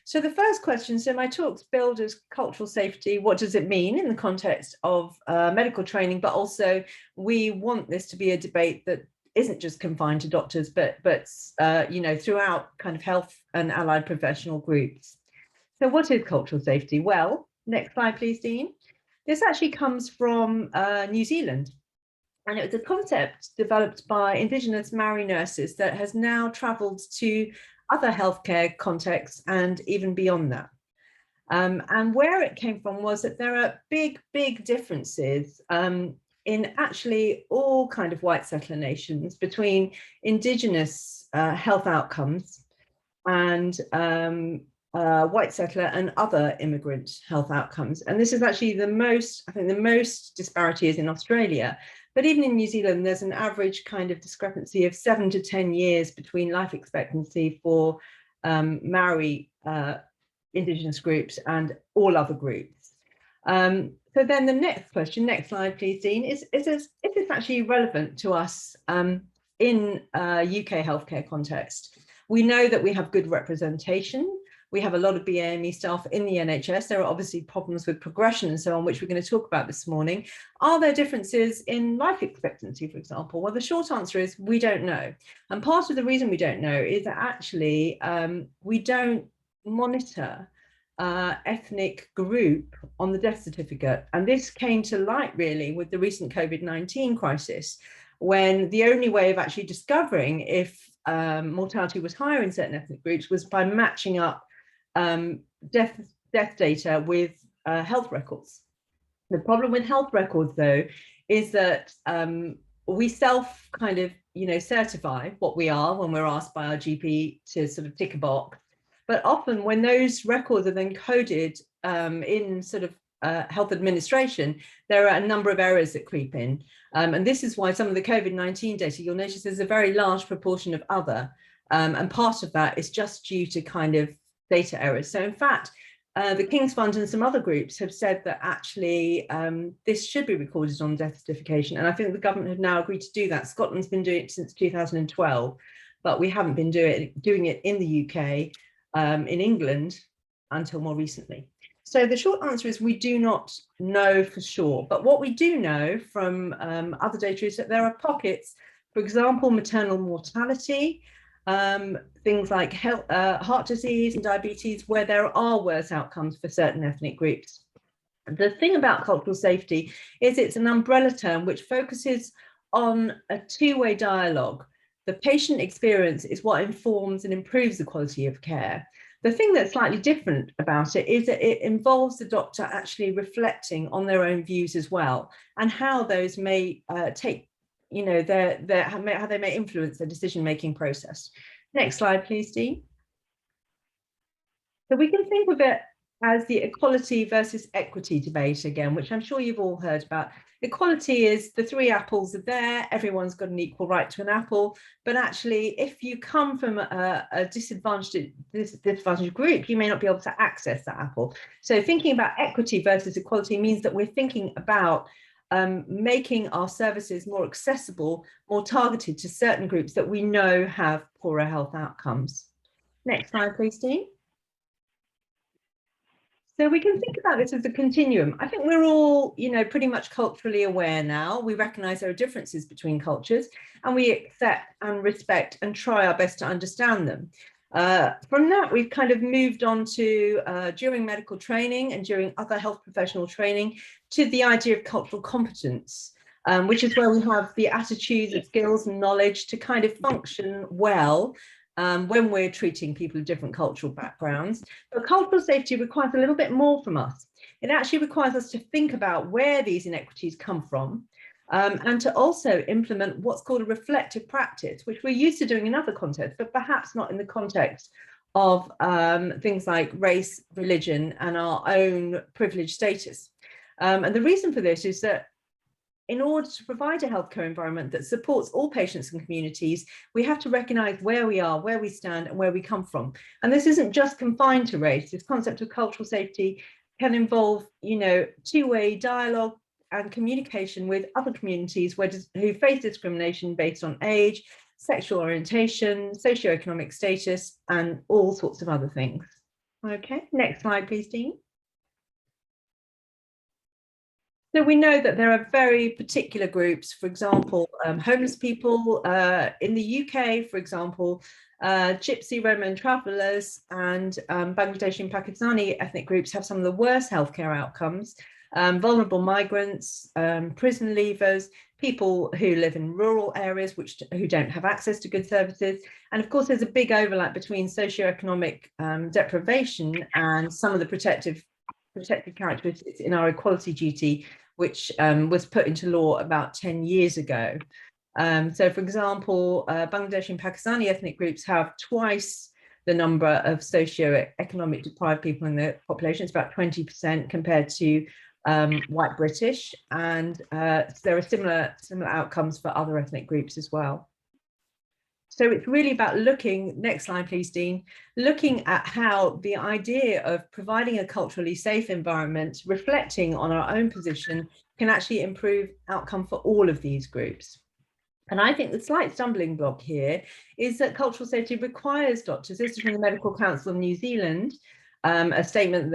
So the first question, so my talk's billed as cultural safety. What does it mean in the context of medical training? But also we want this to be a debate that isn't just confined to doctors, but you know, throughout kind of health and allied professional groups. So what is cultural safety? Well, next slide, please, Dean. This actually comes from New Zealand. And it was a concept developed by Indigenous Maori nurses that has now travelled to other healthcare contexts and even beyond that. And where it came from was that there are big differences in actually all kind of white settler nations between Indigenous health outcomes and white settler and other immigrant health outcomes. And this is actually the most, I think the most disparity is in Australia. But even in New Zealand, there's an average kind of discrepancy of 7 to 10 years between life expectancy for Maori Indigenous groups and all other groups. So then the next question, next slide, please, Dean, is this actually relevant to us in UK healthcare context? We know that we have good representation. We have a lot of BAME staff in the NHS. There are obviously problems with progression and so on, which we're going to talk about this morning. Are there differences in life expectancy, for example? Well, the short answer is we don't know. And part of the reason we don't know is that actually we don't monitor ethnic group on the death certificate. And this came to light really with the recent COVID-19 crisis, when the only way of actually discovering if mortality was higher in certain ethnic groups was by matching up death data with health records. The problem with health records, though, is that we self kind of, you know, certify what we are when we're asked by our GP to sort of tick a box. But often when those records are then coded in sort of health administration, there are a number of errors that creep in. And this is why some of the COVID-19 data, you'll notice there's a very large proportion of other. And part of that is just due to kind of data errors. So in fact, the King's Fund and some other groups have said that actually this should be recorded on death certification. And I think the government have now agreed to do that. Scotland's been doing it since 2012, but we haven't been doing it in the UK, in England, until more recently. So the short answer is we do not know for sure. But what we do know from other data is that there are pockets, for example, maternal mortality, things like heart disease and diabetes, where there are worse outcomes for certain ethnic groups. The thing about cultural safety is it's an umbrella term which focuses on a two-way dialogue. The patient experience is what informs and improves the quality of care. The thing that's slightly different about it is that it involves the doctor actually reflecting on their own views as well, and how those may take, you know, how they may influence their decision-making process. Next slide, please, Dean. So we can think of it as the equality versus equity debate again, which I'm sure you've all heard about. Equality is the three apples are there, everyone's got an equal right to an apple, but actually if you come from a disadvantaged group, you may not be able to access that apple. So thinking about equity versus equality means that we're thinking about making our services more accessible, more targeted to certain groups that we know have poorer health outcomes. Next slide, please, Dean. So we can think about this as a continuum. I think we're all, you know, pretty much culturally aware now. We recognize there are differences between cultures, and we accept and respect and try our best to understand them. From that, we've kind of moved on to, during medical training and during other health professional training, to the idea of cultural competence, which is where we have the attitudes, the skills and knowledge to kind of function well when we're treating people of different cultural backgrounds. But cultural safety requires a little bit more from us. It actually requires us to think about where these inequities come from, and to also implement what's called a reflective practice, which we're used to doing in other contexts, but perhaps not in the context of things like race, religion, and our own privileged status. And the reason for this is that in order to provide a healthcare environment that supports all patients and communities, we have to recognize where we are, where we stand, and where we come from. And this isn't just confined to race. This concept of cultural safety can involve, you know, two-way dialogue and communication with other communities who face discrimination based on age, sexual orientation, socioeconomic status, and all sorts of other things. Okay, next slide, please, Dean. So we know that there are very particular groups, for example, homeless people in the UK, for example, Gypsy, Roma and travellers and Bangladeshi and Pakistani ethnic groups have some of the worst healthcare outcomes. Vulnerable migrants, prison leavers, people who live in rural areas who don't have access to good services. And of course, there's a big overlap between socioeconomic deprivation and some of the protected characteristics in our equality duty, which was put into law about 10 years ago. So, for example, Bangladeshi and Pakistani ethnic groups have twice the number of socio-economic deprived people in the population. It's about 20% compared to white British, and there are similar outcomes for other ethnic groups as well. So it's really about looking, next slide please, Dean, looking at how the idea of providing a culturally safe environment, reflecting on our own position, can actually improve outcome for all of these groups. And I think the slight stumbling block here is that cultural safety requires doctors. This is from the Medical Council of New Zealand, a statement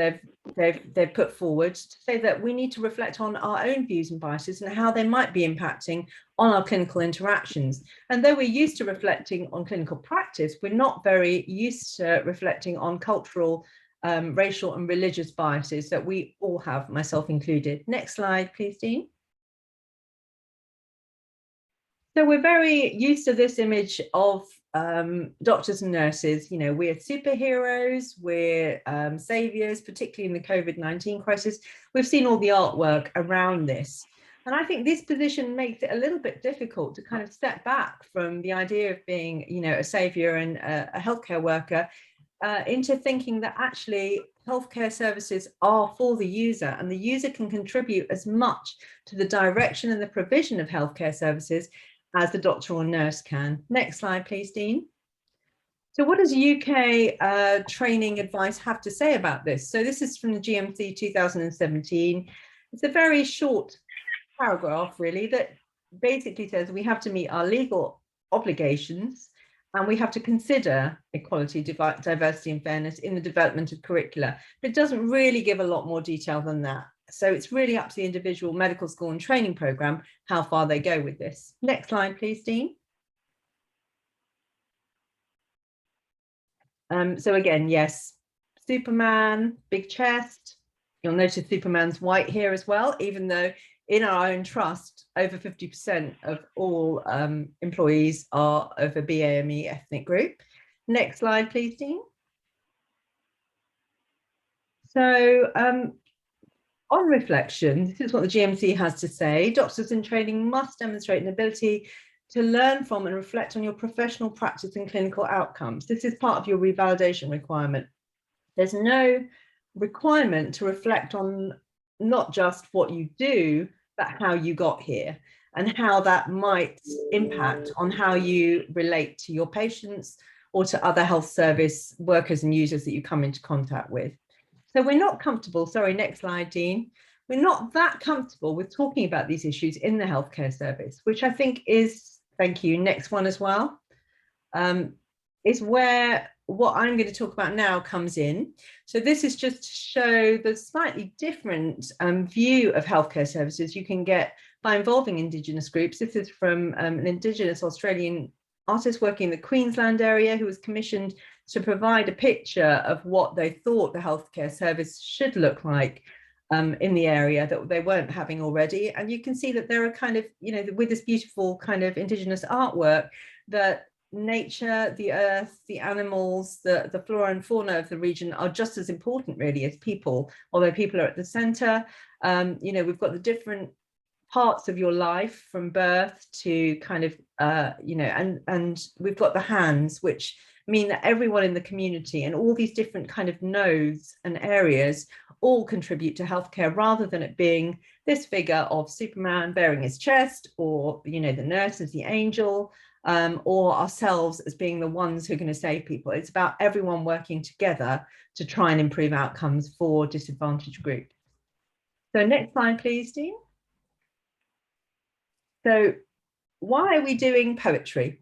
they've put forward to say that we need to reflect on our own views and biases and how they might be impacting on our clinical interactions. And though we're used to reflecting on clinical practice, we're not very used to reflecting on cultural, racial and religious biases that we all have, myself included. Next slide, please, Dean. So we're very used to this image of doctors and nurses. You know, we're superheroes, we're saviors, particularly in the COVID-19 crisis. We've seen all the artwork around this. And I think this position makes it a little bit difficult to kind of step back from the idea of being, you know, a savior and a healthcare worker into thinking that actually healthcare services are for the user, and the user can contribute as much to the direction and the provision of healthcare services as the doctor or nurse can. Next slide, please, Dean. So what does UK training advice have to say about this? So this is from the GMC 2017. It's a very short paragraph, really, that basically says we have to meet our legal obligations and we have to consider equality, diversity and fairness in the development of curricula. But it doesn't really give a lot more detail than that. So it's really up to the individual medical school and training program how far they go with this. Next slide, please, Dean. So again, yes, Superman, big chest. You'll notice Superman's white here as well, even though in our own trust, over 50% of all employees are of a BAME ethnic group. Next slide, please, Dean. So on reflection, this is what the GMC has to say. Doctors in training must demonstrate an ability to learn from and reflect on your professional practice and clinical outcomes. This is part of your revalidation requirement. There's no requirement to reflect on not just what you do, but how you got here and how that might impact on how you relate to your patients or to other health service workers and users that you come into contact with. So we're not comfortable, sorry, next slide, Dean. We're not that comfortable with talking about these issues in the healthcare service, which I think is, thank you, next one as well, is where what I'm going to talk about now comes in. So this is just to show the slightly different view of healthcare services you can get by involving Indigenous groups. This is from an Indigenous Australian artist working in the Queensland area who was commissioned to provide a picture of what they thought the healthcare service should look like in the area that they weren't having already. And you can see that there are kind of, you know, with this beautiful kind of Indigenous artwork, that nature, the earth, the animals, the flora and fauna of the region are just as important really as people, although people are at the center. You know, we've got the different parts of your life from birth to kind of, you know, and we've got the hands, which mean that everyone in the community and all these different kind of nodes and areas all contribute to healthcare, rather than it being this figure of Superman bearing his chest, or, you know, the nurse as the angel, or ourselves as being the ones who are going to save people. It's about everyone working together to try and improve outcomes for disadvantaged groups. So next slide, please, Dean. So why are we doing poetry?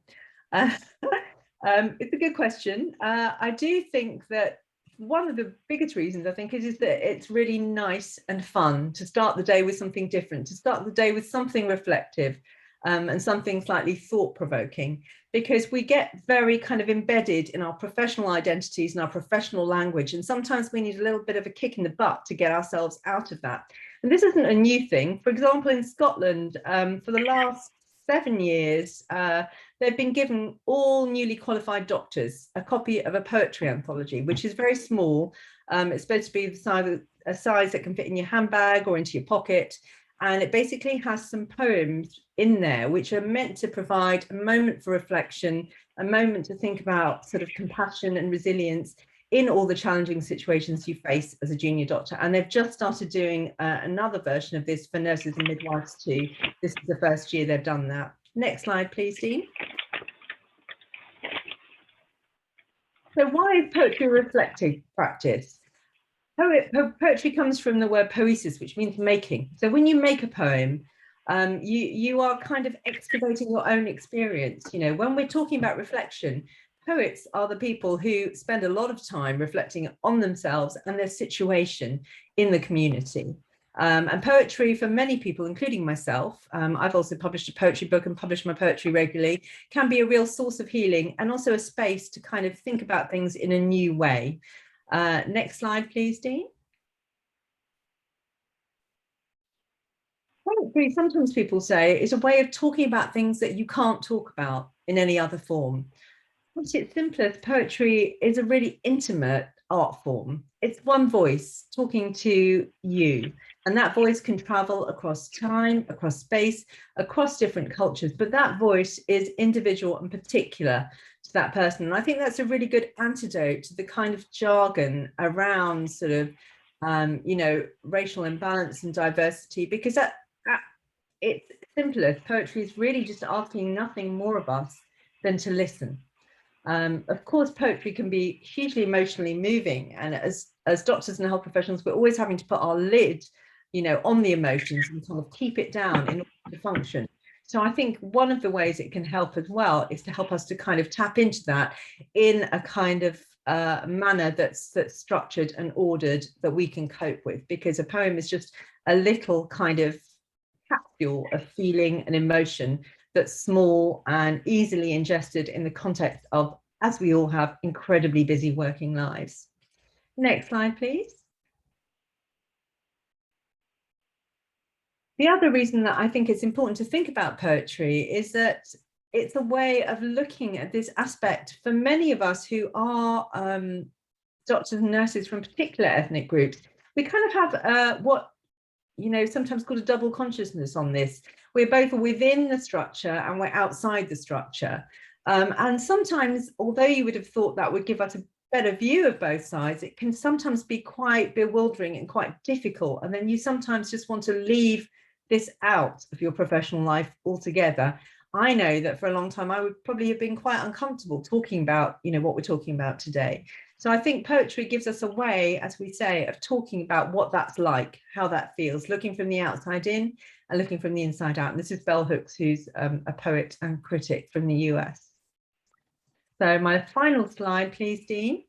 It's a good question. I do think that one of the biggest reasons, I think, is that it's really nice and fun to start the day with something different, to start the day with something reflective, and something slightly thought-provoking, because we get very kind of embedded in our professional identities and our professional language, and sometimes we need a little bit of a kick in the butt to get ourselves out of that. And this isn't a new thing. For example, in Scotland, for the last 7 years, they've been given all newly qualified doctors a copy of a poetry anthology, which is very small. It's supposed to be a size that can fit in your handbag or into your pocket. And it basically has some poems in there which are meant to provide a moment for reflection, a moment to think about sort of compassion and resilience in all the challenging situations you face as a junior doctor. And they've just started doing another version of this for nurses and midwives too. This is the first year they've done that. Next slide, please, Dean. So why is poetry a reflective practice? Poetry comes from the word poesis, which means making. So when you make a poem, you are kind of excavating your own experience. You know, when we're talking about reflection, poets are the people who spend a lot of time reflecting on themselves and their situation in the community. And poetry, for many people, including myself, I've also published a poetry book and published my poetry regularly, can be a real source of healing and also a space to kind of think about things in a new way. Next slide, please, Dean. Poetry, sometimes people say, is a way of talking about things that you can't talk about in any other form. At its simplest, poetry is a really intimate art form. It's one voice talking to you, and that voice can travel across time, across space, across different cultures, but that voice is individual and particular to that person. And I think that's a really good antidote to the kind of jargon around sort of, you know, racial imbalance and diversity, because at its simplest, poetry is really just asking nothing more of us than to listen. Of course, poetry can be hugely emotionally moving, and as doctors and health professionals, we're always having to put our lid, you know, on the emotions and kind of keep it down in order to function. So I think one of the ways it can help as well is to help us to kind of tap into that in a kind of manner that's structured and ordered that we can cope with, because a poem is just a little kind of capsule of feeling and emotion that's small and easily ingested in the context of, as we all have, incredibly busy working lives. Next slide, please. The other reason that I think it's important to think about poetry is that it's a way of looking at this aspect for many of us who are doctors and nurses from particular ethnic groups. We kind of have what, you know, sometimes called a double consciousness on this. We're both within the structure and we're outside the structure. And sometimes, although you would have thought that would give us a better view of both sides, it can sometimes be quite bewildering and quite difficult. And then you sometimes just want to leave this out of your professional life altogether. I know that for a long time, I would probably have been quite uncomfortable talking about, you know, what we're talking about today. So I think poetry gives us a way, as we say, of talking about what that's like, how that feels, looking from the outside in and looking from the inside out. And this is Bell Hooks, who's a poet and critic from the US. So my final slide, please, Dean,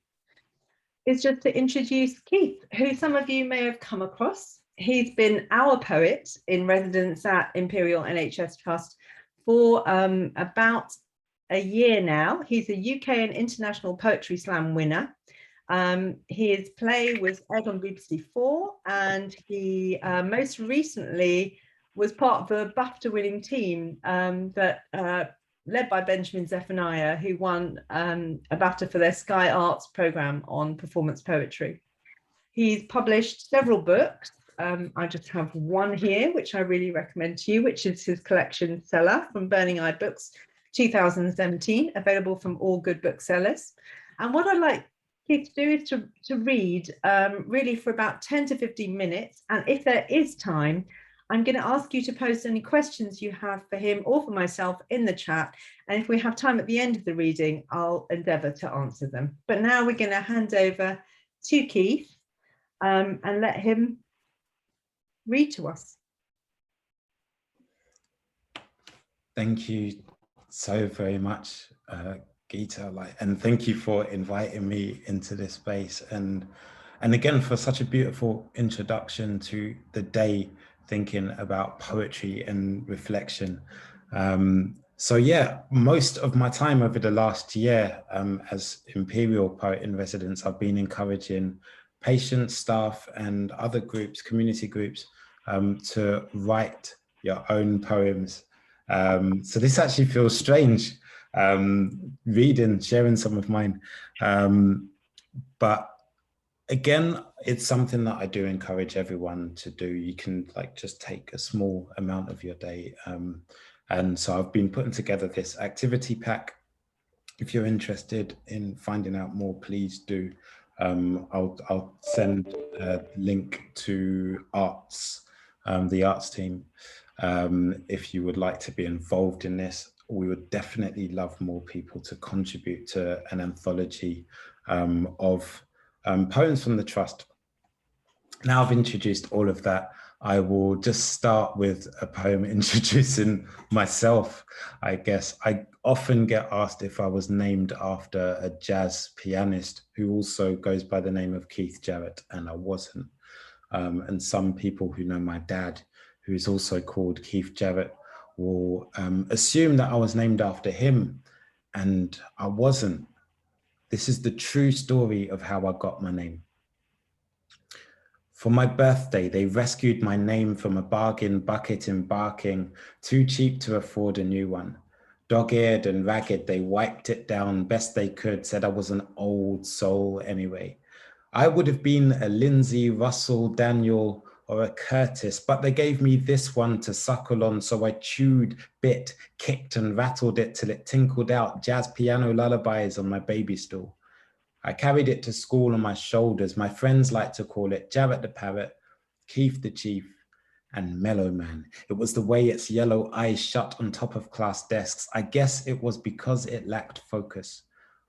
is just to introduce Keith, who some of you may have come across. He's been our poet in residence at Imperial NHS Trust for about a year now. He's a UK and international poetry slam winner. His play was aired on BBC4, and he most recently was part of a BAFTA winning team that led by Benjamin Zephaniah, who won a BAFTA for their Sky Arts programme on performance poetry. He's published several books. I just have one here, which I really recommend to you, which is his collection Seller from Burning Eye Books, 2017, available from all good booksellers. And what I'd like Keith to do is to read really for about 10 to 15 minutes. And if there is time, I'm going to ask you to post any questions you have for him or for myself in the chat. And if we have time at the end of the reading, I'll endeavour to answer them. But now we're going to hand over to Keith and let him read to us. Thank you so very much, Geeta, and thank you for inviting me into this space, and again for such a beautiful introduction to the day, thinking about poetry and reflection. So yeah, most of my time over the last year as Imperial Poet in Residence, I've been encouraging patients, staff, and other groups, community groups, to write your own poems. So this actually feels strange, reading, sharing some of mine. But again, it's something that I do encourage everyone to do. You can just take a small amount of your day. And so I've been putting together this activity pack. If you're interested in finding out more, please do. I'll send a link to the arts team. If you would like to be involved in this, we would definitely love more people to contribute to an anthology of poems from the Trust. Now I've introduced all of that, I will just start with a poem introducing myself, I guess. I often get asked if I was named after a jazz pianist who also goes by the name of Keith Jarrett, and I wasn't. And some people who know my dad, who is also called Keith Jarrett, will assume that I was named after him, and I wasn't. This is the true story of how I got my name. For my birthday, they rescued my name from a bargain bucket embarking, too cheap to afford a new one. Dog-eared and ragged, they wiped it down best they could, said I was an old soul anyway. I would have been a Lindsay, Russell, Daniel, or a Curtis, but they gave me this one to suckle on, so I chewed, bit, kicked and rattled it till it tinkled out jazz piano lullabies on my baby stool. I carried it to school on my shoulders. My friends like to call it Jarrett the Parrot, Keith the Chief, and Mellow Man. It was the way its yellow eyes shut on top of class desks. I guess it was because it lacked focus.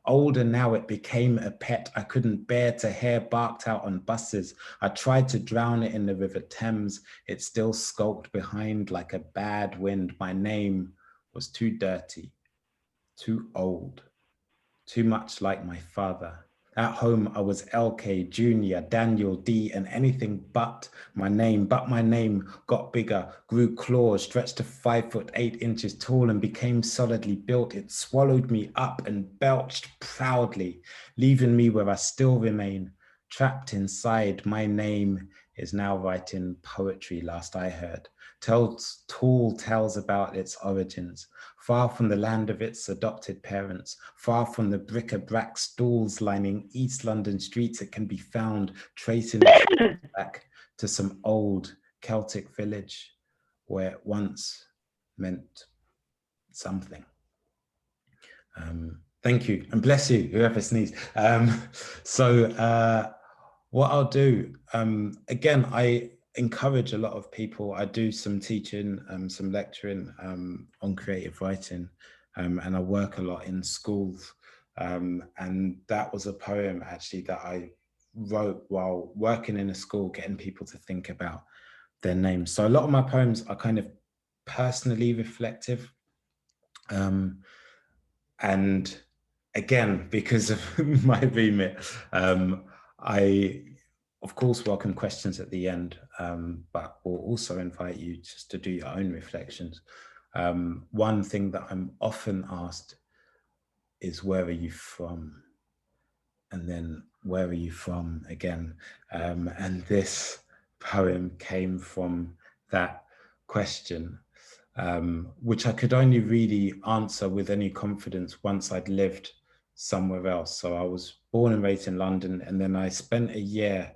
Older now, it became a pet I couldn't bear to hear barked out on buses. I tried to drown it in the River Thames. It still skulked behind like a bad wind. My name was too dirty, too old, too much like my father. At home, I was LK, Junior, Daniel, D, and anything but my name. But my name got bigger, grew claws, stretched to 5'8" tall, and became solidly built. It swallowed me up and belched proudly, leaving me where I still remain, trapped inside. My name is now writing poetry, last I heard. Tells tall tales about its origins, far from the land of its adopted parents, far from the bric-a-brac stalls lining East London streets. It can be found tracing its back to some old Celtic village where it once meant something. Thank you, and bless you, whoever sneezed. What I'll do, again, I encourage a lot of people. I do some teaching, some lecturing on creative writing, and I work a lot in schools. And that was a poem actually that I wrote while working in a school, getting people to think about their names. So a lot of my poems are kind of personally reflective. And again, because of my remit, I, of course, welcome questions at the end, but will also invite you just to do your own reflections. One thing that I'm often asked is, where are you from? And then, where are you from again? And this poem came from that question, which I could only really answer with any confidence once I'd lived somewhere else. So I was born and raised in London, and then I spent a year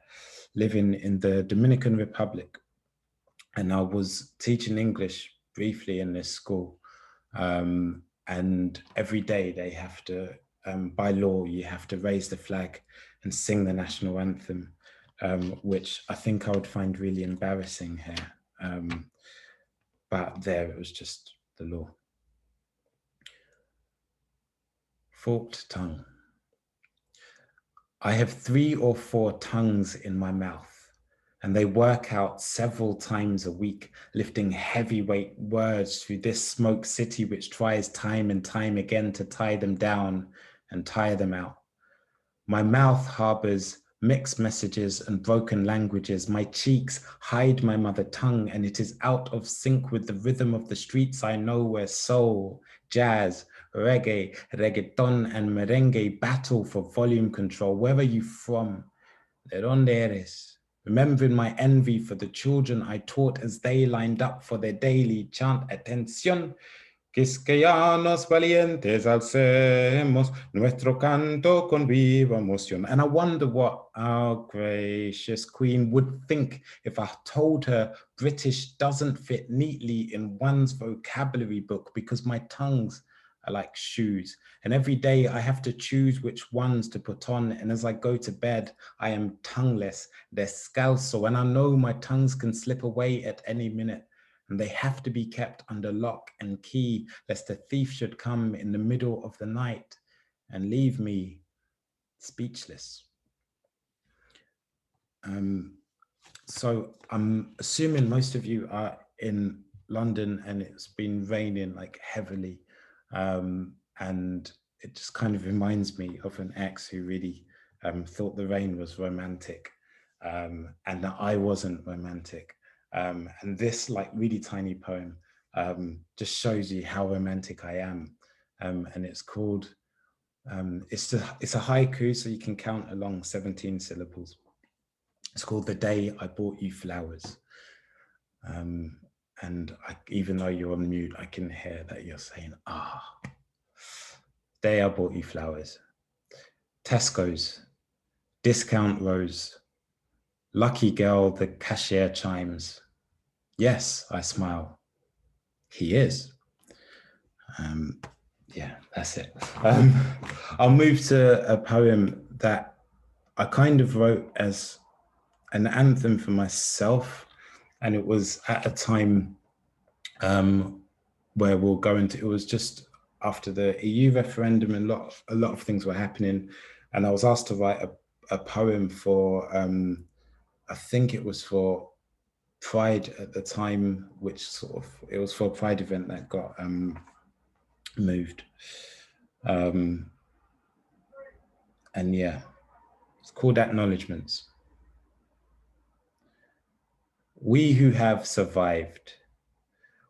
living in the Dominican Republic, and I was teaching English briefly in this school. And every day they have to, by law, you have to raise the flag and sing the national anthem, which I think I would find really embarrassing here. But there, it was just the law. Forked tongue. I have 3 or 4 tongues in my mouth. And they work out several times a week, lifting heavyweight words through this smoke city, which tries time and time again to tie them down and tire them out. My mouth harbors mixed messages and broken languages. My cheeks hide my mother tongue, and it is out of sync with the rhythm of the streets I know, where soul, jazz, reggae, reggaeton, and merengue battle for volume control. Where are you from? ¿De dónde eres? Remembering my envy for the children I taught as they lined up for their daily chant, atención, quisqueyanos valientes alcemos nuestro canto con viva emoción. And I wonder what our gracious queen would think if I told her British doesn't fit neatly in one's vocabulary book, because my tongues are like shoes. And every day I have to choose which ones to put on. And as I go to bed, I am tongueless, descalzo. And I know my tongues can slip away at any minute. And they have to be kept under lock and key, lest a thief should come in the middle of the night and leave me speechless. So I'm assuming most of you are in London, and it's been raining like heavily. And it just kind of reminds me of an ex who really thought the rain was romantic, and that I wasn't romantic. And this like really tiny poem just shows you how romantic I am. And it's called, it's a haiku, so you can count along, 17 syllables. It's called The Day I Bought You Flowers. And even though you're on mute, I can hear that you're saying, ah. Day I bought you flowers. Tesco's, discount rose. Lucky girl, the cashier chimes. Yes, I smile. He is. Yeah, that's it. I'll move to a poem that I kind of wrote as an anthem for myself. And it was at a time where we'll go into, it was just after the EU referendum, and a lot of things were happening. And I was asked to write a poem for, I think it was for Pride at the time, which it was for a Pride event that got moved. And yeah, it's called Acknowledgements. We who have survived,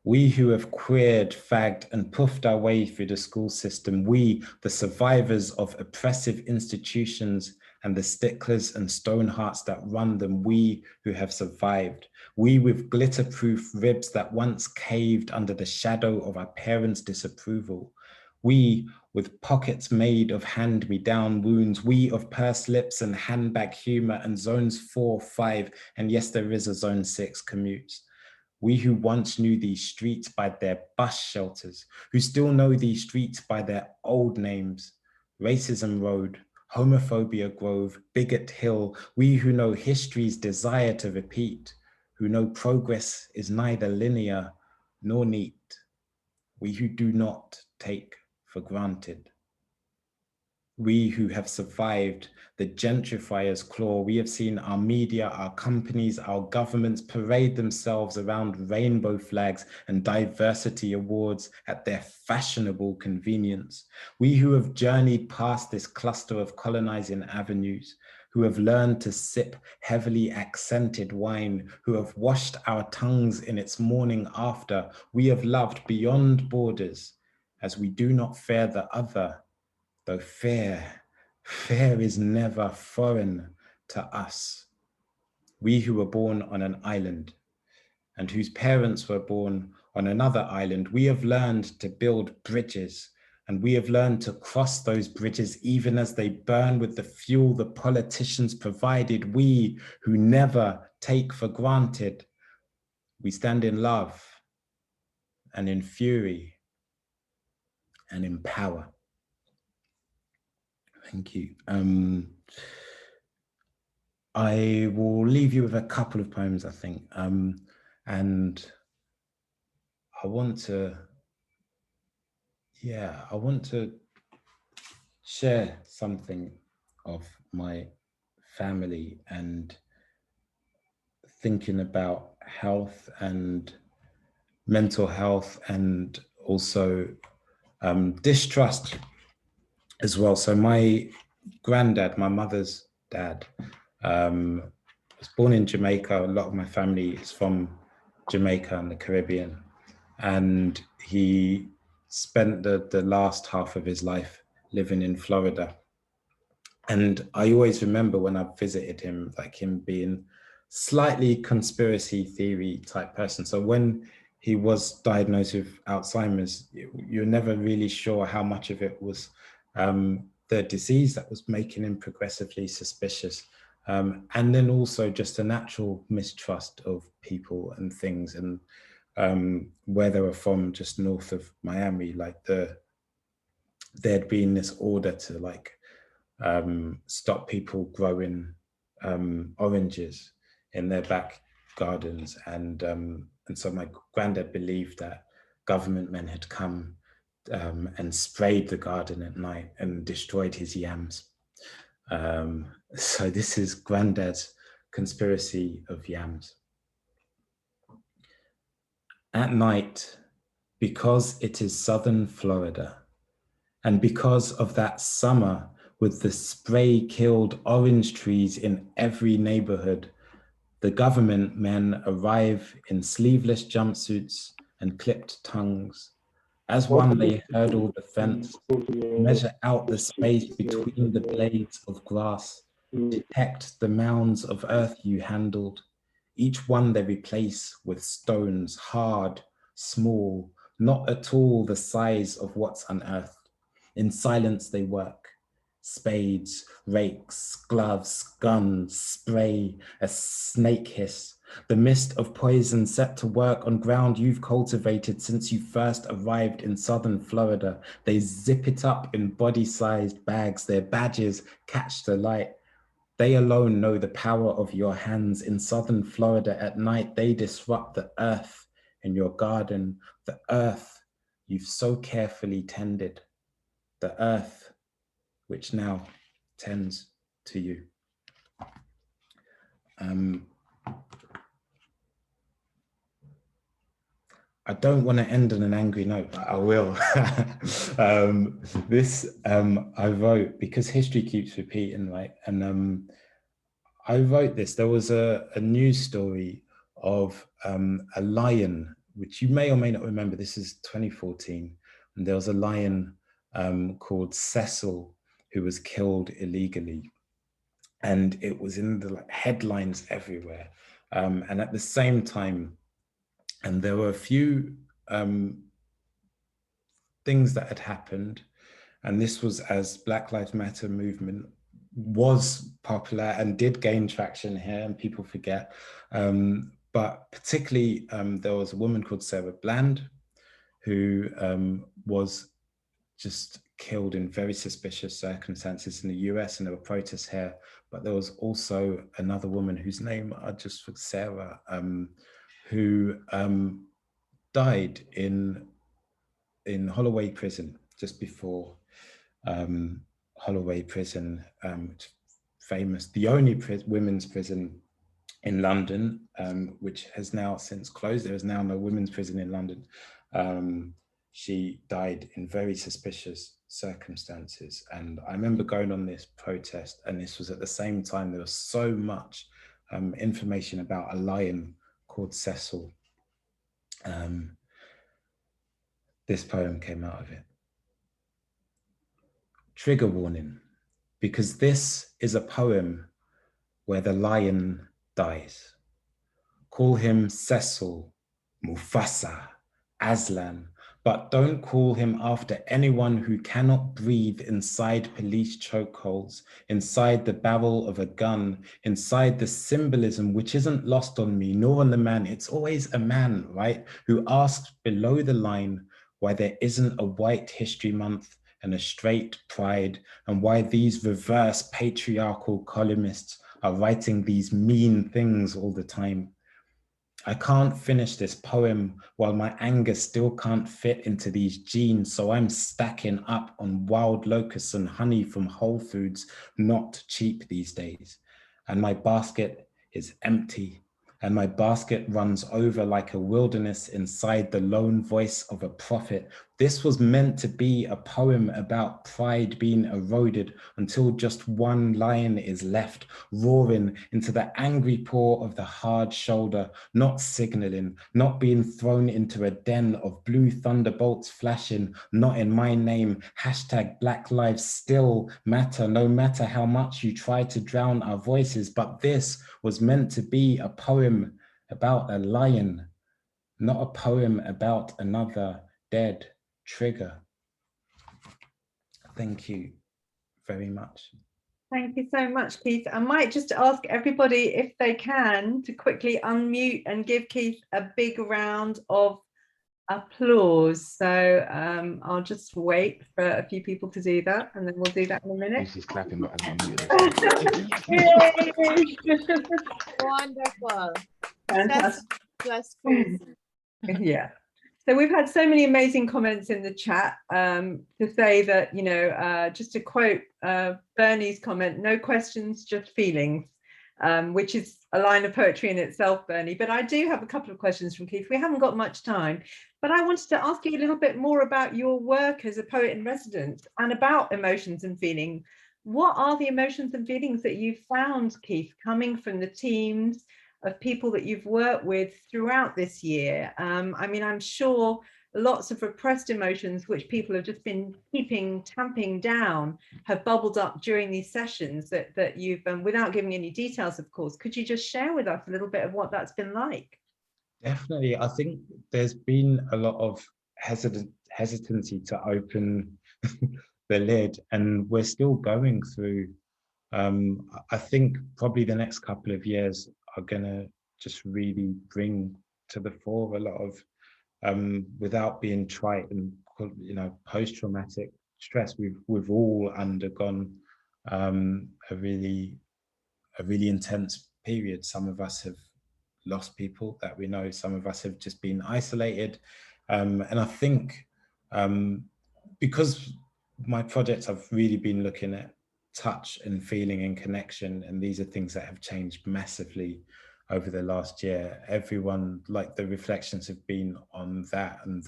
we who have queered, fagged, and puffed our way through the school system, we, the survivors of oppressive institutions and the sticklers and stone hearts that run them, we who have survived, we with glitter-proof ribs that once caved under the shadow of our parents' disapproval, we with pockets made of hand-me-down wounds, we of pursed lips and handbag humor and zones 4, 5, and yes, there is a zone 6 commutes. We who once knew these streets by their bus shelters, who still know these streets by their old names, Racism Road, Homophobia Grove, Bigot Hill, we who know history's desire to repeat, who know progress is neither linear nor neat, we who do not take for granted. We who have survived the gentrifier's claw, we have seen our media, our companies, our governments parade themselves around rainbow flags and diversity awards at their fashionable convenience. We who have journeyed past this cluster of colonizing avenues, who have learned to sip heavily accented wine, who have washed our tongues in its morning after, we have loved beyond borders as we do not fear the other, though fear is never foreign to us. We who were born on an island and whose parents were born on another island, we have learned to build bridges, and we have learned to cross those bridges even as they burn with the fuel the politicians provided. We who never take for granted, we stand in love and in fury and in power. Thank you. I will leave you with a couple of poems, I think. And I want to share something of my family and thinking about health and mental health, and also distrust as well. So my granddad, my mother's dad, was born in Jamaica. A lot of my family is from Jamaica and the Caribbean. And he spent the last half of his life living in Florida. And I always remember when I visited him, like him being slightly conspiracy theory type person. So when he was diagnosed with Alzheimer's, you're never really sure how much of it was the disease that was making him progressively suspicious. And then also just a natural mistrust of people and things, and where they were from, just north of Miami, like there'd been this order to like stop people growing oranges in their back gardens, and so my granddad believed that government men had come and sprayed the garden at night and destroyed his yams. So this is granddad's conspiracy of yams. At night, because it is southern Florida, and because of that summer with the spray-killed orange trees in every neighborhood, the government men arrive in sleeveless jumpsuits and clipped tongues. As one, they hurdle the fence, measure out the space between the blades of grass, detect the mounds of earth you handled. Each one they replace with stones, hard, small, not at all the size of what's unearthed. In silence they work. Spades, rakes, gloves, guns, spray, a snake hiss. The mist of poison set to work on ground you've cultivated since you first arrived in southern Florida. They zip it up in body-sized bags. Their badges catch the light. They alone know the power of your hands. In southern Florida at night, they disrupt the earth in your garden, the earth you've so carefully tended, the earth which now tends to you. I don't want to end on an angry note, but I will. I wrote because history keeps repeating, right? And I wrote this. There was a news story of a lion, which you may or may not remember. This is 2014, and there was a lion called Cecil who was killed illegally, and it was in the headlines everywhere. And at the same time, and there were a few things that had happened, and this was as Black Lives Matter movement was popular and did gain traction here, and people forget. But particularly, there was a woman called Sarah Bland who was just killed in very suspicious circumstances in the US, and there were protests here. But there was also another woman whose name I just forgot, Sarah, who died in Holloway Prison just before Holloway Prison, famous, the only women's prison in London, which has now since closed. There is now no women's prison in London. She died in very suspicious circumstances. And I remember going on this protest, and this was at the same time there was so much information about a lion called Cecil. This poem came out of it. Trigger warning, because this is a poem where the lion dies. Call him Cecil, Mufasa, Aslan, but don't call him after anyone who cannot breathe inside police chokeholds, inside the barrel of a gun, inside the symbolism which isn't lost on me, nor on the man. It's always a man, right, who asks below the line why there isn't a White History Month and a straight pride, and why these reverse patriarchal columnists are writing these mean things all the time. I can't finish this poem while my anger still can't fit into these jeans, so I'm stacking up on wild locusts and honey from Whole Foods, not cheap these days. And my basket is empty. and my basket runs over like a wilderness inside the lone voice of a prophet. This was meant to be a poem about pride being eroded until just one lion is left, roaring into the angry paw of the hard shoulder, not signaling, not being thrown into a den of blue thunderbolts flashing, not in my name, hashtag Black Lives Still Matter, no matter how much you try to drown our voices. But this was meant to be a poem about a lion, not a poem about another dead trigger. Thank you very much. Thank you so much, Keith. I might just ask everybody, if they can, to quickly unmute and give Keith a big round of applause. So I'll just wait for a few people to do that, and then we'll do that in a minute. She's clapping, but I'm Wonderful. Fantastic. That's crazy. Yeah. So we've had so many amazing comments in the chat to say that, you know, just to quote Bernie's comment, no questions, just feelings, which is a line of poetry in itself, Bernie. But I do have a couple of questions from Keith. We haven't got much time, but I wanted to ask you a little bit more about your work as a poet in residence and about emotions and feeling. What are the emotions and feelings that you found, Keith, coming from the teams of people that you've worked with throughout this year? I mean, I'm sure lots of repressed emotions, which people have just been tamping down, have bubbled up during these sessions that you've, without giving any details, of course. Could you just share with us a little bit of what that's been like? Definitely. I think there's been a lot of hesitancy to open the lid, and we're still going through. I think probably the next couple of years are gonna just really bring to the fore a lot of, without being trite and, you know, post-traumatic stress. We've all undergone a really intense period. Some of us have lost people that we know. Some of us have just been isolated, and I think because my projects, I've really been looking at touch and feeling and connection, and these are things that have changed massively over the last year. Everyone, like, the reflections have been on that, and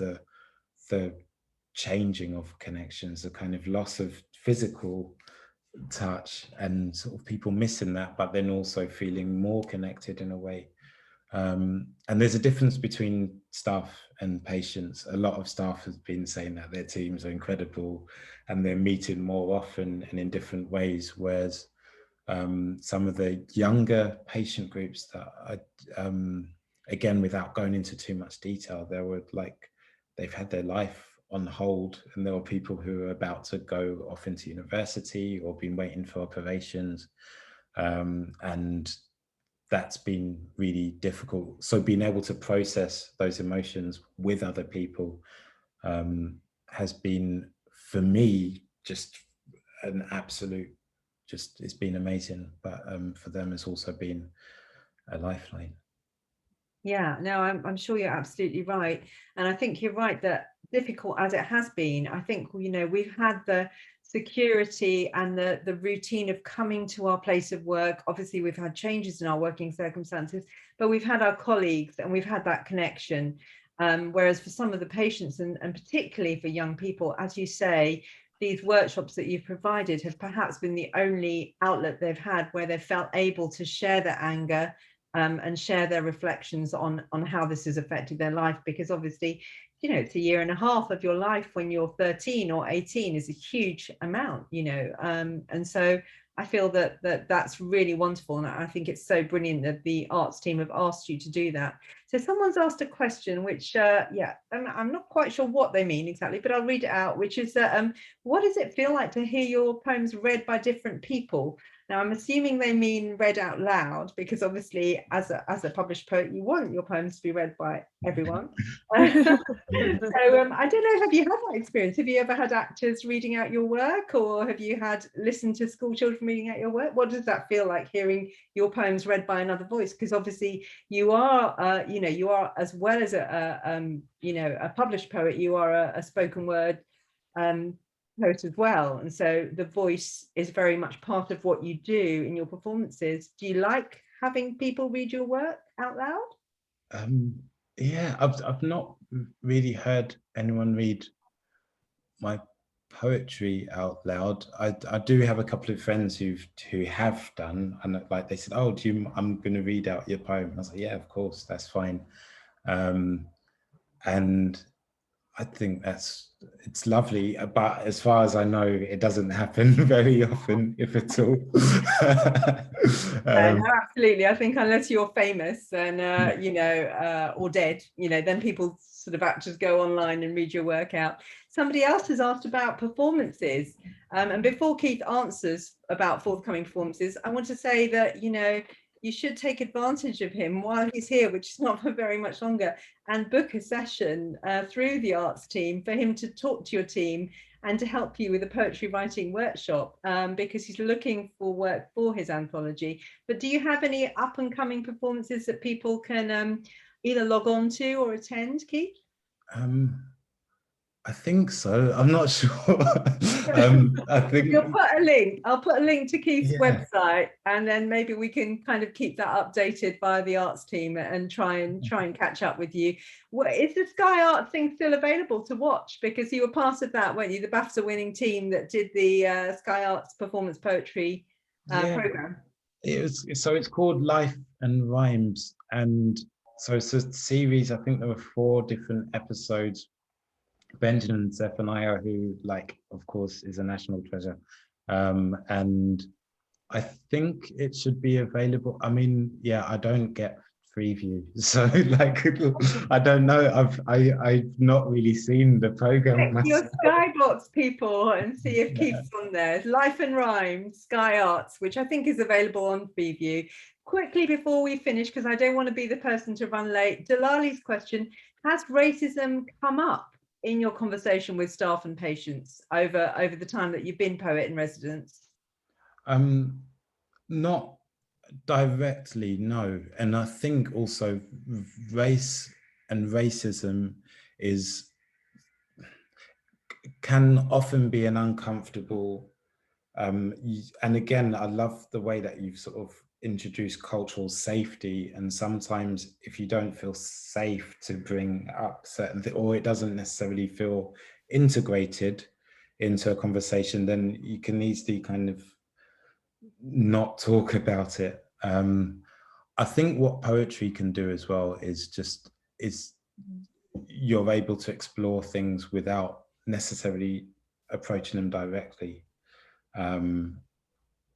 the changing of connections, the kind of loss of physical touch, and sort of people missing that, but then also feeling more connected in a way. And there's a difference between staff and patients. A lot of staff has been saying that their teams are incredible and they're meeting more often and in different ways, whereas some of the younger patient groups that are, again, without going into too much detail, they were like, they've had their life on hold, and there were people who are about to go off into university or been waiting for operations, and that's been really difficult. So being able to process those emotions with other people has been, for me, just an absolute, it's been amazing. But for them, it's also been a lifeline. Yeah, no, I'm sure you're absolutely right. And I think you're right that, difficult as it has been, I think, you know, we've had the security and the routine of coming to our place of work. Obviously, we've had changes in our working circumstances, but we've had our colleagues and we've had that connection. Whereas for some of the patients, and particularly for young people, as you say, these workshops that you've provided have perhaps been the only outlet they've had where they've felt able to share their anger, and share their reflections on how this has affected their life. Because obviously, you know, it's a year and a half of your life when you're 13 or 18 is a huge amount, you know, and so I feel that that's really wonderful, and I think it's so brilliant that the arts team have asked you to do that. So someone's asked a question which yeah, I'm not quite sure what they mean exactly, but I'll read it out, which is that what does it feel like to hear your poems read by different people? Now, I'm assuming they mean read out loud, because obviously as a published poet, you want your poems to be read by everyone. So I don't know, have you had that experience? Have you ever had actors reading out your work, or have you had listened to school children reading out your work? What does that feel like, hearing your poems read by another voice? Because obviously you are, you know, you are, as well as you know, a published poet, you are a spoken word poet as well, and so the voice is very much part of what you do in your performances. Do you like having people read your work out loud? Yeah, I've not really heard anyone read my poetry out loud. I do have a couple of friends who have done, and like they said, "Oh, I'm going to read out your poem." I was like, "Yeah, of course, that's fine." And I think it's lovely, but as far as I know, it doesn't happen very often, if at all. No, absolutely. I think unless you're famous and or dead, then people sort of just go online and read your work out. Somebody else has asked about performances, and before Keith answers about forthcoming performances, I want to say that you should take advantage of him while he's here, which is not for very much longer, and book a session through the arts team for him to talk to your team and to help you with a poetry writing workshop, because he's looking for work for his anthology. But do you have any up and coming performances that people can either log on to or attend, Keith? I think so. I'm not sure. I think I'll put a link to Keith's website, and then maybe we can kind of keep that updated by the arts team and try and catch up with you. Is the Sky Arts thing still available to watch? Because you were part of that, weren't you? The BAFTA winning team that did the Sky Arts performance poetry program. It's called Life and Rhymes, and so it's a series. I think there were 4 different episodes. Benjamin Zephaniah, who, like, of course, is a national treasure, and I think it should be available. I mean, yeah, I don't get free views, so like, I don't know. I've not really seen the program myself. Your Skybox people and see if Keith's on there. Life and Rhyme, Sky Arts, which I think is available on Freeview. Quickly before we finish, because I don't want to be the person to run late, Delali's question: has racism come up in your conversation with staff and patients over the time that you've been poet in residence? Not directly, no. And I think also race and racism can often be an uncomfortable, and again, I love the way that you've sort of introduced cultural safety. And sometimes if you don't feel safe to bring up certain things, or it doesn't necessarily feel integrated into a conversation, then you can easily kind of not talk about it. I think what poetry can do as well is you're able to explore things without necessarily approaching them directly.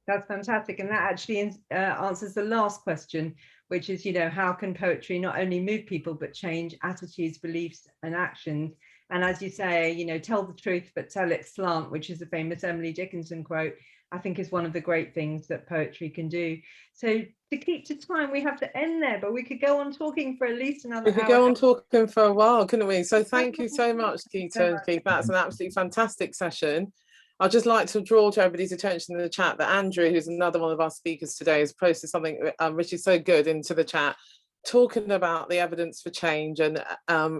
That's fantastic, and that actually answers the last question, which is, how can poetry not only move people but change attitudes, beliefs, and actions? And as you say, tell the truth but tell it slant, which is a famous Emily Dickinson quote, I think is one of the great things that poetry can do. So to keep to time, we have to end there, but we could go on talking for at least another hour. We could go on talking for a while, couldn't we? So thank you so much, Keita and Keith. That's an absolutely fantastic session. I'd just like to draw to everybody's attention in the chat that Andrew, who's another one of our speakers today, has posted something which is so good into the chat, talking about the evidence for change and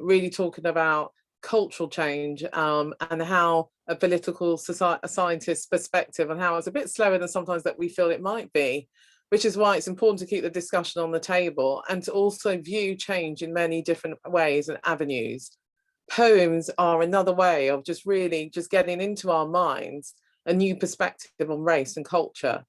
really talking about cultural change and how a political a scientist's perspective and how it's a bit slower than sometimes that we feel it might be, which is why it's important to keep the discussion on the table and to also view change in many different ways and avenues. Poems are another way of just getting into our minds a new perspective on race and culture.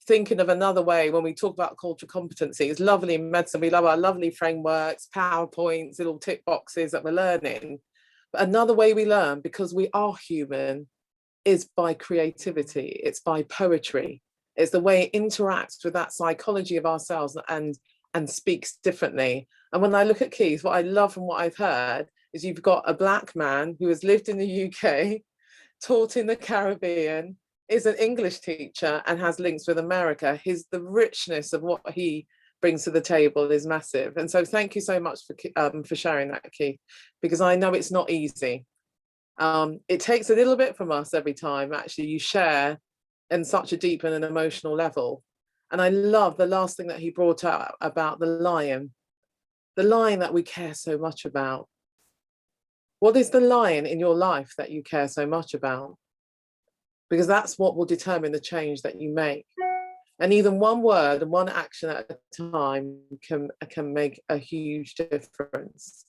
Thinking of another way when we talk about cultural competency. It's lovely in medicine. We love our lovely frameworks, PowerPoints, little tick boxes that we're learning. But another way we learn, because we are human, is by creativity. It's by poetry. It's the way it interacts with that psychology of ourselves and speaks differently. And when I look at Keith, what I love from what I've heard is you've got a Black man who has lived in the UK, taught in the Caribbean, is an English teacher and has links with America. The richness of what he brings to the table is massive. And so thank you so much for sharing that, Keith, because I know it's not easy. It takes a little bit from us every time, actually, you share in such a deep and an emotional level. And I love the last thing that he brought up about the lion that we care so much about. What is the lion in your life that you care so much about? Because that's what will determine the change that you make. And even one word and one action at a time can make a huge difference.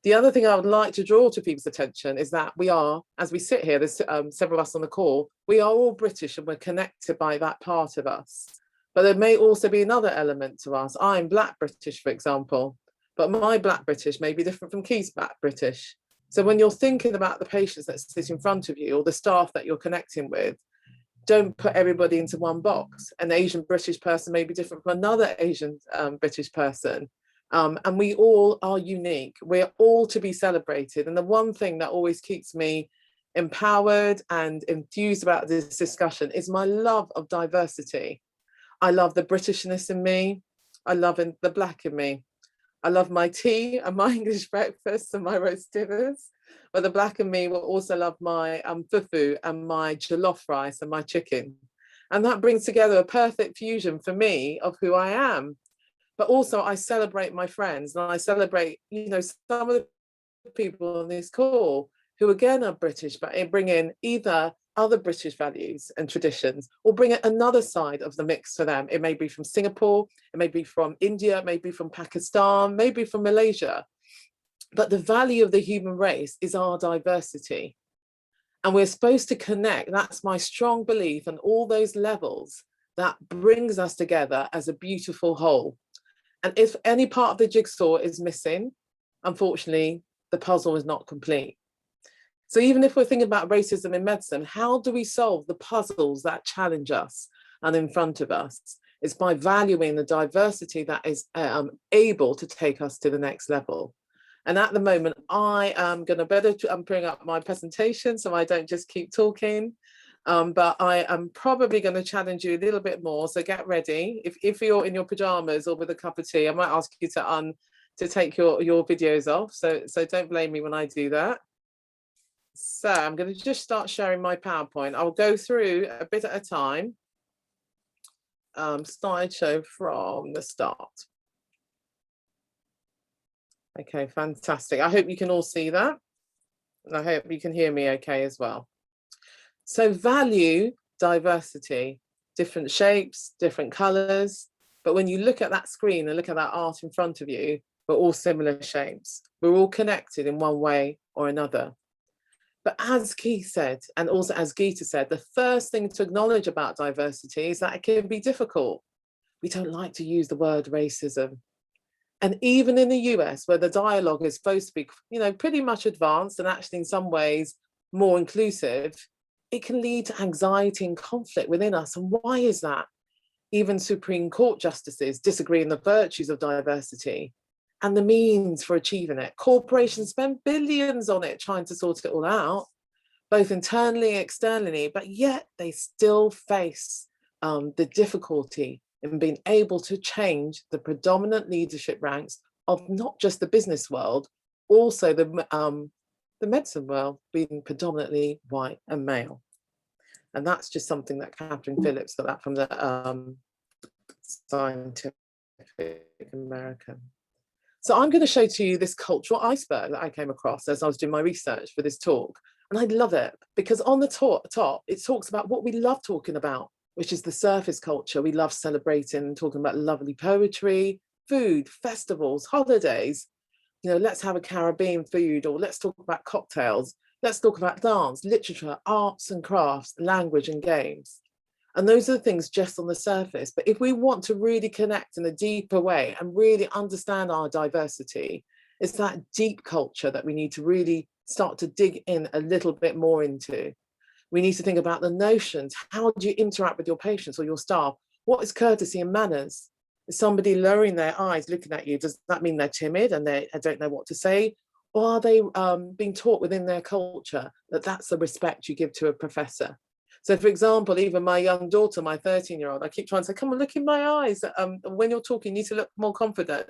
The other thing I would like to draw to people's attention is that we are, as we sit here, there's several of us on the call, we are all British and we're connected by that part of us. But there may also be another element to us. I'm Black British, for example, but my Black British may be different from Keith's Black British. So when you're thinking about the patients that sit in front of you or the staff that you're connecting with, don't put everybody into one box. An Asian British person may be different from another Asian British person. And we all are unique. We're all to be celebrated. And the one thing that always keeps me empowered and enthused about this discussion is my love of diversity. I love the Britishness in me. I love the Black in me. I love my tea and my English breakfast and my roast dinners. But the Black in me will also love my fufu and my jollof rice and my chicken. And that brings together a perfect fusion for me of who I am. But also I celebrate my friends, and I celebrate, you know, some of the people on this call who again are British, but bring in either other British values and traditions, or bring in another side of the mix for them. It may be from Singapore, it may be from India, it may be from Pakistan, maybe from Malaysia. But the value of the human race is our diversity. And we're supposed to connect. That's my strong belief, on all those levels that brings us together as a beautiful whole. And if any part of the jigsaw is missing, unfortunately, the puzzle is not complete. So even if we're thinking about racism in medicine, how do we solve the puzzles that challenge us and in front of us? It's by valuing the diversity that is able to take us to the next level. And at the moment, I am going to bring up my presentation so I don't just keep talking. But I am probably going to challenge you a little bit more. So get ready. If you're in your pajamas or with a cup of tea, I might ask you to take your videos off. So don't blame me when I do that. So I'm going to just start sharing my PowerPoint. I'll go through a bit at a time. Slideshow from the start. Okay, fantastic. I hope you can all see that. And I hope you can hear me okay as well. So value diversity, different shapes, different colors. But when you look at that screen and look at that art in front of you, we're all similar shapes. We're all connected in one way or another. But as Keith said, and also as Geeta said, the first thing to acknowledge about diversity is that it can be difficult. We don't like to use the word racism. And even in the US, where the dialogue is supposed to be, you know, pretty much advanced and actually in some ways more inclusive, it can lead to anxiety and conflict within us. And why is that? Even Supreme Court justices disagree on the virtues of diversity and the means for achieving it. Corporations spend billions on it, trying to sort it all out, both internally and externally, but yet they still face the difficulty in being able to change the predominant leadership ranks of not just the business world, also the medicine world being predominantly white and male. And that's just something that Catherine Phillips got that from the Scientific American. So I'm going to show to you this cultural iceberg that I came across as I was doing my research for this talk. And I love it because on the top, it talks about what we love talking about, which is the surface culture. We love celebrating and talking about lovely poetry, food, festivals, holidays. You know, let's have a Caribbean food, or let's talk about cocktails. Let's talk about dance, literature, arts and crafts, language and games. And those are the things just on the surface. But if we want to really connect in a deeper way and really understand our diversity, it's that deep culture that we need to really start to dig in a little bit more into. We need to think about the notions. How do you interact with your patients or your staff? What is courtesy and manners? Is somebody lowering their eyes, looking at you? Does that mean they're timid and they don't know what to say? Or are they being taught within their culture that that's the respect you give to a professor? So for example, even my young daughter, my 13-year-old, I keep trying to say, come and look in my eyes. When you're talking, you need to look more confident.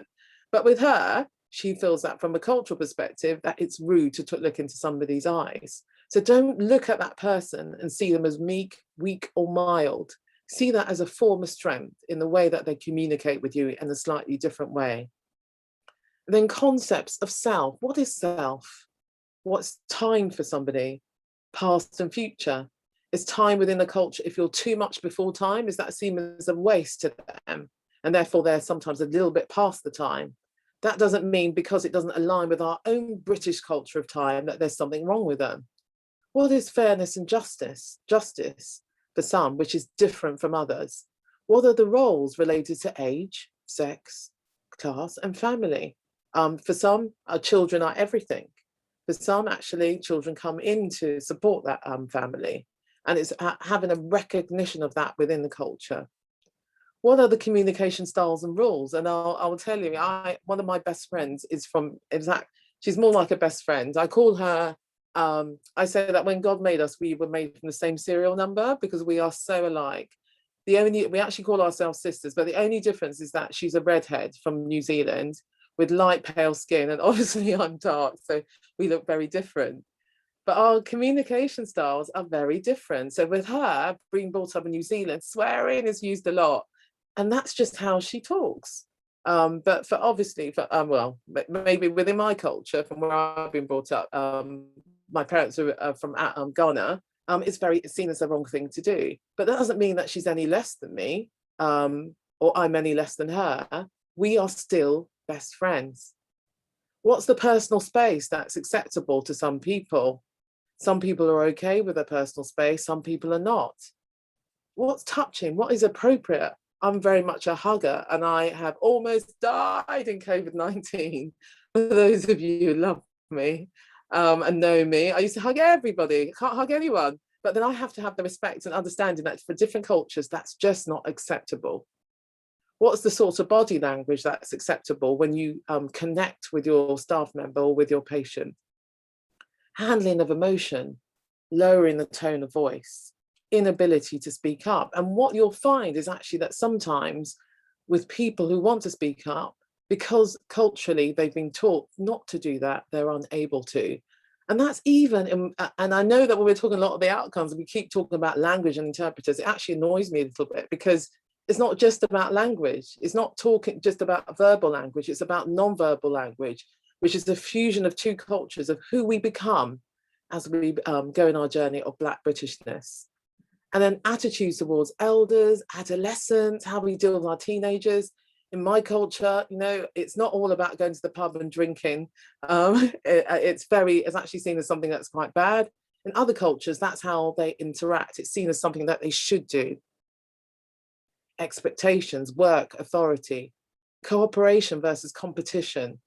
But with her, she feels that from a cultural perspective, that it's rude to look into somebody's eyes. So don't look at that person and see them as meek, weak, or mild. See that as a form of strength in the way that they communicate with you in a slightly different way. And then concepts of self. What is self? What's time for somebody? Past and future. Is time within the culture, if you're too much before time, is that seen as a waste to them? And therefore they're sometimes a little bit past the time. That doesn't mean because it doesn't align with our own British culture of time that there's something wrong with them. What is fairness and justice? Justice for some, which is different from others. What are the roles related to age, sex, class, and family? For some, our children are everything. For some, actually, children come in to support that family. And it's having a recognition of that within the culture. What are the communication styles and rules? And I'll tell you, one of my best friends is from, she's more like a best friend. I call her, I say that when God made us, we were made from the same serial number because we are so alike. We actually call ourselves sisters, but the only difference is that she's a redhead from New Zealand with light pale skin, and obviously I'm dark, so we look very different. But our communication styles are very different. So with her, being brought up in New Zealand, swearing is used a lot. And that's just how she talks. But for obviously, well, maybe within my culture, from where I've been brought up, my parents are from Ghana, it's seen as the wrong thing to do. But that doesn't mean that she's any less than me, or I'm any less than her. We are still best friends. What's the personal space that's acceptable to some people? Some people are okay with their personal space, some people are not. What's touching? What is appropriate? I'm very much a hugger, and I have almost died in COVID-19. For those of you who love me and know me, I used to hug everybody. I can't hug anyone. But then I have to have the respect and understanding that for different cultures, that's just not acceptable. What's the sort of body language that's acceptable when you connect with your staff member or with your patient? Handling of emotion, lowering the tone of voice, inability to speak up. And what you'll find is actually that sometimes with people who want to speak up, because culturally they've been taught not to do that, they're unable to. And that's even, and I know that when we're talking a lot of the outcomes, we keep talking about language and interpreters, it actually annoys me a little bit because it's not just about language. It's not talking just about verbal language. It's about non-verbal language, which is the fusion of two cultures of who we become as we go in our journey of Black Britishness. And then attitudes towards elders, adolescents, how we deal with our teenagers. In my culture, you know, it's not all about going to the pub and drinking. It's actually seen as something that's quite bad. In other cultures, that's how they interact. It's seen as something that they should do. Expectations, work, authority, cooperation versus competition,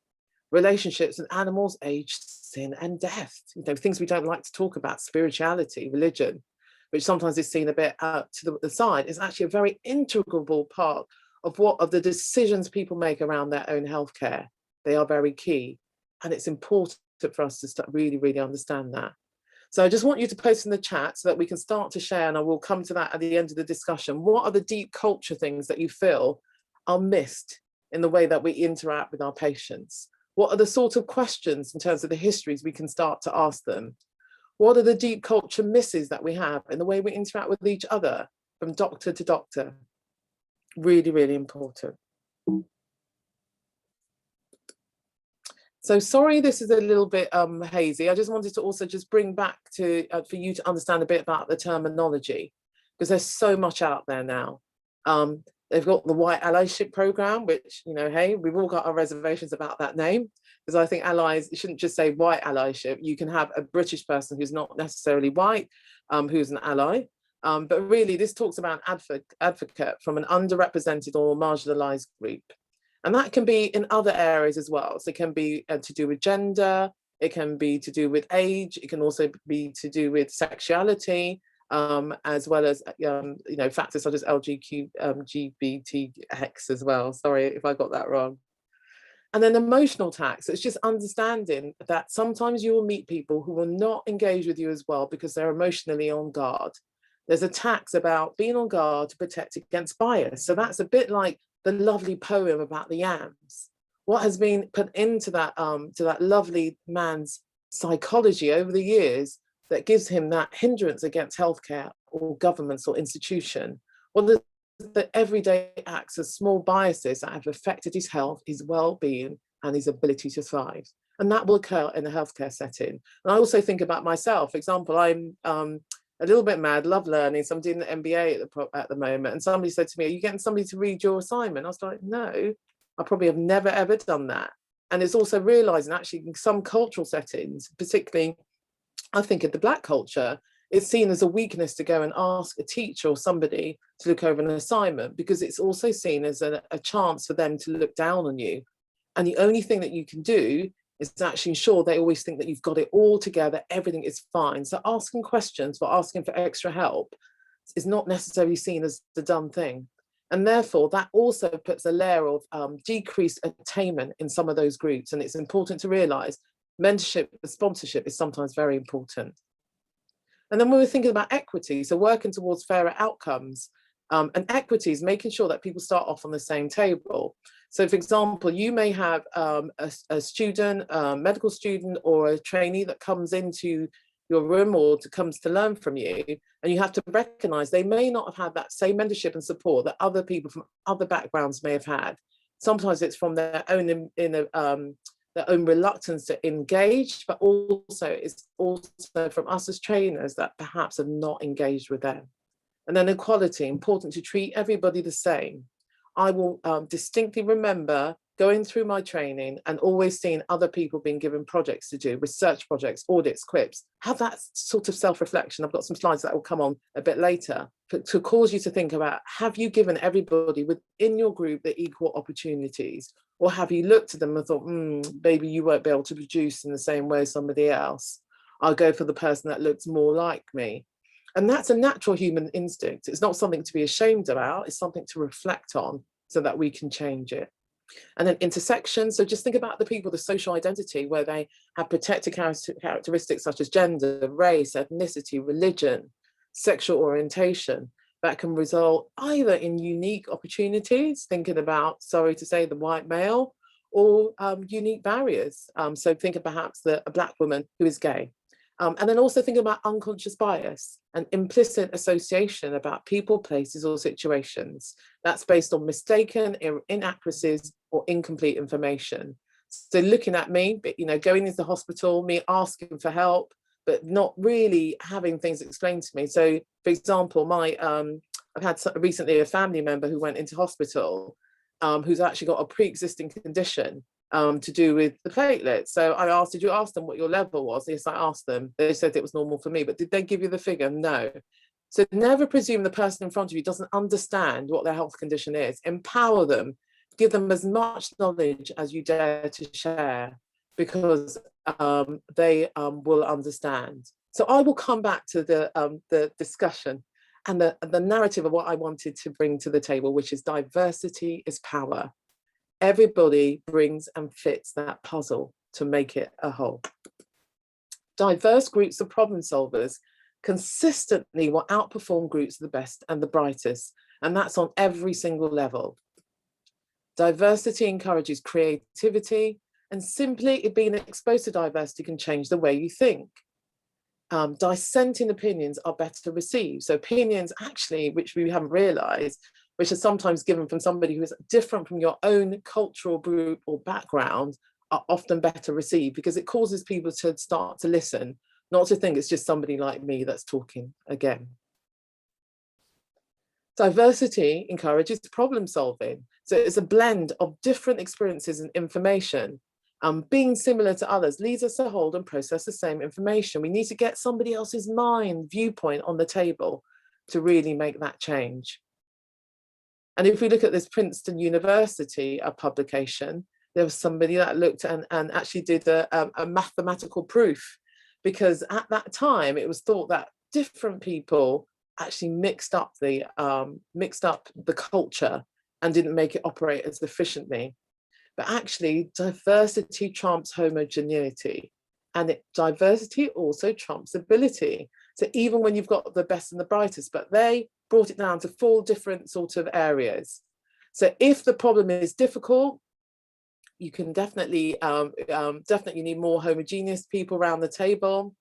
relationships and animals, age, sin and death. You know, things we don't like to talk about, spirituality, religion, which sometimes is seen a bit out to the side, is actually a very integral part of the decisions people make around their own healthcare. They are very key, and it's important for us to really understand that. So I just want you to post in the chat so that we can start to share, and I will come to that at the end of the discussion. What are the deep culture things that you feel are missed in the way that we interact with our patients? What are the sort of questions in terms of the histories we can start to ask them? What are the deep culture misses that we have in the way we interact with each other from doctor to doctor? Really important. So sorry, this is a little bit hazy. I just wanted to also just bring back to for you to understand a bit about the terminology, because there's so much out there now. They've got the White Allyship Programme, which, you know, hey, we've all got our reservations about that name, because I think allies, you shouldn't just say white allyship. You can have a British person who's not necessarily white, who's an ally. But really, this talks about an advocate from an underrepresented or marginalised group. And that can be in other areas as well. So it can be to do with gender, it can be to do with age, it can also be to do with sexuality, as well as you know, factors such as LGBTX as well. Sorry if I got that wrong. And then emotional tax. It's just understanding that sometimes you will meet people who will not engage with you as well because they're emotionally on guard. There's a tax about being on guard to protect against bias. So that's a bit like the lovely poem about the yams. What has been put into that lovely man's psychology over the years that gives him that hindrance against healthcare or governments or institution? Well, the everyday acts of small biases that have affected his health, his well-being, and his ability to thrive. And that will occur in a healthcare setting. And I also think about myself. For example, I'm a little bit mad, love learning. So I'm doing the MBA at the moment. And somebody said to me, are you getting somebody to read your assignment? I was like, no, I probably have never, ever done that. And it's also realizing actually in some cultural settings, particularly, I think in the Black culture, it's seen as a weakness to go and ask a teacher or somebody to look over an assignment, because it's also seen as a chance for them to look down on you. And the only thing that you can do is to actually ensure they always think that you've got it all together, everything is fine. So asking questions for asking for extra help is not necessarily seen as the done thing. And therefore, that also puts a layer of decreased attainment in some of those groups. And it's important to realize mentorship and sponsorship is sometimes very important. And then we were thinking about equity, so working towards fairer outcomes. And equity is making sure that people start off on the same table. So for example, you may have a student, a medical student or a trainee that comes into your room or comes to learn from you, and you have to recognize they may not have had that same mentorship and support that other people from other backgrounds may have had. Sometimes it's from their own their own reluctance to engage, but also it's also from us as trainers that perhaps have not engaged with them. And then equality, important to treat everybody the same. I will distinctly remember going through my training and always seeing other people being given projects to do, research projects, audits, quips, have that sort of self-reflection. I've got some slides that will come on a bit later, but to cause you to think about, have you given everybody within your group the equal opportunities? Or have you looked at them and thought, maybe you won't be able to produce in the same way as somebody else. I'll go for the person that looks more like me. And that's a natural human instinct. It's not something to be ashamed about. It's something to reflect on so that we can change it. And then intersection. So just think about the people, the social identity, where they have protected characteristics such as gender, race, ethnicity, religion, sexual orientation, that can result either in unique opportunities, thinking about, sorry to say, the white male, or unique barriers. So think of perhaps a Black woman who is gay. And then also think about unconscious bias and implicit association about people, places, or situations. That's based on mistaken inaccuracies or incomplete information. So looking at me, going into the hospital, me asking for help, but not really having things explained to me. So, for example, I've had recently a family member who went into hospital, who's actually got a pre-existing condition to do with the platelets. So I asked, did you ask them what your level was? Yes, I asked them. They said it was normal for me, but did they give you the figure? No. So never presume the person in front of you doesn't understand what their health condition is. Empower them, give them as much knowledge as you dare to share, because they will understand. So I will come back to the discussion and the narrative of what I wanted to bring to the table, which is diversity is power. Everybody brings and fits that puzzle to make it a whole. Diverse groups of problem solvers consistently will outperform groups of the best and the brightest, and that's on every single level. Diversity encourages creativity, and simply being exposed to diversity can change the way you think. Dissenting opinions are better received. So opinions actually, which we haven't realized, which are sometimes given from somebody who is different from your own cultural group or background, are often better received, because it causes people to start to listen, not to think it's just somebody like me that's talking again. Diversity encourages problem solving. So it's a blend of different experiences and information. Being similar to others leads us to hold and process the same information. We need to get somebody else's mind, viewpoint on the table to really make that change. And if we look at this Princeton University publication, there was somebody that looked and actually did a mathematical proof, because at that time it was thought that different people actually mixed up the culture and didn't make it operate as efficiently. But actually, diversity trumps homogeneity, and diversity also trumps ability. So even when you've got the best and the brightest, but they brought it down to 4 different sort of areas. So if the problem is difficult, you can definitely need more homogeneous people around the table.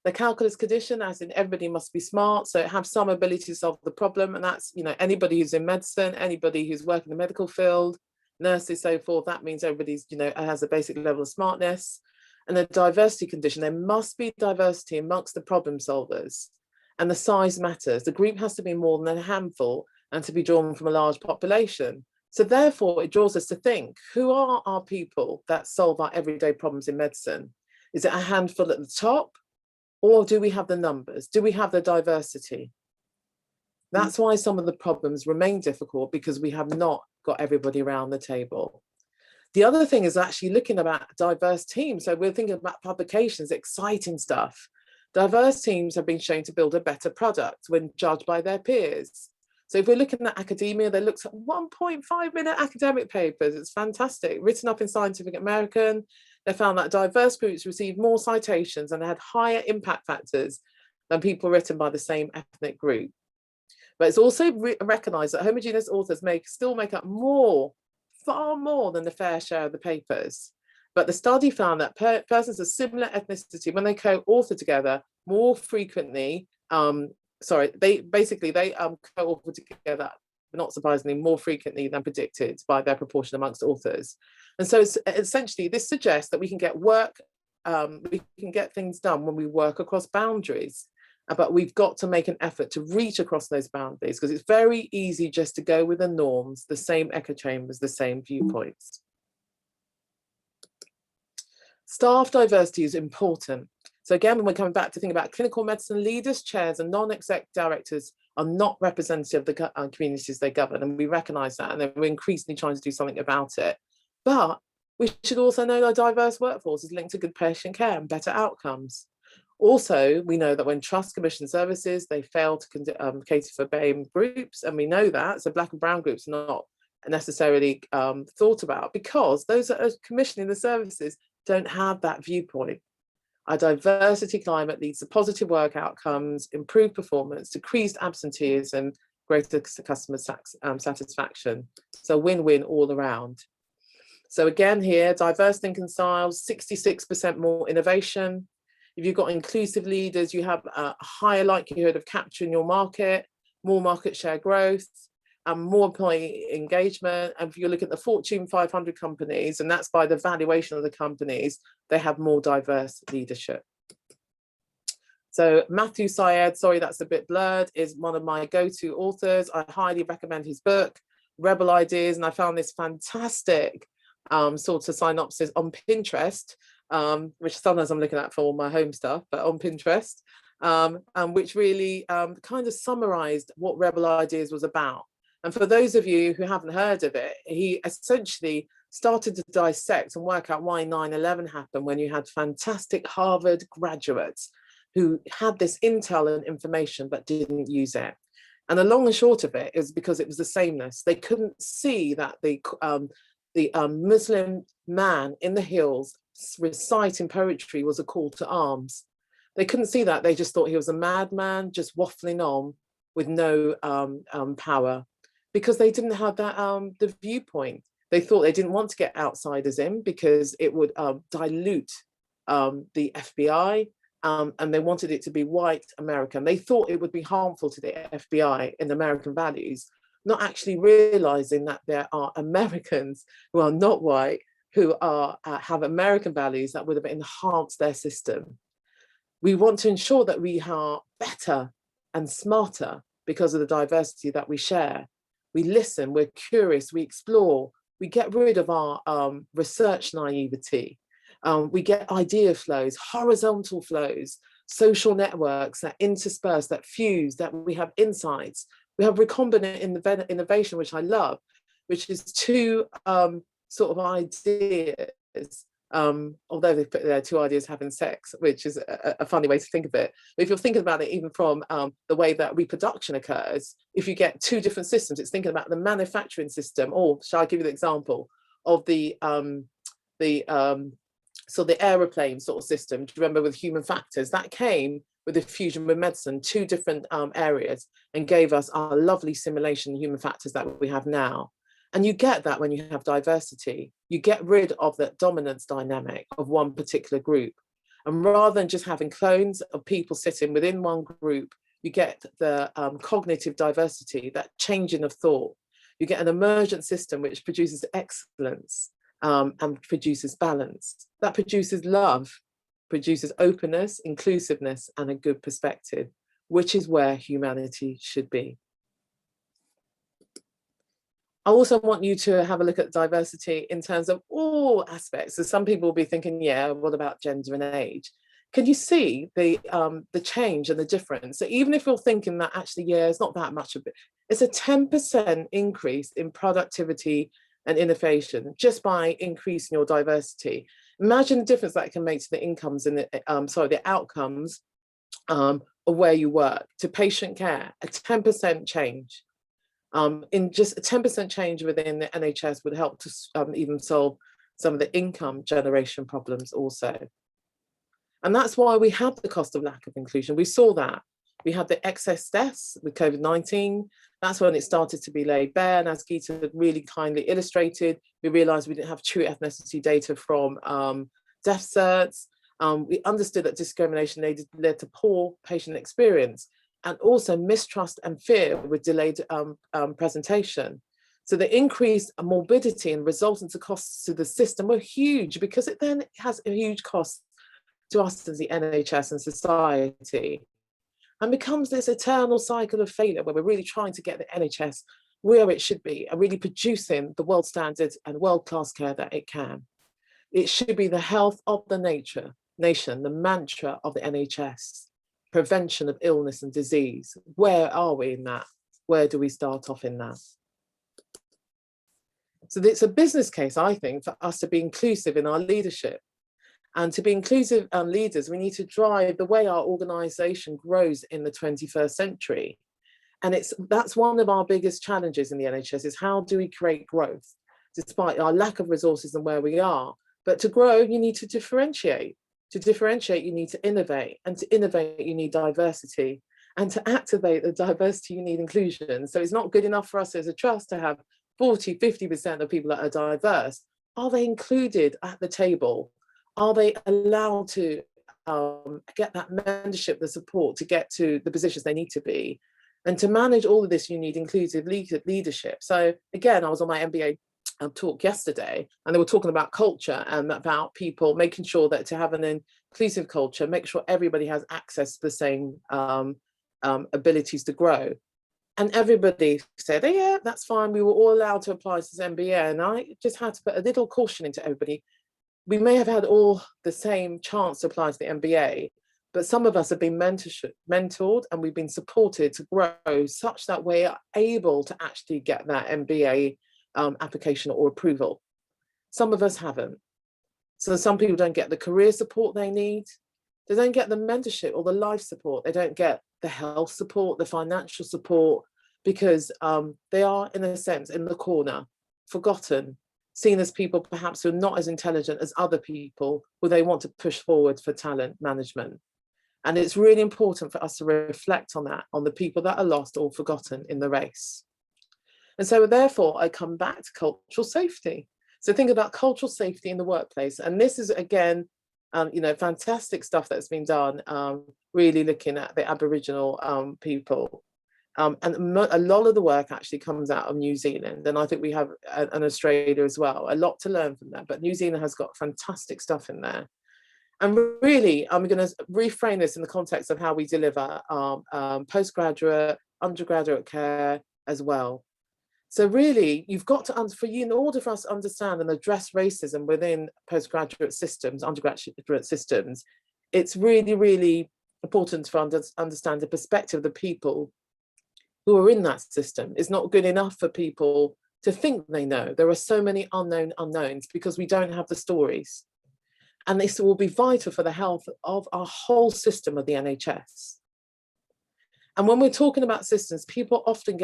The calculus condition, as in everybody must be smart, so have some ability to solve the problem, and that's anybody who's in medicine, anybody who's working in the medical field, nurses, so forth. That means everybody's has a basic level of smartness. And the diversity condition, there must be diversity amongst the problem solvers. And the size matters. The group has to be more than a handful and to be drawn from a large population. So therefore, it draws us to think, who are our people that solve our everyday problems in medicine? Is it a handful at the top? Or do we have the numbers? Do we have the diversity? That's why some of the problems remain difficult, because we have not got everybody around the table. The other thing is actually looking at diverse teams. So we're thinking about publications, exciting stuff. Diverse teams have been shown to build a better product when judged by their peers. So if we're looking at academia, they looked at 1.5-minute academic papers. It's fantastic, written up in Scientific American. They found that diverse groups received more citations and had higher impact factors than people written by the same ethnic group. But it's also recognized that homogeneous authors still make up far more than the fair share of the papers. But the study found that persons of similar ethnicity, when they co-author together more frequently, they co-author together, not surprisingly, more frequently than predicted by their proportion amongst authors. And so essentially, this suggests that we can get we can get things done when we work across boundaries. But we've got to make an effort to reach across those boundaries, because it's very easy just to go with the norms, the same echo chambers, the same viewpoints. Staff diversity is important. So again, when we're coming back to think about clinical medicine, leaders, chairs, and non-exec directors are not representative of the communities they govern, and we recognise that, and then we're increasingly trying to do something about it. But we should also know that a diverse workforce is linked to good patient care and better outcomes. Also, we know that when trusts commission services, they fail to cater for BAME groups, and we know that, so Black and brown groups are not necessarily thought about, because those that are commissioning the services don't have that viewpoint. Our diversity climate leads to positive work outcomes, improved performance, decreased absenteeism, greater customer satisfaction. So win-win all around. So again here, diverse thinking styles, 66% more innovation. If you've got inclusive leaders, you have a higher likelihood of capturing your market, more market share growth, and more employee engagement. And if you look at the Fortune 500 companies, and that's by the valuation of the companies, they have more diverse leadership. So Matthew Syed, sorry that's a bit blurred, is one of my go-to authors. I highly recommend his book, Rebel Ideas, and I found this fantastic sort of synopsis on Pinterest, which sometimes I'm looking at for all my home stuff, but on Pinterest, and which really kind of summarized what Rebel Ideas was about. And for those of you who haven't heard of it, he essentially started to dissect and work out why 9/11 happened, when you had fantastic Harvard graduates who had this intel and information but didn't use it. And the long and short of it is because it was the sameness. They couldn't see that the Muslim man in the hills reciting poetry was a call to arms. They couldn't see that. They just thought he was a madman just waffling on with no power, because they didn't have that the viewpoint. They thought they didn't want to get outsiders in because it would dilute the FBI, and they wanted it to be white American. They thought it would be harmful to the FBI in American values, not actually realizing that there are Americans who are not white, who are have American values that would have enhanced their system. We want to ensure that we are better and smarter because of the diversity that we share. We listen, we're curious, we explore, we get rid of our research naivety. We get idea flows, horizontal flows, social networks that intersperse, that fuse, that we have insights. We have recombinant innovation, which I love, which is two sort of ideas, although they put there two ideas having sex, which is a funny way to think of it. But if you're thinking about it even from the way that reproduction occurs, if you get two different systems, it's thinking about the manufacturing system, or shall I give you the example of the aeroplane sort of system? Do you remember with human factors? That came with the fusion with medicine, two different areas, and gave us our lovely simulation human factors that we have now. And you get that when you have diversity. You get rid of that dominance dynamic of one particular group. And rather than just having clones of people sitting within one group, you get the cognitive diversity, that changing of thought. You get an emergent system which produces excellence and produces balance. That produces love, produces openness, inclusiveness, and a good perspective. which is where humanity should be. I also want you to have a look at diversity in terms of all aspects. So some people will be thinking, yeah, what about gender and age? Can you see the change and the difference? So even if you're thinking that actually, yeah, it's not that much of it, it's a 10% increase in productivity and innovation just by increasing your diversity. Imagine the difference that can make to the incomes and the outcomes of where you work, to patient care, a 10% change. In just a 10% change within the NHS would help to even solve some of the income generation problems also. And that's why we have the cost of lack of inclusion. We saw that. We had the excess deaths with COVID-19. That's when it started to be laid bare. And as Geeta had really kindly illustrated, we realized we didn't have true ethnicity data from death certs. We understood that discrimination led to poor patient experience, and also mistrust and fear with delayed presentation. So the increased morbidity and resultant costs to the system were huge, because it then has a huge cost to us as the NHS and society, and becomes this eternal cycle of failure where we're really trying to get the NHS where it should be and really producing the world standards and world-class care that it can. It should be the health of the nation, the mantra of the NHS. Prevention of illness and disease. Where are we in that? Where do we start off in that? So it's a business case, I think, for us to be inclusive in our leadership. And to be inclusive leaders, we need to drive the way our organisation grows in the 21st century. And that's one of our biggest challenges in the NHS, is how do we create growth, despite our lack of resources and where we are. But to grow, you need to differentiate. To differentiate, you need to innovate, and to innovate, you need diversity, and to activate the diversity, you need inclusion. So it's not good enough for us as a trust to have 40, 50% of people that are diverse. Are they included at the table? Are they allowed to get that mentorship, the support to get to the positions they need to be? And to manage all of this, you need inclusive leadership. So again, I was on my MBA talk yesterday, and they were talking about culture and about people making sure that to have an inclusive culture, make sure everybody has access to the same abilities to grow. And everybody said, oh, yeah, that's fine. We were all allowed to apply to this MBA. And I just had to put a little caution into everybody. We may have had all the same chance to apply to the MBA, but some of us have been mentored and we've been supported to grow such that we are able to actually get that MBA application or approval. Some of us haven't. So some people don't get the career support they need. They don't get the mentorship or the life support. They don't get the health support, the financial support, because they are, in a sense, in the corner, forgotten, seen as people perhaps who are not as intelligent as other people who they want to push forward for talent management. And it's really important for us to reflect on that, on the people that are lost or forgotten in the race. And so therefore, I come back to cultural safety. So think about cultural safety in the workplace. And this is, again, fantastic stuff that's been done, really looking at the Aboriginal people. And a lot of the work actually comes out of New Zealand. And I think we have an Australia as well, a lot to learn from that. But New Zealand has got fantastic stuff in there. And really, I'm going to reframe this in the context of how we deliver postgraduate, undergraduate care as well. So really, you've got to, in order for us to understand and address racism within postgraduate systems, undergraduate systems, it's really, really important to understand the perspective of the people who are in that system. It's not good enough for people to think they know. There are so many unknown unknowns because we don't have the stories. And this will be vital for the health of our whole system of the NHS. And when we're talking about systems, people often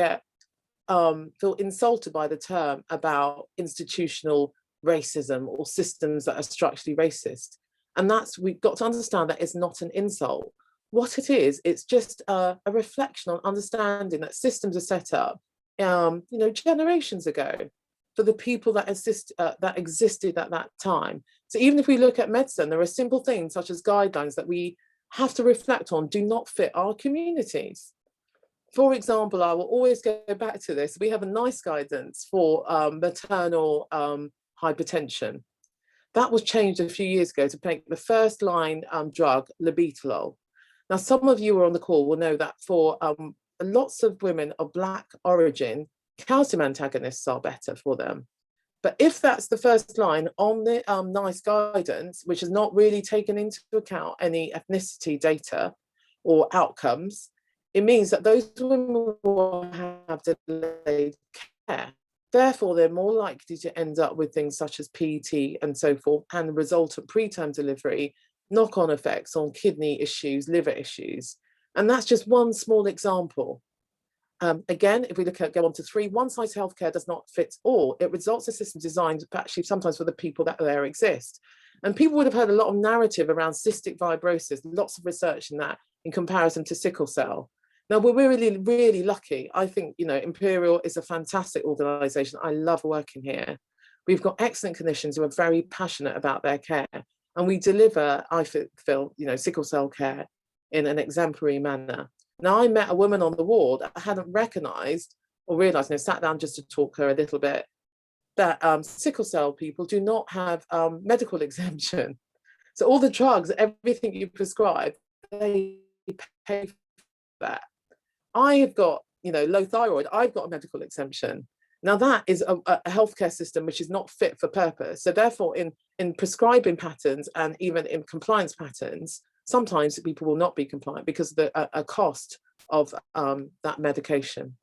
feel insulted by the term about institutional racism or systems that are structurally racist. And we've got to understand that it's not an insult. What it is, it's just a reflection on understanding that systems are set up, generations ago for the people that existed at that time. So even if we look at medicine, there are simple things such as guidelines that we have to reflect on do not fit our communities. For example, I will always go back to this. We have a nice guidance for maternal hypertension. That was changed a few years ago to make the first line drug labetalol. Now, some of you who are on the call will know that for lots of women of Black origin, calcium antagonists are better for them. But if that's the first line on the NICE guidance, which has not really taken into account any ethnicity data or outcomes, it means that those women will have delayed care. Therefore, they're more likely to end up with things such as PET and so forth, and the resultant preterm delivery, knock-on effects on kidney issues, liver issues. And that's just one small example. Again, if we go on to 3, one-size healthcare does not fit all. It results in a system designed actually sometimes for the people that there exist. And people would have heard a lot of narrative around cystic fibrosis, lots of research in that in comparison to sickle cell. Now, we're really, really lucky. I think, Imperial is a fantastic organization. I love working here. We've got excellent clinicians who are very passionate about their care. And we deliver, I feel, sickle cell care in an exemplary manner. Now, I met a woman on the ward I hadn't recognized or realized, sat down just to talk to her a little bit, that sickle cell people do not have medical exemption. So all the drugs, everything you prescribe, they pay for that. I have got, low thyroid, I've got a medical exemption. Now that is a healthcare system which is not fit for purpose. So therefore in prescribing patterns and even in compliance patterns, sometimes people will not be compliant because of the cost of that medication.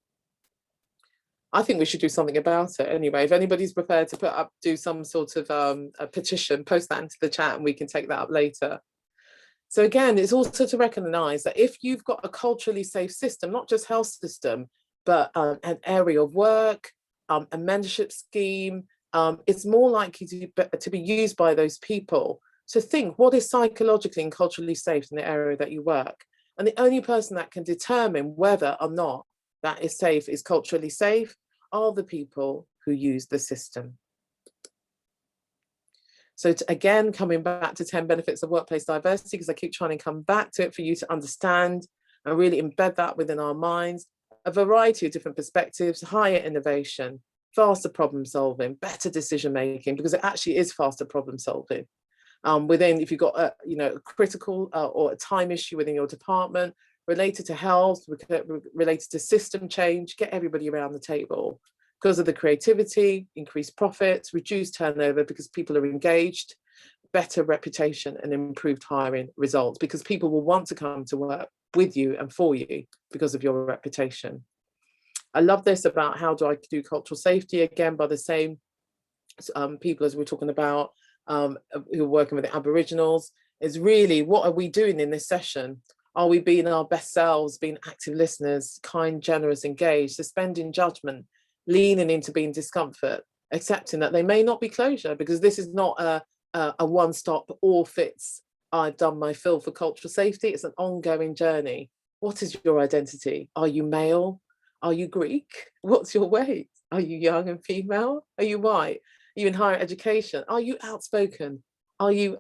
I think we should do something about it anyway. If anybody's prepared to do some sort of a petition, post that into the chat and we can take that up later. So again, it's also to recognize that if you've got a culturally safe system, not just health system, but an area of work, a mentorship scheme, it's more likely to be used by those people to think what is psychologically and culturally safe in the area that you work. And the only person that can determine whether or not that is safe, is culturally safe, are the people who use the system. So again, coming back to 10 benefits of workplace diversity, because I keep trying to come back to it for you to understand and really embed that within our minds, a variety of different perspectives, higher innovation, faster problem solving, better decision making, because it actually is faster problem solving. If you've got a critical or a time issue within your department related to health, related to system change, get everybody around the table. Because of the creativity, increased profits, reduced turnover because people are engaged, better reputation and improved hiring results because people will want to come to work with you and for you because of your reputation. I love this about how do I do cultural safety, again by the same people as we're talking about who are working with the Aboriginals, is really what are we doing in this session? Are we being our best selves, being active listeners, kind, generous, engaged, suspending judgment, leaning into being discomfort, accepting that they may not be closure because this is not a one-stop all fits, I've done my fill for cultural safety. It's an ongoing journey. What is your identity? Are you male? Are you Greek? What's your weight? Are you young and female? Are you white? Are you in higher education? Are you outspoken? Are you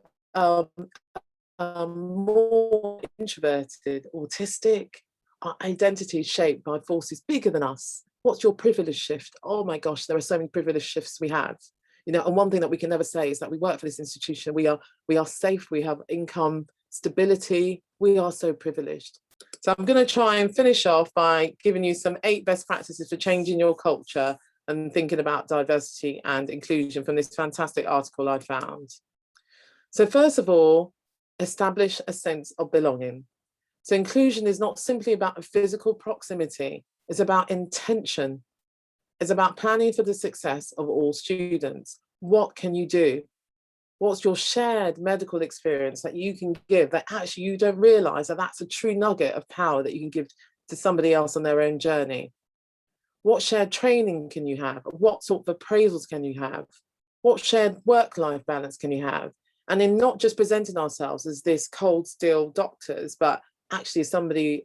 more introverted, autistic? Our identity is shaped by forces bigger than us. What's your privilege shift? Oh my gosh, there are so many privilege shifts we have. And one thing that we can never say is that we work for this institution. We are safe. We have income stability. We are so privileged. So I'm going to try and finish off by giving you some 8 best practices for changing your culture and thinking about diversity and inclusion from this fantastic article I found. So first of all, establish a sense of belonging. So inclusion is not simply about a physical proximity. It's about intention. It's about planning for the success of all students. What can you do? What's your shared medical experience that you can give that actually you don't realize that that's a true nugget of power that you can give to somebody else on their own journey? What shared training can you have? What sort of appraisals can you have? What shared work-life balance can you have? And in not just presenting ourselves as this cold steel doctors, but actually somebody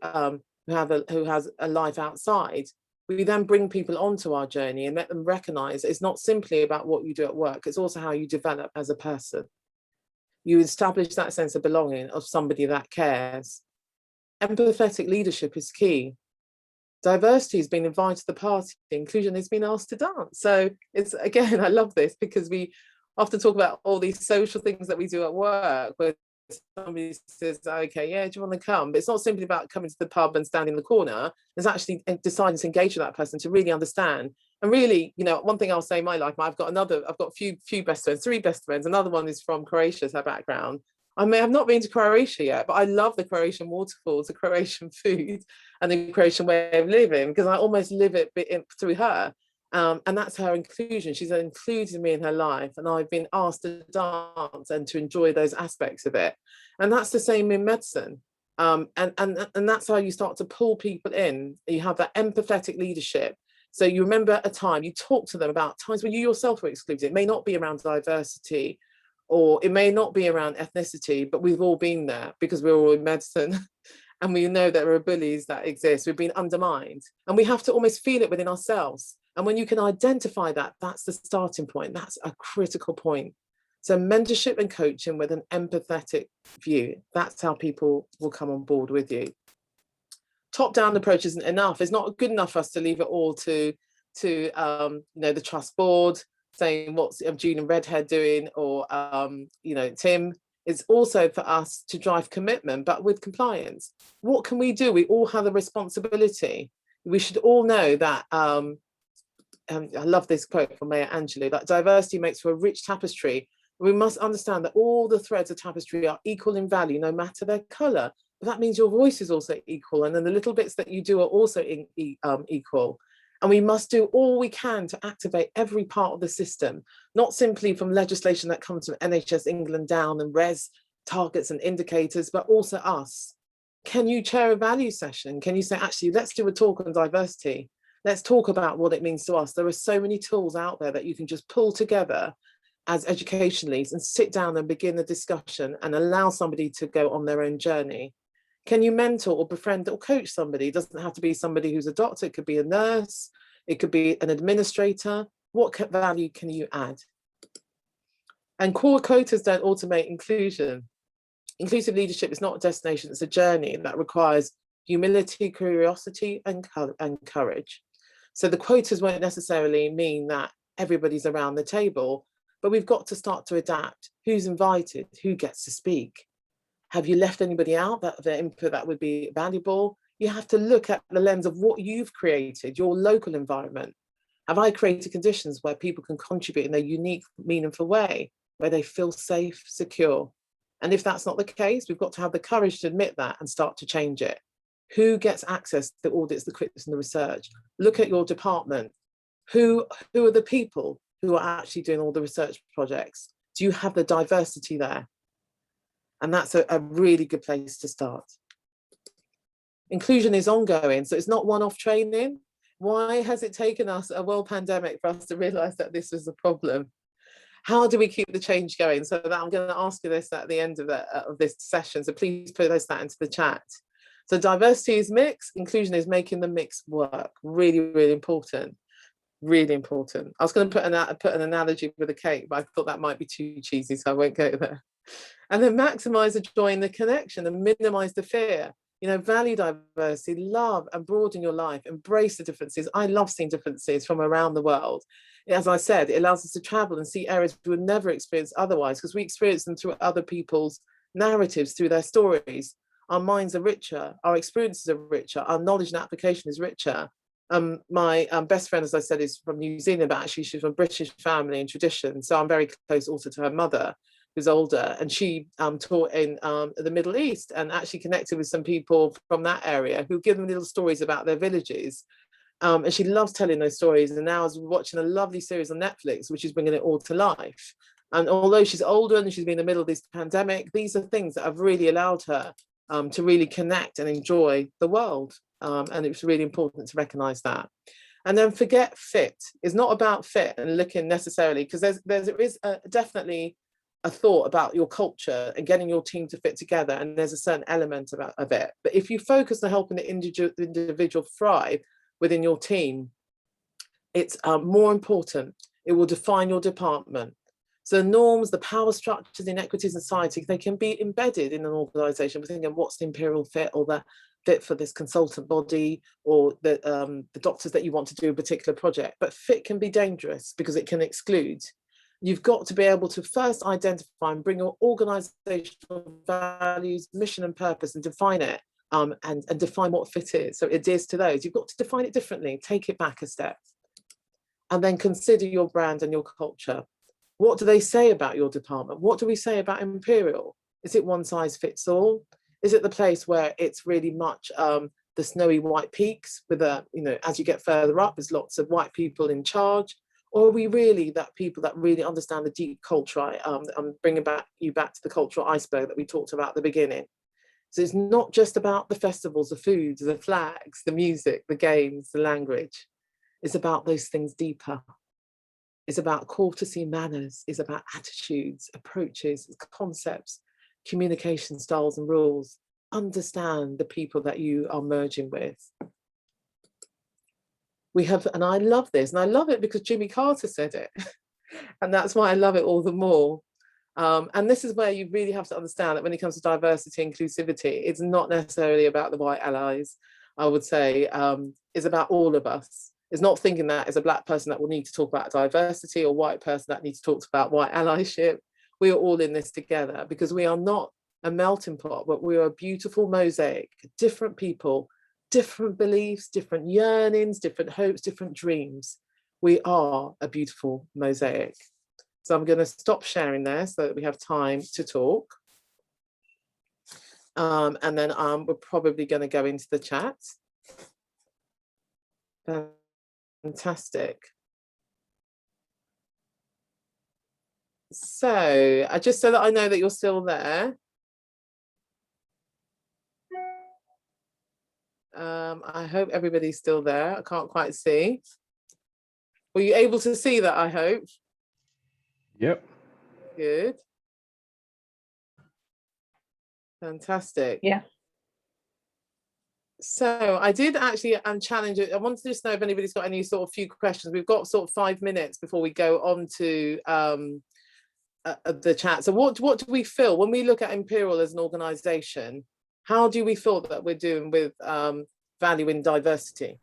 who has a life outside, we then bring people onto our journey and let them recognize it's not simply about what you do at work, it's also how you develop as a person. You establish that sense of belonging of somebody that cares. Empathetic leadership is key. Diversity has been invited to the party, inclusion has been asked to dance. So it's, again, I love this because we often talk about all these social things that we do at work, where somebody says, okay, yeah, do you want to come? But it's not simply about coming to the pub and standing in the corner. There's actually deciding to engage with that person to really understand. And really, you know, one thing I'll say in my life, I've got a few best friends, 3 best friends. Another one is from Croatia, her background. I may have not been to Croatia yet, but I love the Croatian waterfalls, the Croatian food, and the Croatian way of living, because I almost live it through her. And that's her inclusion. She's included me in her life, and I've been asked to dance and to enjoy those aspects of it. And that's the same in medicine. And that's how you start to pull people in. You have that empathetic leadership. So you remember a time, you talk to them about times when you yourself were excluded. It may not be around diversity, or it may not be around ethnicity, but we've all been there because we're all in medicine. And we know that there are bullies that exist. We've been undermined, and we have to almost feel it within ourselves. And when you can identify that, that's the starting point. That's a critical point. So mentorship and coaching with an empathetic view, that's how people will come on board with you. Top-down approach isn't enough. It's not good enough for us to leave it all to you know, the trust board saying what's June and Redhead doing, or you know, Tim. It's also for us to drive commitment, but with compliance. What can we do? We all have a responsibility. We should all know that, I love this quote from Maya Angelou, that diversity makes for a rich tapestry. We must understand that all the threads of tapestry are equal in value, no matter their colour. But that means your voice is also equal, and then the little bits that you do are also equal. And we must do all we can to activate every part of the system, not simply from legislation that comes from NHS England down and res targets and indicators, but also us. Can you chair a value session? Can you say, actually, let's do a talk on diversity. Let's talk about what it means to us. There are so many tools out there that you can just pull together as education leads and sit down and begin the discussion and allow somebody to go on their own journey. Can you mentor or befriend or coach somebody? It doesn't have to be somebody who's a doctor. It could be a nurse. It could be an administrator. What value can you add? And core quotas don't automate inclusion. Inclusive leadership is not a destination, it's a journey that requires humility, curiosity, and courage. So the quotas won't necessarily mean that everybody's around the table, but we've got to start to adapt. Who's invited? Who gets to speak? Have you left anybody out that their input that would be valuable? You have to look at the lens of what you've created, your local environment. Have I created conditions where people can contribute in their unique, meaningful way, where they feel safe, secure? And if that's not the case, we've got to have the courage to admit that and start to change it. Who gets access to the audits, the quizzes, and the research? Look at your department. Who are the people who are actually doing all the research projects? Do you have the diversity there? And that's a really good place to start. Inclusion is ongoing, so it's not one-off training. Why has it taken us a world pandemic for us to realise that this was a problem? How do we keep the change going? So that I'm going to ask you this at the end of this session, so please post that into the chat. So diversity is mix, inclusion is making the mix work. Really, really important. Really important. I was going to put an analogy with a cake, but I thought that might be too cheesy, so I won't go there. And then maximize the joy in the connection and minimize the fear. You know, value diversity, love and broaden your life, embrace the differences. I love seeing differences from around the world. As I said, it allows us to travel and see areas we would never experience otherwise, because we experience them through other people's narratives, through their stories. Our minds are richer, our experiences are richer, our knowledge and application is richer. My best friend, as I said, is from New Zealand, but actually she's from a British family and tradition. So I'm very close also to her mother, who's older, and she taught in the Middle East and actually connected with some people from that area who give them little stories about their villages. And she loves telling those stories. And now I was watching a lovely series on Netflix, which is bringing it all to life. And although she's older and she's been in the middle of this pandemic, these are things that have really allowed her to really connect and enjoy the world. And it's really important to recognize that. And then forget fit. It's not about fit and looking necessarily, because there is definitely a thought about your culture and getting your team to fit together, and there's a certain element of it. But if you focus on helping the individual thrive within your team, it's more important. It will define your department. So the norms, the power structures, inequities in society, they can be embedded in an organization. We're thinking, what's the imperial fit, or the fit for this consultant body, or the doctors that you want to do a particular project. But fit can be dangerous because it can exclude. You've got to be able to first identify and bring your organizational values, mission and purpose, and define it, and define what fit is. So it adheres to those. You've got to define it differently, take it back a step, and then consider your brand and your culture. What do they say about your department? What do we say about Imperial? Is it one size fits all? Is it the place where it's really much the snowy white peaks with a, you know, as you get further up, there's lots of white people in charge? Or are we really that people that really understand the deep culture? I'm bringing you back to the cultural iceberg that we talked about at the beginning. So it's not just about the festivals, the foods, the flags, the music, the games, the language. It's about those things deeper. It's about courtesy, manners. It's about attitudes, approaches, concepts, communication styles and rules. Understand the people that you are merging with. We have, and I love this, and I love it because Jimmy Carter said it. And that's why I love it all the more. And this is where you really have to understand that when it comes to diversity, inclusivity, it's not necessarily about the white allies, I would say. It's about all of us. It's not thinking that as a Black person that will need to talk about diversity, or white person that needs to talk about white allyship. We are all in this together because we are not a melting pot, but we are a beautiful mosaic, different people, different beliefs, different yearnings, different hopes, different dreams. We are a beautiful mosaic. So I'm going to stop sharing there so that we have time to talk. And then we're probably going to go into the chat. Fantastic. So just so that I know that you're still there. I hope everybody's still there. I can't quite see. Were you able to see that, I hope? Yep. Good. Fantastic. Yeah. So I did actually challenge it. I wanted to just know if anybody's got any sort of few questions. We've got sort of 5 minutes before we go on to the chat. So what do we feel when we look at Imperial as an organization? How do we feel that we're doing with valuing diversity?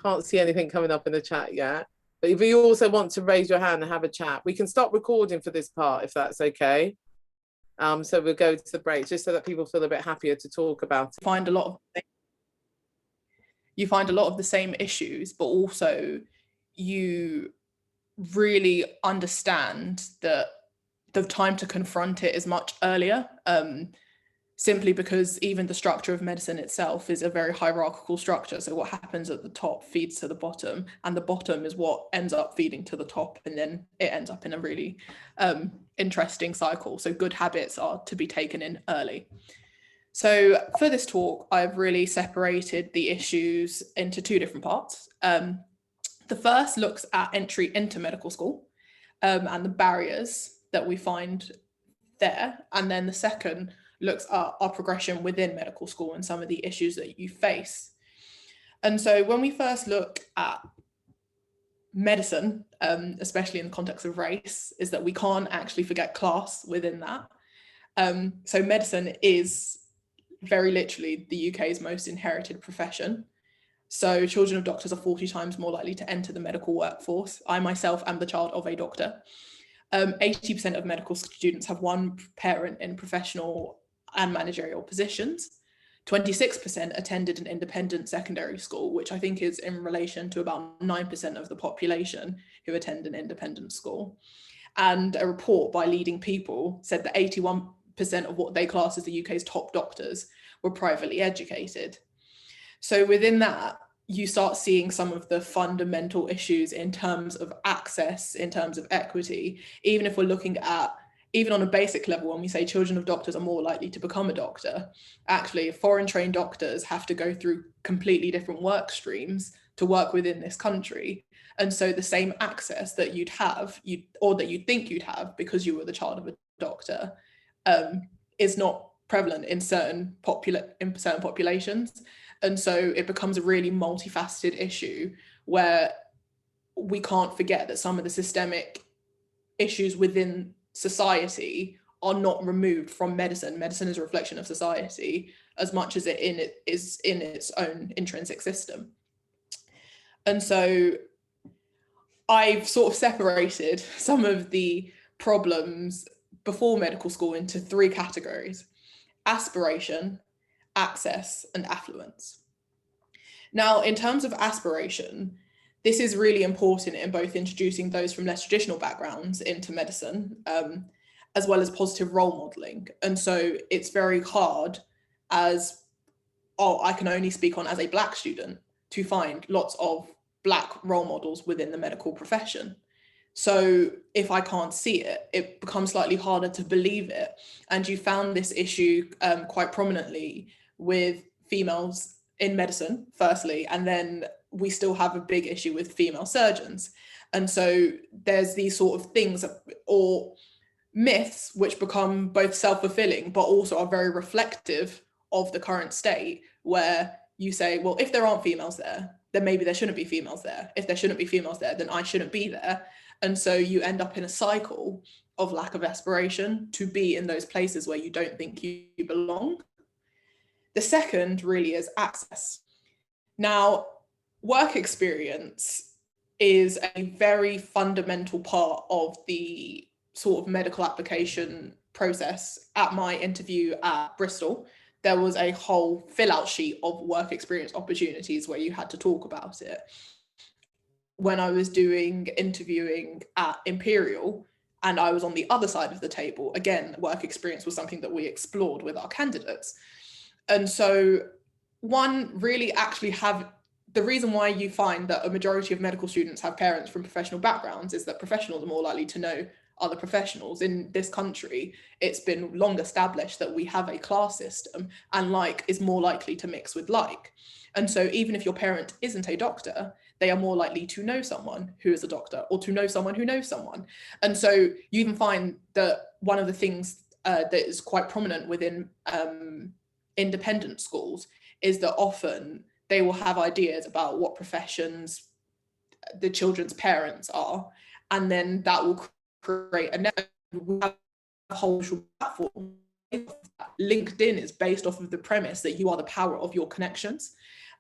Can't see anything coming up in the chat yet. But if you also want to raise your hand and have a chat, we can stop recording for this part if that's okay. So we'll go to the break just so that people feel a bit happier to talk about it. You find a lot of the same issues, but also you really understand that the time to confront it is much earlier, simply because even the structure of medicine itself is a very hierarchical structure. So what happens at the top feeds to the bottom, and the bottom is what ends up feeding to the top, and then it ends up in a really interesting cycle. So good habits are to be taken in early. So for this talk, I've really separated the issues into 2 different parts. The first looks at entry into medical school and the barriers that we find there. And then the second looks at our progression within medical school and some of the issues that you face. And so when we first look at medicine, especially in the context of race, is that we can't actually forget class within that. So medicine is very literally the UK's most inherited profession. So children of doctors are 40 times more likely to enter the medical workforce. I myself am the child of a doctor. 80% of medical students have one parent in professional and managerial positions. 26% attended an independent secondary school, which I think is in relation to about 9% of the population who attend an independent school. And a report by Leading People said that 81% of what they class as the UK's top doctors were privately educated. So within that, you start seeing some of the fundamental issues in terms of access, in terms of equity. Even if we're looking at, even on a basic level, when we say children of doctors are more likely to become a doctor, actually foreign trained doctors have to go through completely different work streams to work within this country. And so the same access that you'd have, or that you'd think you'd have because you were the child of a doctor, is not prevalent in certain populations. And so it becomes a really multifaceted issue where we can't forget that some of the systemic issues within society are not removed from medicine. Medicine is a reflection of society as much as it is in its own intrinsic system. And so I've sort of separated some of the problems before medical school into 3 categories: aspiration, access, and affluence. Now, in terms of aspiration, this is really important in both introducing those from less traditional backgrounds into medicine, as well as positive role modeling. And so it's very hard as, I can only speak on as a Black student, to find lots of Black role models within the medical profession. So if I can't see it, it becomes slightly harder to believe it. And you found this issue quite prominently with females in medicine, firstly, and then we still have a big issue with female surgeons. And so there's these sort of things or myths which become both self-fulfilling, but also are very reflective of the current state, where you say, well, if there aren't females there, then maybe there shouldn't be females there. If there shouldn't be females there, then I shouldn't be there. And so you end up in a cycle of lack of aspiration to be in those places where you don't think you belong. The second really is access. Now, work experience is a very fundamental part of the sort of medical application process. At my interview at Bristol, there was a whole fill-out sheet of work experience opportunities where you had to talk about it. When I was doing interviewing at Imperial and I was on the other side of the table, again, work experience was something that we explored with our candidates. And so one really actually the reason why you find that a majority of medical students have parents from professional backgrounds is that professionals are more likely to know other professionals. In this country, it's been long established that we have a class system, and like is more likely to mix with like. And so even if your parent isn't a doctor, they are more likely to know someone who is a doctor or to know someone who knows someone. And so you even find that one of the things that is quite prominent within independent schools is that often they will have ideas about what professions the children's parents are, and then that will create a whole platform. LinkedIn is based off of the premise that you are the power of your connections,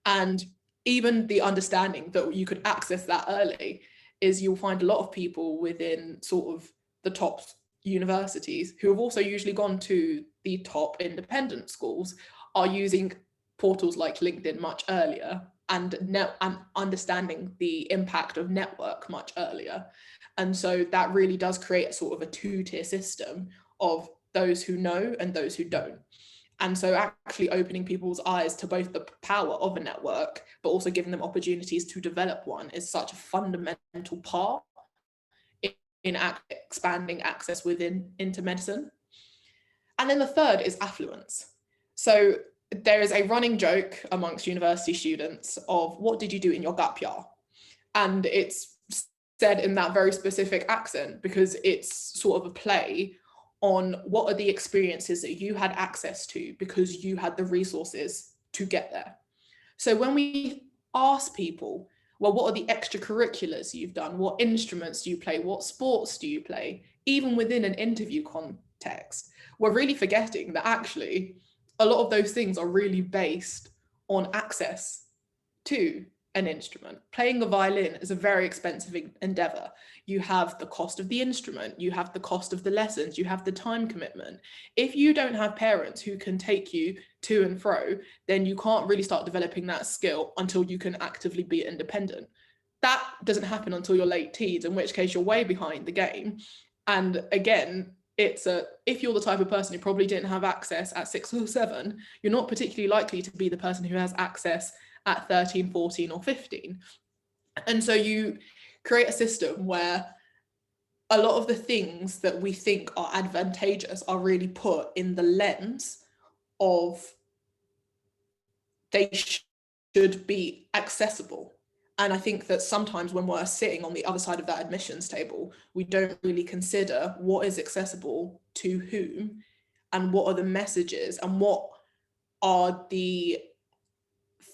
and even the understanding that you could access that early is you'll find a lot of people within sort of the top universities who have also usually gone to the top independent schools are using portals like LinkedIn much earlier and understanding the impact of network much earlier. And so that really does create sort of a 2-tier system of those who know and those who don't. And so actually opening people's eyes to both the power of a network, but also giving them opportunities to develop one is such a fundamental part in expanding access into medicine. And then the third is affluence. So there is a running joke amongst university students of what did you do in your gap year? And it's said in that very specific accent because it's sort of a play on what are the experiences that you had access to because you had the resources to get there. So when we ask people, well, what are the extracurriculars you've done? What instruments do you play? What sports do you play? Even within an interview context, we're really forgetting that actually a lot of those things are really based on access to an instrument. Playing the violin is a very expensive endeavor. You have the cost of the instrument, you have the cost of the lessons, you have the time commitment. If you don't have parents who can take you to and fro, then you can't really start developing that skill until you can actively be independent. That doesn't happen until your late teens, in which case you're way behind the game. And again, if you're the type of person who probably didn't have access at 6 or 7, you're not particularly likely to be the person who has access at 13, 14 or 15. And so you create a system where a lot of the things that we think are advantageous are really put in the lens of they should be accessible. And I think that sometimes when we're sitting on the other side of that admissions table, we don't really consider what is accessible to whom and what are the messages and what are the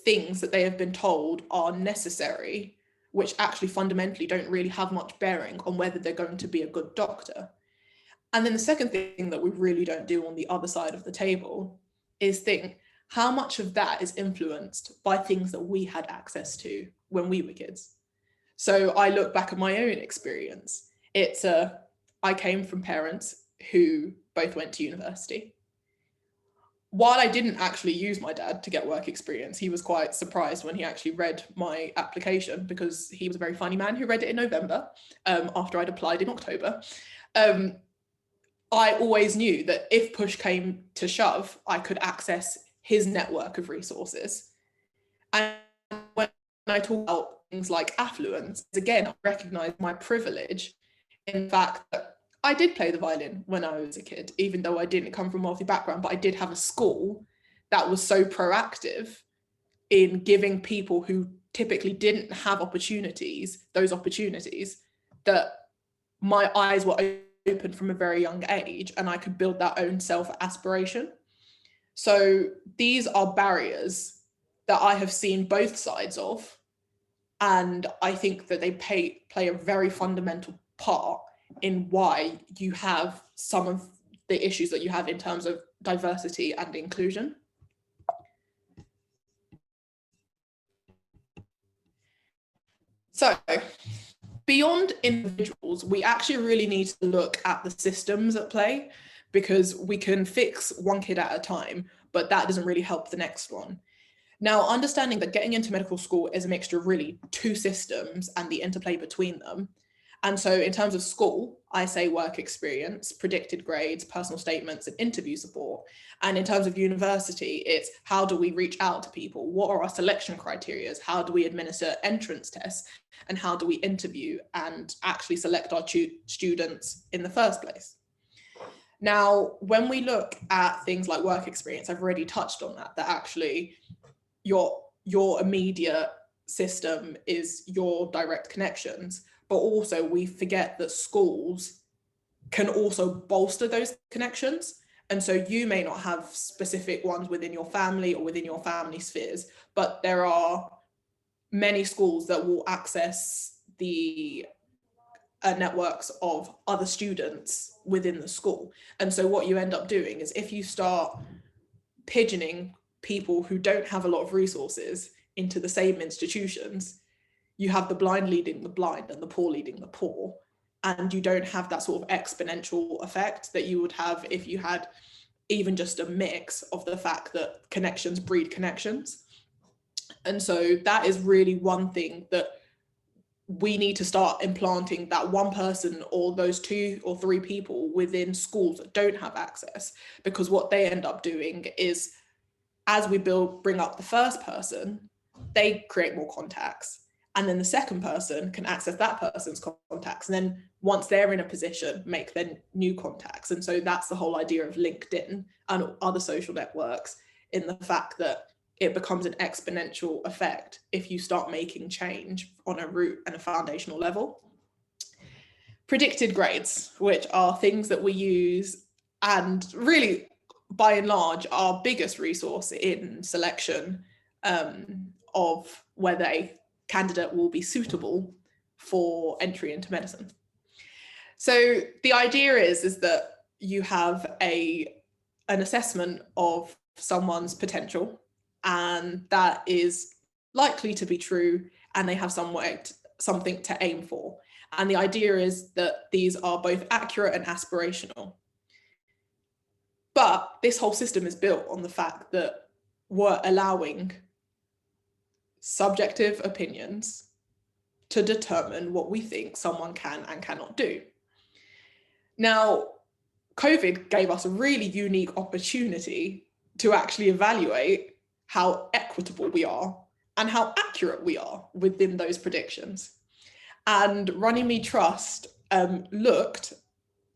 things that they have been told are necessary, which actually fundamentally don't really have much bearing on whether they're going to be a good doctor. And then the second thing that we really don't do on the other side of the table is think how much of that is influenced by things that we had access to when we were kids. So I look back at my own experience. I came from parents who both went to university. While I didn't actually use my dad to get work experience, he was quite surprised when he actually read my application, because he was a very funny man who read it in November after I'd applied in October. I always knew that if push came to shove, I could access his network of resources. And when I talk about things like affluence, again, I recognize my privilege in the fact that I did play the violin when I was a kid, even though I didn't come from a wealthy background, but I did have a school that was so proactive in giving people who typically didn't have those opportunities, that my eyes were open from a very young age and I could build that own self-aspiration. So these are barriers that I have seen both sides of, and I think that they play a very fundamental part in why you have some of the issues that you have in terms of diversity and inclusion. So beyond individuals, we actually really need to look at the systems at play, because we can fix one kid at a time, but that doesn't really help the next one. Now, understanding that getting into medical school is a mixture of really two systems and the interplay between them. And so in terms of school, I say work experience, predicted grades, personal statements, and interview support. And in terms of university, it's how do we reach out to people? What are our selection criteria? How do we administer entrance tests? And how do we interview and actually select our students in the first place? Now, when we look at things like work experience, I've already touched on that actually your immediate system is your direct connections, but also we forget that schools can also bolster those connections. And so you may not have specific ones within your family or within your family spheres, but there are many schools that will access the networks of other students within the school. And so what you end up doing is, if you start pigeoning people who don't have a lot of resources into the same institutions, you have the blind leading the blind and the poor leading the poor. And you don't have that sort of exponential effect that you would have if you had even just a mix of the fact that connections breed connections. And so that is really one thing that we need to start implanting, that one person or those 2 or 3 people within schools that don't have access, because what they end up doing is, as we bring up the first person, they create more contacts. And then the second person can access that person's contacts. And then once they're in a position, make then new contacts. And so that's the whole idea of LinkedIn and other social networks, in the fact that it becomes an exponential effect if you start making change on a root and a foundational level. Predicted grades, which are things that we use, and really, by and large, our biggest resource in selection of whether a candidate will be suitable for entry into medicine. So the idea is that you have an assessment of someone's potential, and that is likely to be true, and they have something to aim for. And the idea is that these are both accurate and aspirational. But this whole system is built on the fact that we're allowing subjective opinions to determine what we think someone can and cannot do. Now, COVID gave us a really unique opportunity to actually evaluate how equitable we are and how accurate we are within those predictions. And Runnymede Trust looked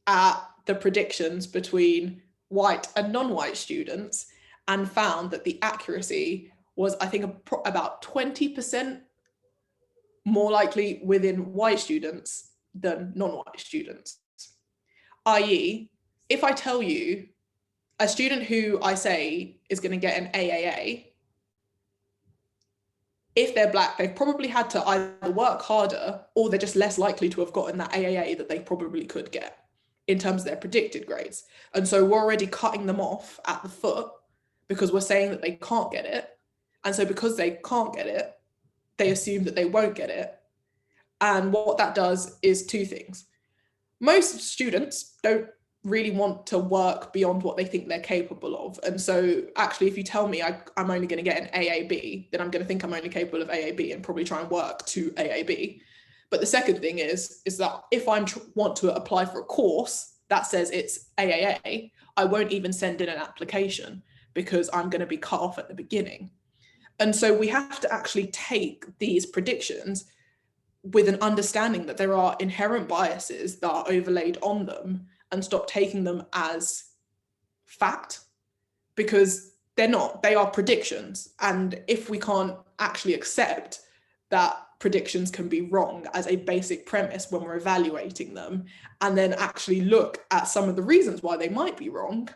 at the predictions between white and non-white students and found that the accuracy was, I think, about 20% more likely within white students than non-white students. i.e., if I tell you a student who I say is going to get an AAA, if they're Black, they've probably had to either work harder or they're just less likely to have gotten that AAA that they probably could get in terms of their predicted grades. And so we're already cutting them off at the foot because we're saying that they can't get it. And so because they can't get it, they assume that they won't get it. And what that does is two things. Most students don't really want to work beyond what they think they're capable of. And so actually, if you tell me I'm only going to get an AAB, then I'm going to think I'm only capable of AAB and probably try and work to AAB. But the second thing is that if I want to apply for a course that says it's AAA, I won't even send in an application because I'm going to be cut off at the beginning. And so we have to actually take these predictions with an understanding that there are inherent biases that are overlaid on them and stop taking them as fact, because they're not, they are predictions. And if we can't actually accept that predictions can be wrong as a basic premise when we're evaluating them, and then actually look at some of the reasons why they might be wrong,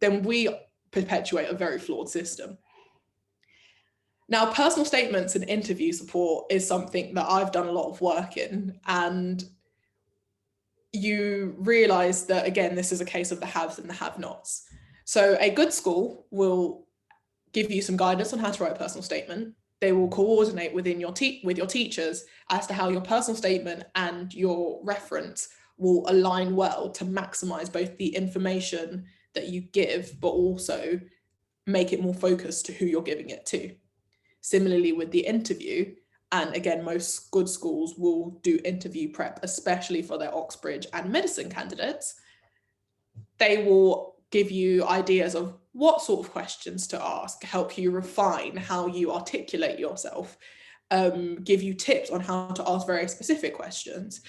then we perpetuate a very flawed system. Now, personal statements and interview support is something that I've done a lot of work in, and you realize that, again, this is a case of the haves and the have-nots. So a good school will give you some guidance on how to write a personal statement. They will coordinate with your teachers as to how your personal statement and your reference will align well to maximize both the information that you give, but also make it more focused to who you're giving it to. Similarly with the interview, and again, most good schools will do interview prep, especially for their Oxbridge and medicine candidates. They will give you ideas of what sort of questions to ask, help you refine how you articulate yourself, give you tips on how to ask very specific questions,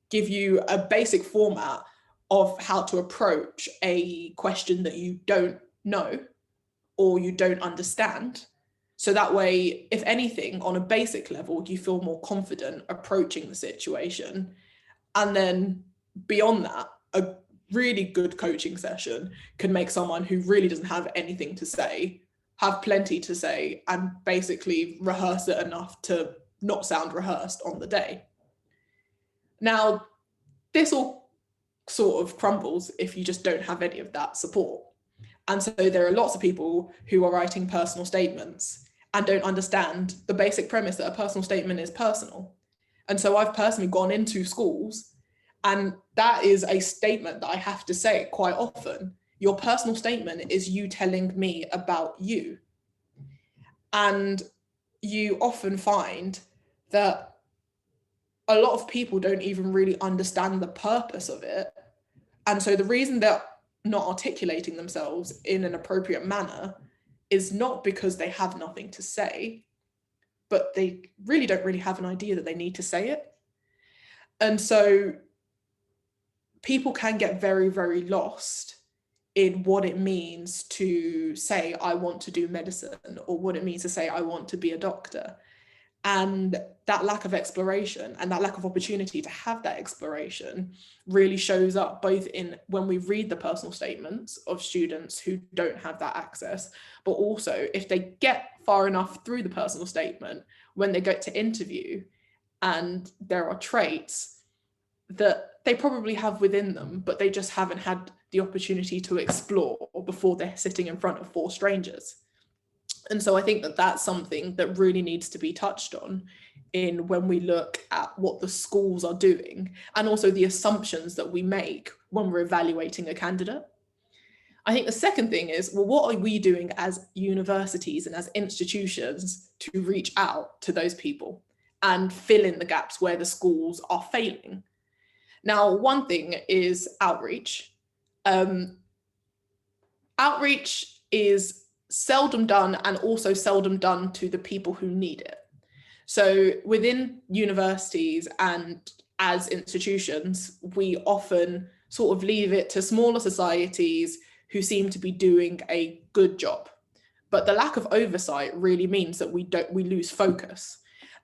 give you a basic format of how to approach a question that you don't know or you don't understand. So that way, if anything, on a basic level, you feel more confident approaching the situation. And then beyond that, a really good coaching session can make someone who really doesn't have anything to say have plenty to say and basically rehearse it enough to not sound rehearsed on the day. Now, this all sort of crumbles if you just don't have any of that support. And so there are lots of people who are writing personal statements and don't understand the basic premise that a personal statement is personal. And so I've personally gone into schools, and that is a statement that I have to say quite often. Your personal statement is you telling me about you. And you often find that a lot of people don't even really understand the purpose of it. And so the reason they're not articulating themselves in an appropriate manner is not because they have nothing to say, but they really don't really have an idea that they need to say it. And so people can get very, very lost in what it means to say, I want to do medicine, or what it means to say, I want to be a doctor. And that lack of exploration and that lack of opportunity to have that exploration really shows up both in when we read the personal statements of students who don't have that access, but also if they get far enough through the personal statement, when they get to interview and there are traits that they probably have within them, but they just haven't had the opportunity to explore before they're sitting in front of 4 strangers. And so I think that that's something that really needs to be touched on in when we look at what the schools are doing, and also the assumptions that we make when we're evaluating a candidate. I think the second thing is, well, what are we doing as universities and as institutions to reach out to those people and fill in the gaps where the schools are failing? Now, one thing is outreach. Outreach is seldom done, and also seldom done to the people who need it. So within universities and as institutions, we often sort of leave it to smaller societies who seem to be doing a good job. But the lack of oversight really means that we lose focus.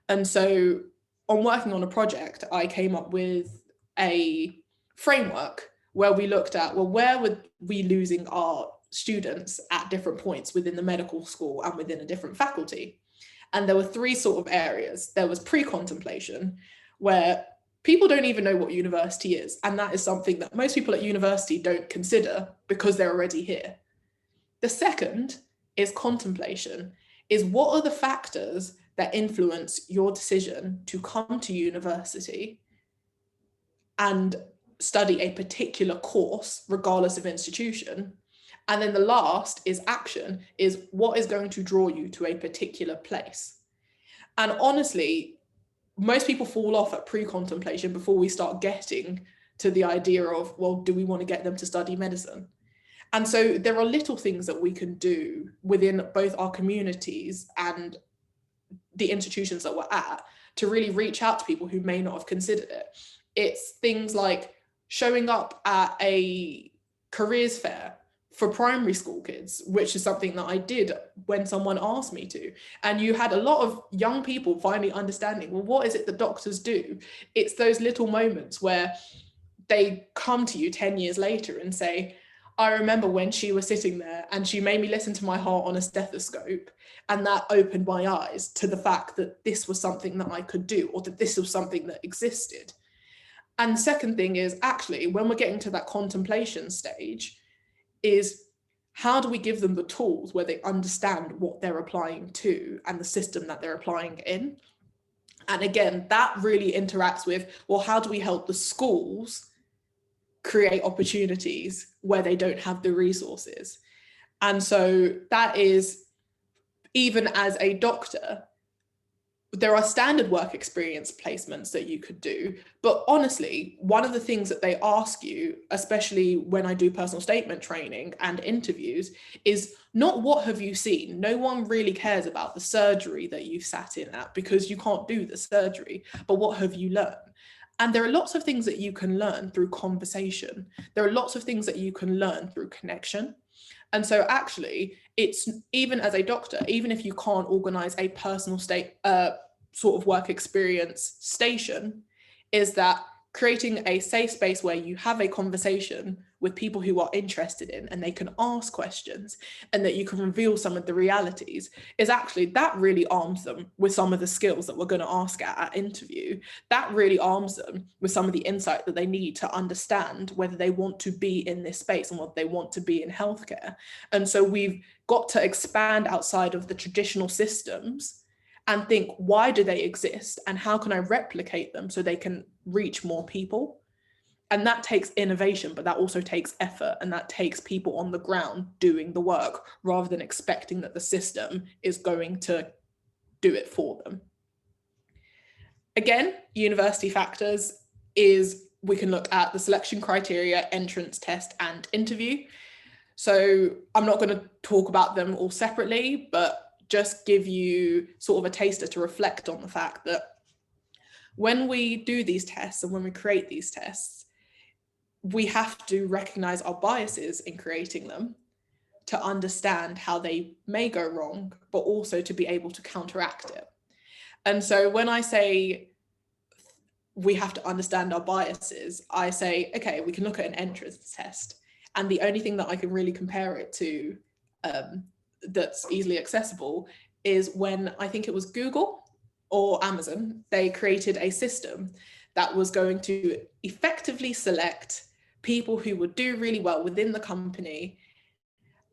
And so on working on a project, I came up with a framework where we looked at, well, where would we losing our students at different points within the medical school and within a different faculty? And there were 3 sort of areas. There was pre-contemplation, where people don't even know what university is. And that is something that most people at university don't consider because they're already here. The second is contemplation, is what are the factors that influence your decision to come to university and study a particular course, regardless of institution. And then the last is action, is what is going to draw you to a particular place. And honestly, most people fall off at pre-contemplation before we start getting to the idea of, well, do we want to get them to study medicine? And so there are little things that we can do within both our communities and the institutions that we're at to really reach out to people who may not have considered it. It's things like showing up at a careers fair for primary school kids, which is something that I did when someone asked me to. And you had a lot of young people finally understanding, well, what is it that doctors do? It's those little moments where they come to you 10 years later and say, I remember when she was sitting there and she made me listen to my heart on a stethoscope, and that opened my eyes to the fact that this was something that I could do, or that this was something that existed. And second thing is, actually, when we're getting to that contemplation stage, is how do we give them the tools where they understand what they're applying to and the system that they're applying in? And again, that really interacts with, well, how do we help the schools create opportunities where they don't have the resources? And so that is, even as a doctor, there are standard work experience placements that you could do. But honestly, one of the things that they ask you, especially when I do personal statement training and interviews, is not what have you seen? No one really cares about the surgery that you've sat in at, because you can't do the surgery, but what have you learned? And there are lots of things that you can learn through conversation. There are lots of things that you can learn through connection. And so actually, it's, even as a doctor, even if you can't organize a personal sort of work experience station, is that creating a safe space where you have a conversation with people who are interested in, and they can ask questions, and that you can reveal some of the realities, is actually, that really arms them with some of the skills that we're going to ask at interview. That really arms them with some of the insight that they need to understand whether they want to be in this space and what they want to be in healthcare. And so we've got to expand outside of the traditional systems and think, why do they exist and how can I replicate them so they can reach more people? And that takes innovation, but that also takes effort, and that takes people on the ground doing the work rather than expecting that the system is going to do it for them. Again, university factors is, we can look at the selection criteria, entrance test, and interview. So I'm not going to talk about them all separately, but just give you sort of a taster to reflect on the fact that when we do these tests and when we create these tests, we have to recognize our biases in creating them to understand how they may go wrong, but also to be able to counteract it. And so when I say we have to understand our biases, I say, okay, we can look at an entrance test. And the only thing that I can really compare it to that's easily accessible is when, I think it was Google or Amazon, they created a system that was going to effectively select people who would do really well within the company.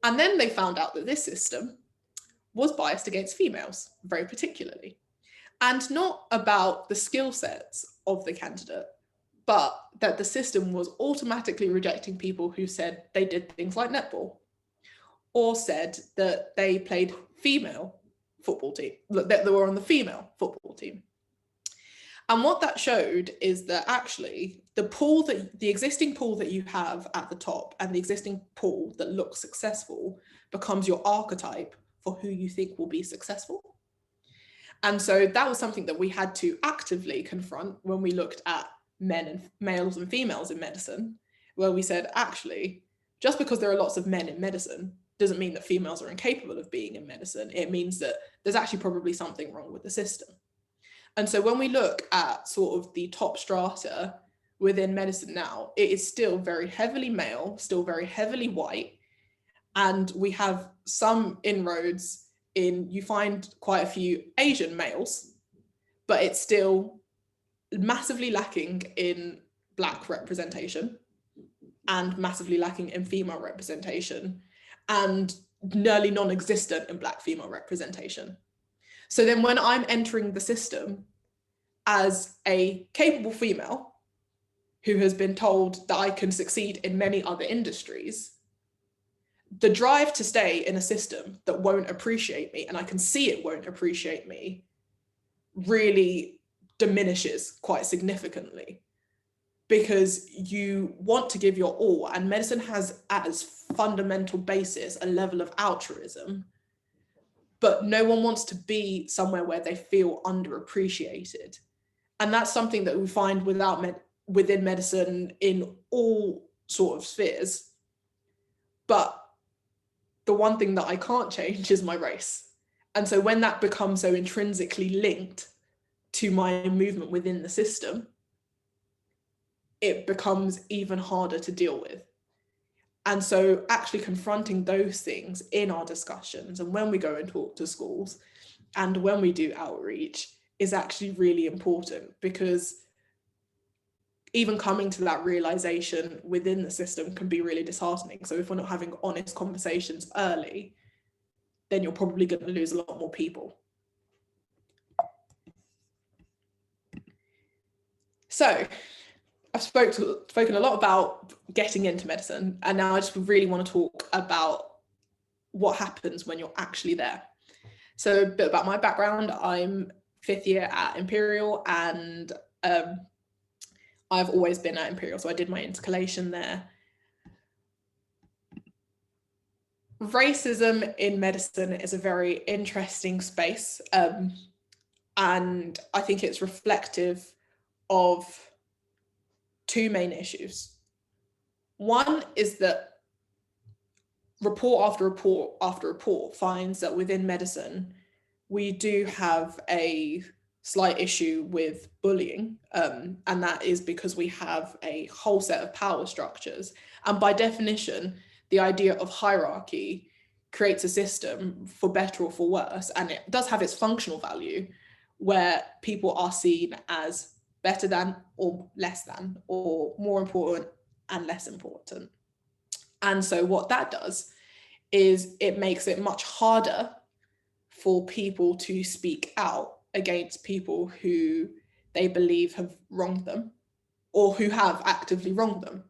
And then they found out that this system was biased against females, very particularly. And not about the skill sets of the candidate, but that the system was automatically rejecting people who said they did things like netball, or said that they played female football team, that they were on the female football team. And what that showed is that actually the existing pool that you have at the top and the existing pool that looks successful becomes your archetype for who you think will be successful. And so that was something that we had to actively confront when we looked at males and females in medicine, where we said, actually, just because there are lots of men in medicine doesn't mean that females are incapable of being in medicine. It means that there's actually probably something wrong with the system. And so when we look at sort of the top strata within medicine now, it is still very heavily male, still very heavily white. And we have some inroads in, you find quite a few Asian males, but it's still massively lacking in Black representation and massively lacking in female representation and nearly non-existent in Black female representation. So then when I'm entering the system as a capable female who has been told that I can succeed in many other industries, the drive to stay in a system that won't appreciate me, and I can see it won't appreciate me, really diminishes quite significantly, because you want to give your all, and medicine has as fundamental basis a level of altruism, but no one wants to be somewhere where they feel underappreciated. And that's something that we find within medicine in all sort of spheres. But the one thing that I can't change is my race. And so when that becomes so intrinsically linked to my movement within the system, it becomes even harder to deal with. And so actually confronting those things in our discussions, and when we go and talk to schools and when we do outreach, is actually really important, because even coming to that realization within the system can be really disheartening. So if we're not having honest conversations early, then you're probably going to lose a lot more people. So I've spoken a lot about getting into medicine, and now I just really want to talk about what happens when you're actually there. So a bit about my background. I'm 5th year at Imperial, and I've always been at Imperial, so I did my intercalation there. Racism in medicine is a very interesting space, and I think it's reflective of two main issues. One is that report after report after report finds that within medicine, we do have a slight issue with bullying, and that is because we have a whole set of power structures. And by definition, the idea of hierarchy creates a system, for better or for worse, and it does have its functional value, where people are seen as better than or less than, or more important and less important. And so what that does is it makes it much harder for people to speak out against people who they believe have wronged them or who have actively wronged them.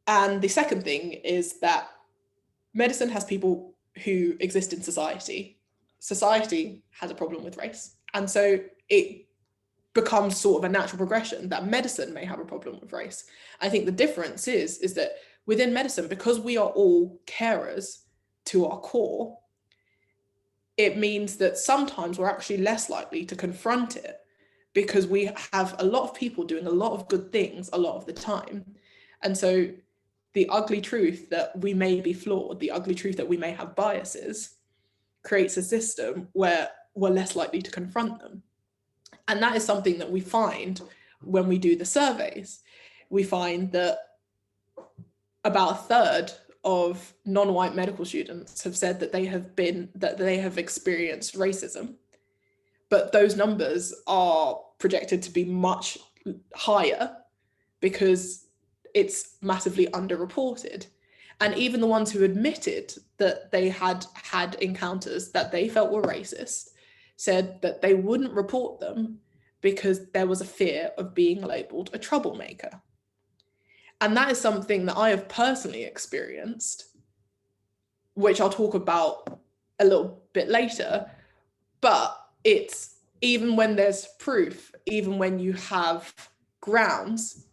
And the second thing is that medicine has people who exist in society. Society has a problem with race. And so it becomes sort of a natural progression that medicine may have a problem with race. I think the difference is that within medicine, because we are all carers to our core, it means that sometimes we're actually less likely to confront it, because we have a lot of people doing a lot of good things a lot of the time. And so the ugly truth that we may be flawed, the ugly truth that we may have biases, creates a system where we're less likely to confront them. And that is something that we find when we do the surveys. We find that about a third of non-white medical students have said that they have experienced racism, but those numbers are projected to be much higher because it's massively underreported. And even the ones who admitted that they had encounters that they felt were racist said that they wouldn't report them because there was a fear of being labeled a troublemaker. And that is something that I have personally experienced, which I'll talk about a little bit later. But it's, even when there's proof, even when you have grounds,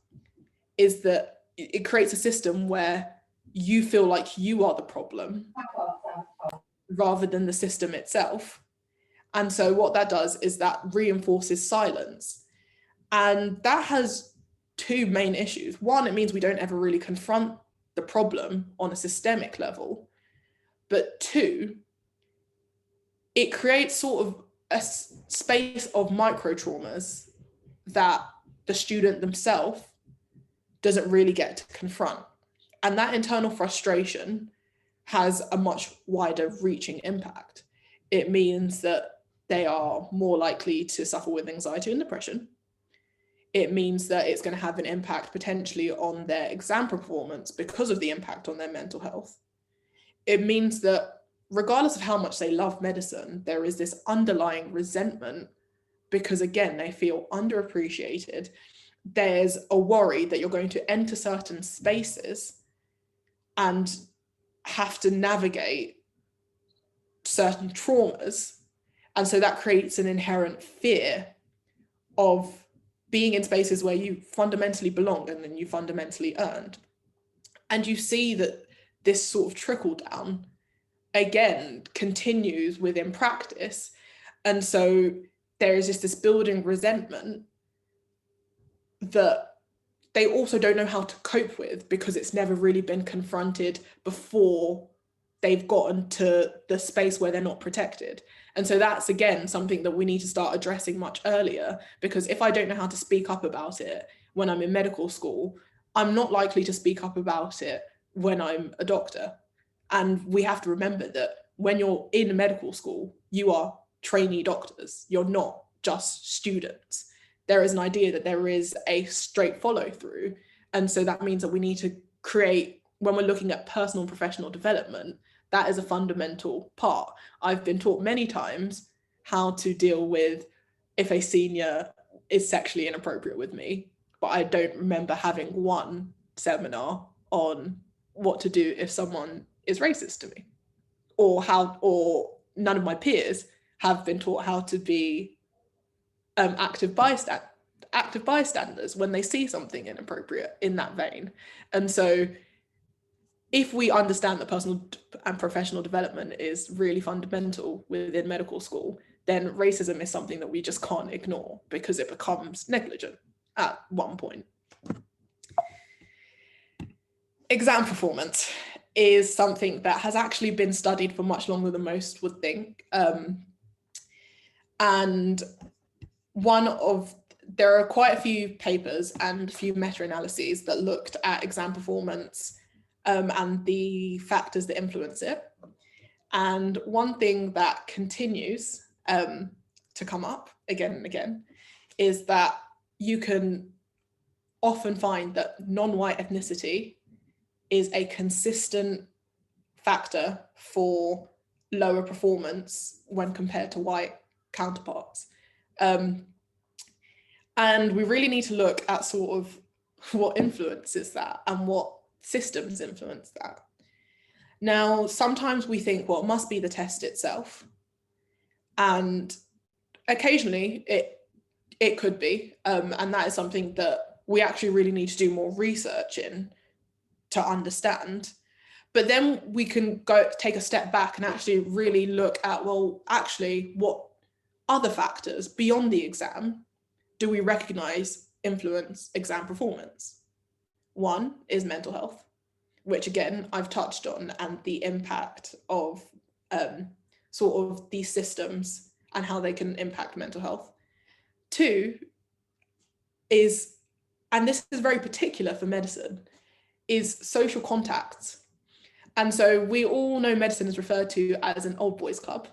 is that it creates a system where you feel like you are the problem rather than the system itself. And so what that does is that reinforces silence. And that has two main issues. One, it means we don't ever really confront the problem on a systemic level. But two, it creates sort of a space of micro traumas that the student themselves doesn't really get to confront. And that internal frustration has a much wider reaching impact. It means that they are more likely to suffer with anxiety and depression. It means that it's going to have an impact potentially on their exam performance because of the impact on their mental health. It means that regardless of how much they love medicine, there is this underlying resentment because, again, they feel underappreciated. There's a worry that you're going to enter certain spaces and have to navigate certain traumas. And so that creates an inherent fear of being in spaces where you fundamentally belong and then you fundamentally earned. And you see that this sort of trickle down, again, continues within practice. And so there is just this building resentment that they also don't know how to cope with because it's never really been confronted before they've gotten to the space where they're not protected. And so that's, again, something that we need to start addressing much earlier, because if I don't know how to speak up about it when I'm in medical school, I'm not likely to speak up about it when I'm a doctor. And we have to remember that when you're in medical school, you are trainee doctors. You're not just students. There is an idea that there is a straight follow through. And so that means that we need to create, when we're looking at personal and professional development, that is a fundamental part. I've been taught many times how to deal with if a senior is sexually inappropriate with me, but I don't remember having one seminar on what to do if someone is racist to me, or none of my peers have been taught how to be active bystanders when they see something inappropriate in that vein. And so if we understand that personal and professional development is really fundamental within medical school, then racism is something that we just can't ignore because it becomes negligent at one point. Exam performance is something that has actually been studied for much longer than most would think. And there are quite a few papers and a few meta-analyses that looked at exam performance and the factors that influence it. And one thing that continues to come up again and again is that you can often find that non-white ethnicity is a consistent factor for lower performance when compared to white counterparts. And we really need to look at sort of what influences that and what systems influence that. Now, sometimes we think, well, it must be the test itself. And occasionally it could be. And that is something that we actually really need to do more research in to understand. But then we can take a step back and actually really look at, well, actually, what other factors beyond the exam do we recognize influence exam performance? One is mental health, which again, I've touched on, and the impact of sort of these systems and how they can impact mental health. Two is, and this is very particular for medicine, is social contacts. And so we all know medicine is referred to as an old boys club.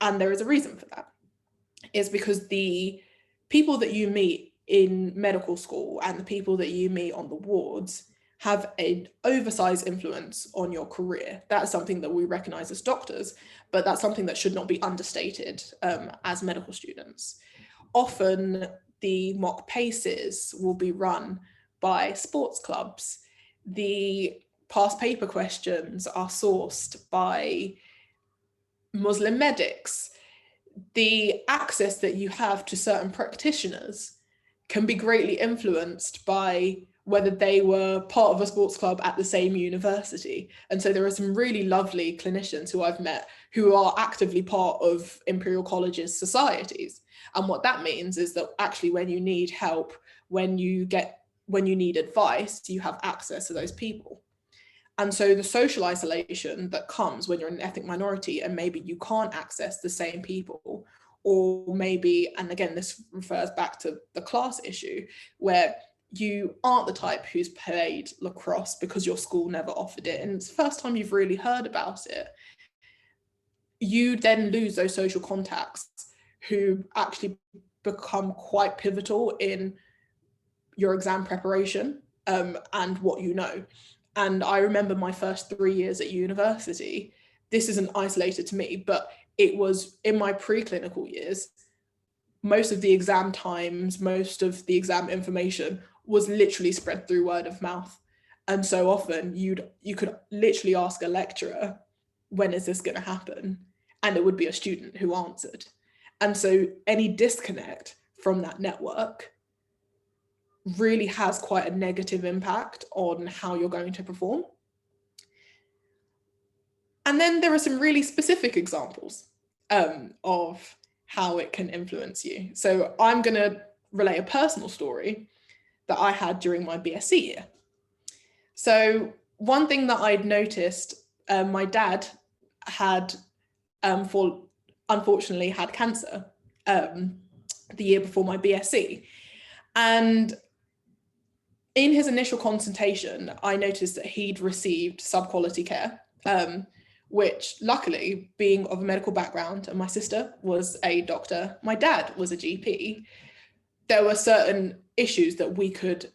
And there is a reason for that. It's because the people that you meet in medical school and the people that you meet on the wards have an oversized influence on your career. That's something that we recognize as doctors, but that's something that should not be understated as medical students. Often the mock paces will be run by sports clubs. The past paper questions are sourced by Muslim medics. The access that you have to certain practitioners can be greatly influenced by whether they were part of a sports club at the same university. And so there are some really lovely clinicians who I've met who are actively part of Imperial College's societies. And what that means is that actually when you need help, when you need advice, you have access to those people. And so the social isolation that comes when you're an ethnic minority and maybe you can't access the same people, or maybe, and again, this refers back to the class issue, where you aren't the type who's played lacrosse because your school never offered it, and it's the first time you've really heard about it, you then lose those social contacts who actually become quite pivotal in your exam preparation and what you know. And I remember my first 3 years at university, this isn't isolated to me, but it was in my preclinical years, most of the exam times, most of the exam information was literally spread through word of mouth. And so often you could literally ask a lecturer, when is this going to happen? And it would be a student who answered. And so any disconnect from that network really has quite a negative impact on how you're going to perform. And then there are some really specific examples of how it can influence you. So I'm going to relay a personal story that I had during my BSc year. So one thing that I'd noticed, my dad had, unfortunately had cancer the year before my BSc. And in his initial consultation, I noticed that he'd received sub-quality care, which luckily, being of a medical background, and my sister was a doctor, my dad was a GP, there were certain issues that we could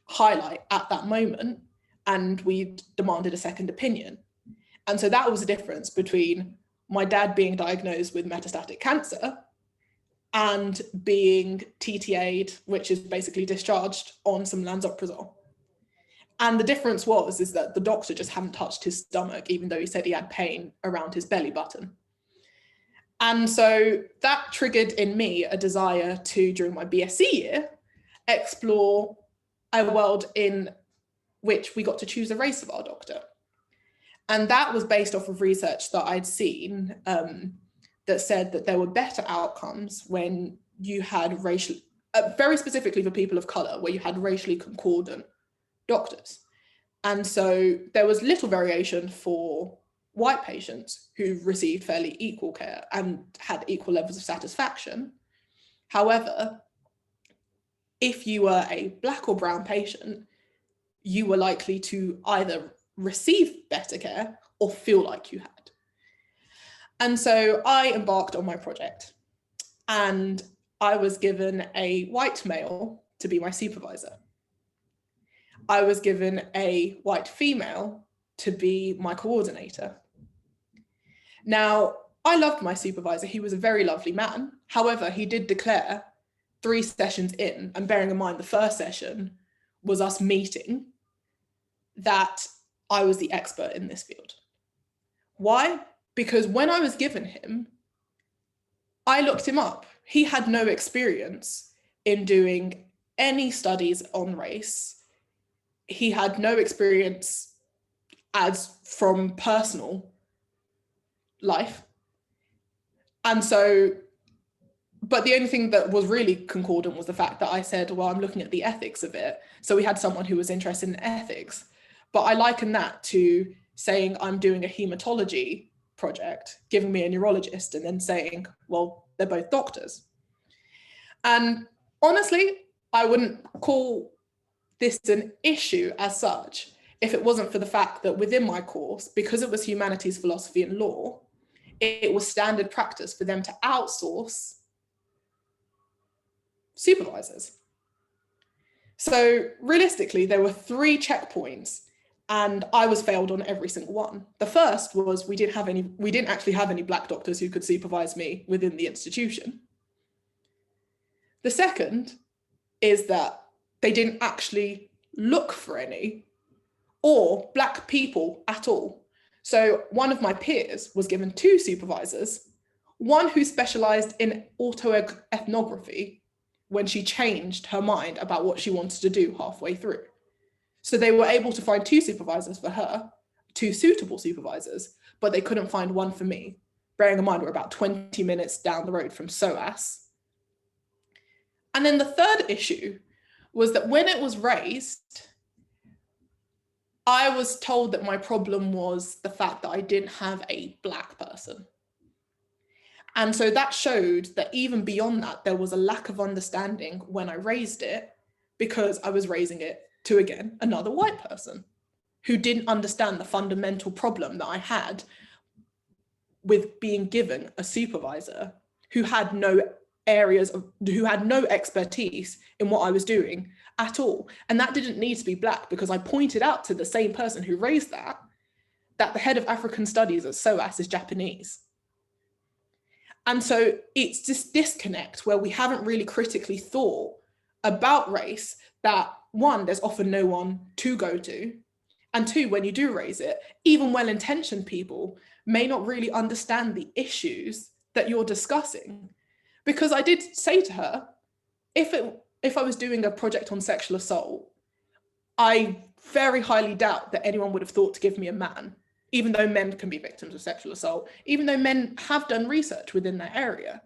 highlight at that moment, and we demanded a second opinion. And so that was the difference between my dad being diagnosed with metastatic cancer and being TTA'd, which is basically discharged on some lansoprazole. And the difference is that the doctor just hadn't touched his stomach, even though he said he had pain around his belly button. And so that triggered in me a desire to, during my BSc year, explore a world in which we got to choose a race of our doctor. And that was based off of research that I'd seen that said that there were better outcomes when you had very specifically for people of colour, where you had racially concordant doctors. And so there was little variation for white patients who received fairly equal care and had equal levels of satisfaction. However, if you were a black or brown patient, you were likely to either receive better care or feel like you had. And so I embarked on my project, and I was given a white male to be my supervisor. I was given a white female to be my coordinator. Now, I loved my supervisor. He was a very lovely man. However, he did declare 3 sessions in, and bearing in mind the first session was us meeting, that I was the expert in this field. Why? Because when I was given him, I looked him up. He had no experience in doing any studies on race. He had no experience as from personal life. And so, but the only thing that was really concordant was the fact that I said, well, I'm looking at the ethics of it. So we had someone who was interested in ethics. But I liken that to saying I'm doing a hematology project, giving me a neurologist, and then saying, well, they're both doctors. And honestly, I wouldn't call this an issue as such if it wasn't for the fact that within my course, because it was humanities, philosophy, and law, it was standard practice for them to outsource supervisors. So realistically, there were 3 checkpoints, and I was failed on every single one. The first was we didn't actually have any black doctors who could supervise me within the institution. The second is that they didn't actually look for any, or black people at all. So one of my peers was given 2 supervisors, one who specialized in autoethnography when she changed her mind about what she wanted to do halfway through. So they were able to find 2 supervisors for her, 2 suitable supervisors, but they couldn't find one for me, bearing in mind we're about 20 minutes down the road from SOAS. And then the third issue was that when it was raised, I was told that my problem was the fact that I didn't have a black person. And so that showed that even beyond that, there was a lack of understanding when I raised it, because I was raising it to, again, another white person who didn't understand the fundamental problem that I had with being given a supervisor who had no expertise in what I was doing, at all. And that didn't need to be black, because I pointed out to the same person who raised that the head of African studies at SOAS is Japanese. And so it's this disconnect where we haven't really critically thought about race, that one, there's often no one to go to. And two, when you do raise it, even well-intentioned people may not really understand the issues that you're discussing. Because I did say to her, if I was doing a project on sexual assault, I very highly doubt that anyone would have thought to give me a man, even though men can be victims of sexual assault, even though men have done research within that area.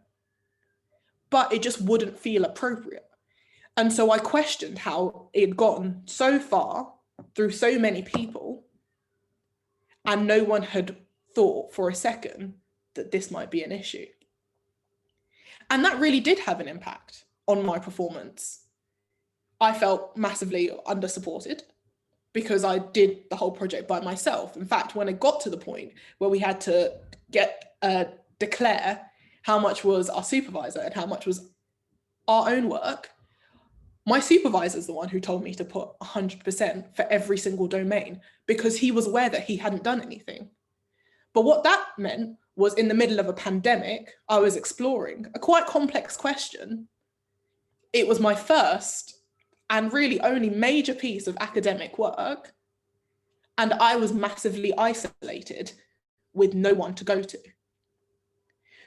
But it just wouldn't feel appropriate. And so I questioned how it had gotten so far through so many people, and no one had thought for a second that this might be an issue. And that really did have an impact on my performance. I felt massively under-supported because I did the whole project by myself. In fact, when it got to the point where we had to declare how much was our supervisor and how much was our own work, my supervisor is the one who told me to put 100% for every single domain, because he was aware that he hadn't done anything. But what that meant was, in the middle of a pandemic, I was exploring a quite complex question. It was my first and really only major piece of academic work, and I was massively isolated with no one to go to.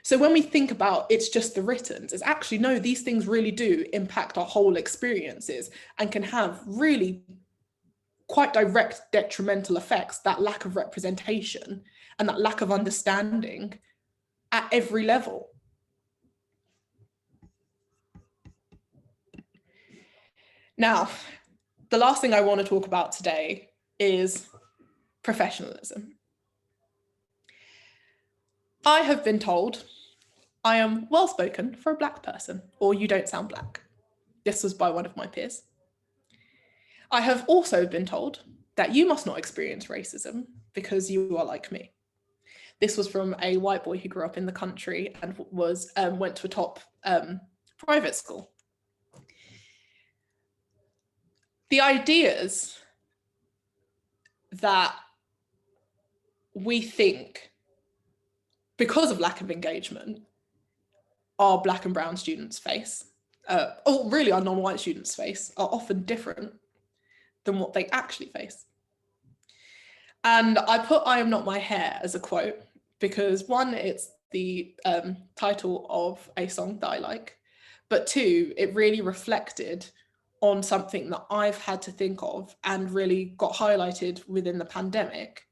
So when we think about it's just the writtens, it's actually, no, these things really do impact our whole experiences and can have really quite direct detrimental effects, that lack of representation and that lack of understanding at every level. Now, the last thing I want to talk about today is professionalism. I have been told I am well-spoken for a black person, or you don't sound black. This was by one of my peers. I have also been told that you must not experience racism because you are like me. This was from a white boy who grew up in the country and went to a top private school. The ideas that we think, because of lack of engagement, our black and brown students face, or really our non-white students face, are often different than what they actually face. And I put "I am not my hair" as a quote because, one, it's the title of a song that I like, but two, it really reflected on something that I've had to think of and really got highlighted within the pandemic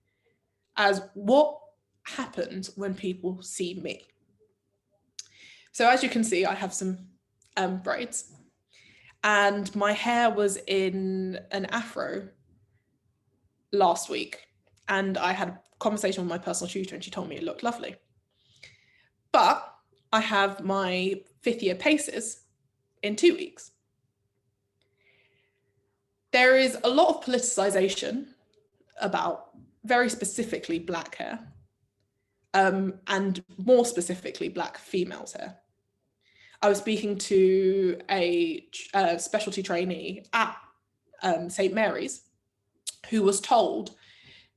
as what happens when people see me. So as you can see, I have some braids, and my hair was in an afro last week, and I had a conversation with my personal tutor and she told me it looked lovely. But I have my 5th year PACES in 2 weeks. There is a lot of politicization about very specifically black hair, and more specifically black females' hair. I was speaking to a specialty trainee at St. Mary's who was told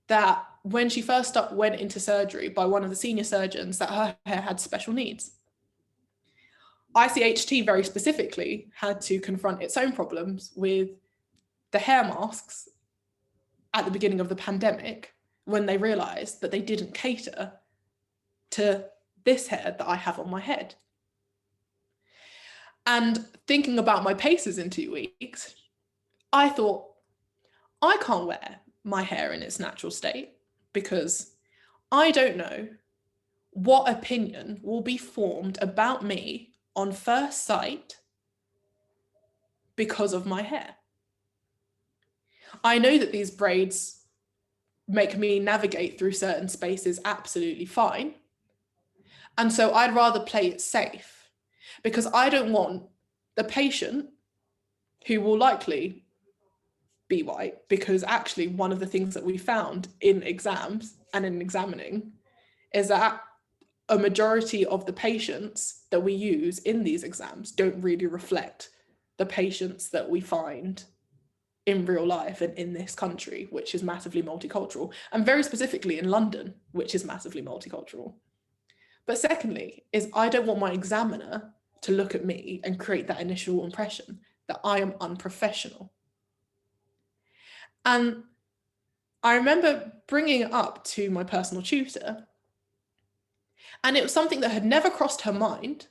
that when she first went into surgery by one of the senior surgeons, that her hair had special needs. ICHT very specifically had to confront its own problems with the hair masks at the beginning of the pandemic, when they realized that they didn't cater to this hair that I have on my head. And thinking about my PACES in 2 weeks, I thought, I can't wear my hair in its natural state because I don't know what opinion will be formed about me on first sight because of my hair. I know that these braids make me navigate through certain spaces absolutely fine. And so I'd rather play it safe, because I don't want the patient, who will likely be white, because actually one of the things that we found in exams and in examining is that a majority of the patients that we use in these exams don't really reflect the patients that we find in real life and in this country, which is massively multicultural, and very specifically in London, which is massively multicultural. But secondly, is I don't want my examiner to look at me and create that initial impression that I am unprofessional. And I remember bringing it up to my personal tutor, and it was something that had never crossed her mind,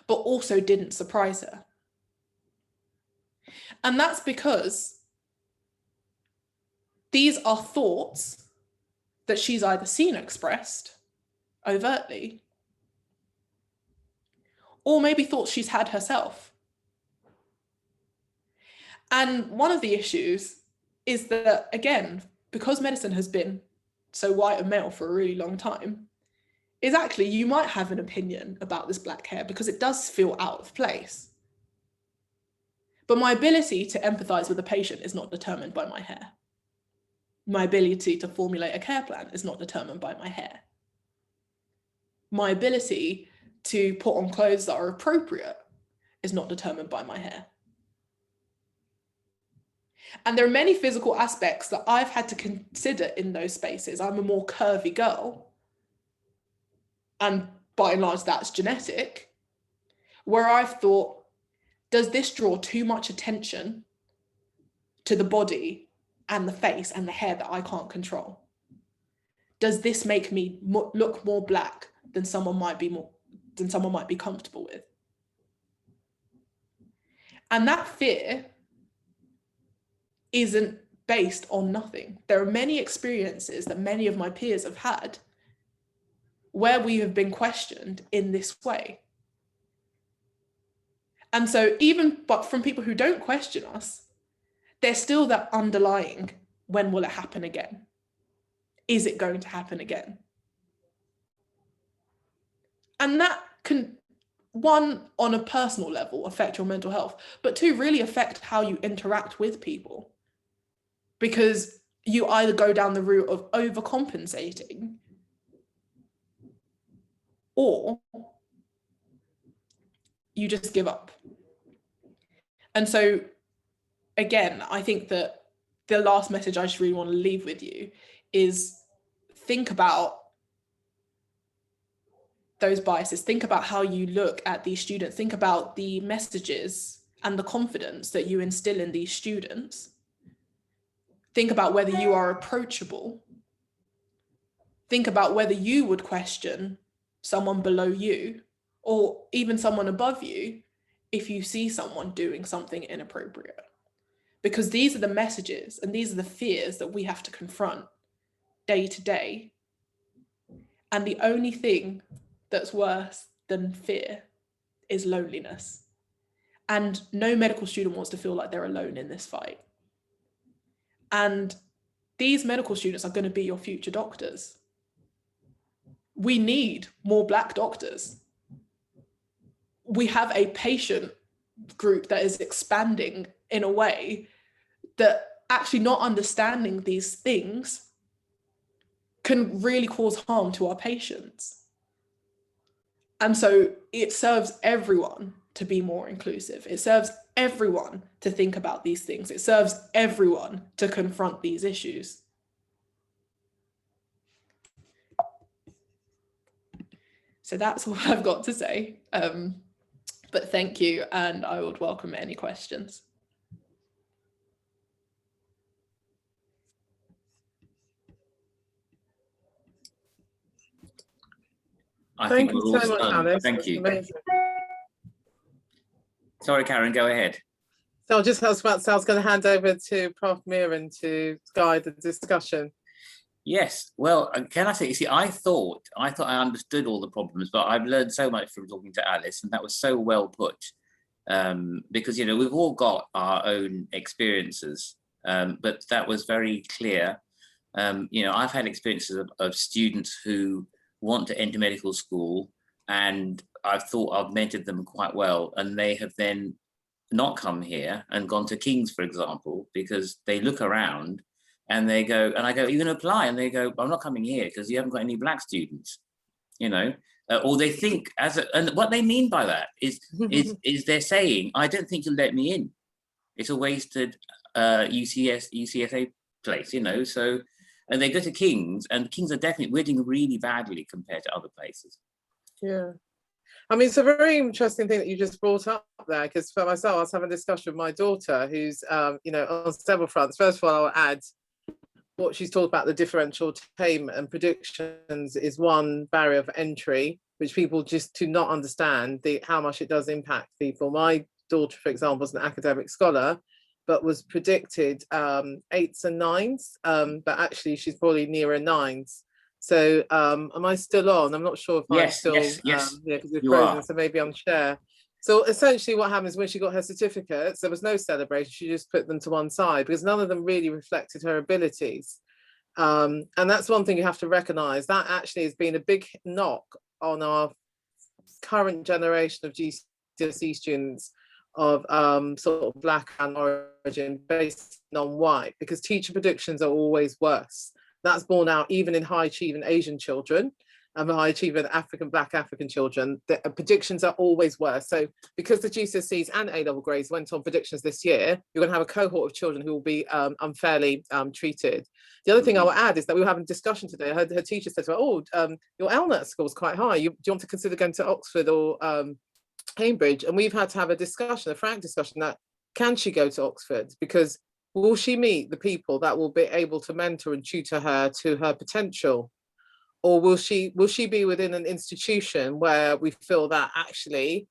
but also didn't surprise her. And that's because these are thoughts that she's either seen expressed overtly, or maybe thoughts she's had herself. And one of the issues is that, again, because medicine has been so white and male for a really long time, is actually you might have an opinion about this black hair because it does feel out of place. But my ability to empathize with a patient is not determined by my hair. My ability to formulate a care plan is not determined by my hair. My ability to put on clothes that are appropriate is not determined by my hair. And there are many physical aspects that I've had to consider in those spaces. I'm a more curvy girl, and by and large that's genetic, where I've thought, does this draw too much attention to the body and the face and the hair that I can't control? Does this make me look more black than someone might be comfortable with? And that fear isn't based on nothing. There are many experiences that many of my peers have had where we have been questioned in this way. And so but from people who don't question us, there's still that underlying, when will it happen again? Is it going to happen again? And that can, one, on a personal level, affect your mental health, but two, really affect how you interact with people. Because you either go down the route of overcompensating, or you just give up. And so, again, I think that the last message I just really want to leave with you is think about those biases. Think about how you look at these students. Think about the messages and the confidence that you instill in these students. Think about whether you are approachable. Think about whether you would question someone below you or even someone above you if you see someone doing something inappropriate. Because these are the messages and these are the fears that we have to confront day to day. And the only thing that's worse than fear is loneliness. And no medical student wants to feel like they're alone in this fight. And these medical students are going to be your future doctors. We need more Black doctors. We have a patient group that is expanding in a way that actually not understanding these things can really cause harm to our patients. And so it serves everyone to be more inclusive. It serves everyone to think about these things. It serves everyone to confront these issues. So that's all I've got to say. But thank you, and I would welcome any questions. Thank you so much, Alice. Thank you. Amazing. Sorry, Karen, go ahead. So I was going to hand over to Prof. Miran to guide the discussion. Yes, well, can I say, you see, I thought I understood all the problems, but I've learned so much from talking to Alice, and that was so well put. Because, you know, we've all got our own experiences, but that was very clear. You know, I've had experiences of students who want to enter medical school, and I've thought I've mentored them quite well, and they have then not come here and gone to King's, for example, because they look around and they go, and I go, "You're going to apply?" And they go, "I'm not coming here because you haven't got any Black students." you know, or they think and what they mean by that is they're saying, I don't think you'll let me in. It's a wasted UCSA place, you know. So, and they go to King's, and King's are definitely, we're doing really badly compared to other places. Yeah. I mean, it's a very interesting thing that you just brought up there, because for myself, I was having a discussion with my daughter who's, you know, on several fronts. First of all, I'll add what she's talked about, the differential attainment and predictions is one barrier of entry, which people just do not understand how much it does impact people. My daughter, for example, is an academic scholar, but was predicted 8s and 9s, but actually she's probably nearer 9s. So am I still on? I'm not sure if I'm still, yes. yeah, because we're frozen, so maybe I'm share. So essentially what happens when she got her certificates, there was no celebration, she just put them to one side because none of them really reflected her abilities. And that's one thing you have to recognize, that actually has been a big knock on our current generation of GCSE students of sort of Black and origin based on white, because teacher predictions are always worse. That's borne out even in high achieving Asian children and high achieving Black African children. The predictions are always worse. So because the GCSEs and A-level grades went on predictions this year, you're going to have a cohort of children who will be unfairly treated. The other thing I will add is that we were having a discussion today. Her teacher said to her, oh, your LNAT score is quite high. Do you want to consider going to Oxford or Cambridge? And we've had to have a discussion, a frank discussion, that can she go to Oxford? Because will she meet the people that will be able to mentor and tutor her to her potential? Or will she be within an institution where we feel that actually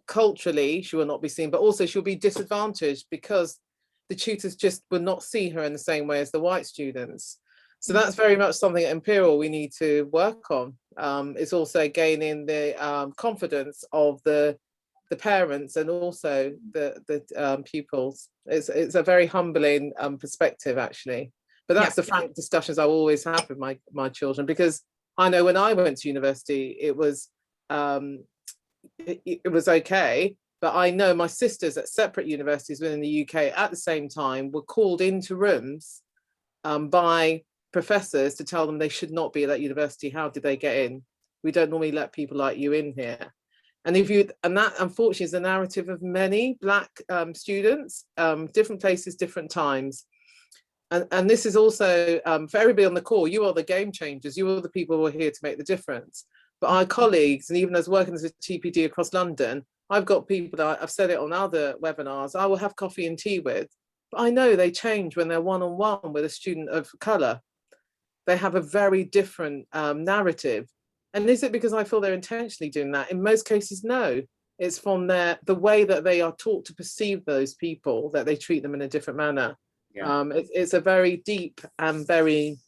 culturally she will not be seen, but also she'll be disadvantaged because the tutors just will not see her in the same way as the white students. So that's very much something at Imperial we need to work on. It's also gaining the confidence of the parents and also the pupils. It's a very humbling perspective, actually. But that's the frank discussions I always have with my children, because I know when I went to university, it was okay. But I know my sisters at separate universities within the UK at the same time were called into rooms by professors to tell them they should not be at that university. How did they get in? We don't normally let people like you in here. And that unfortunately is the narrative of many Black students, different places, different times. And this is also for everybody on the call, you are the game changers. You are the people who are here to make the difference. But our colleagues, and even as working as a TPD across London, I've got people that I've said it on other webinars, I will have coffee and tea with, but I know they change when they're one-on-one with a student of colour. They have a very different narrative. And is it because I feel they're intentionally doing that? In most cases, no. It's from the way that they are taught to perceive those people, that they treat them in a different manner. Yeah. It's a very deep and very,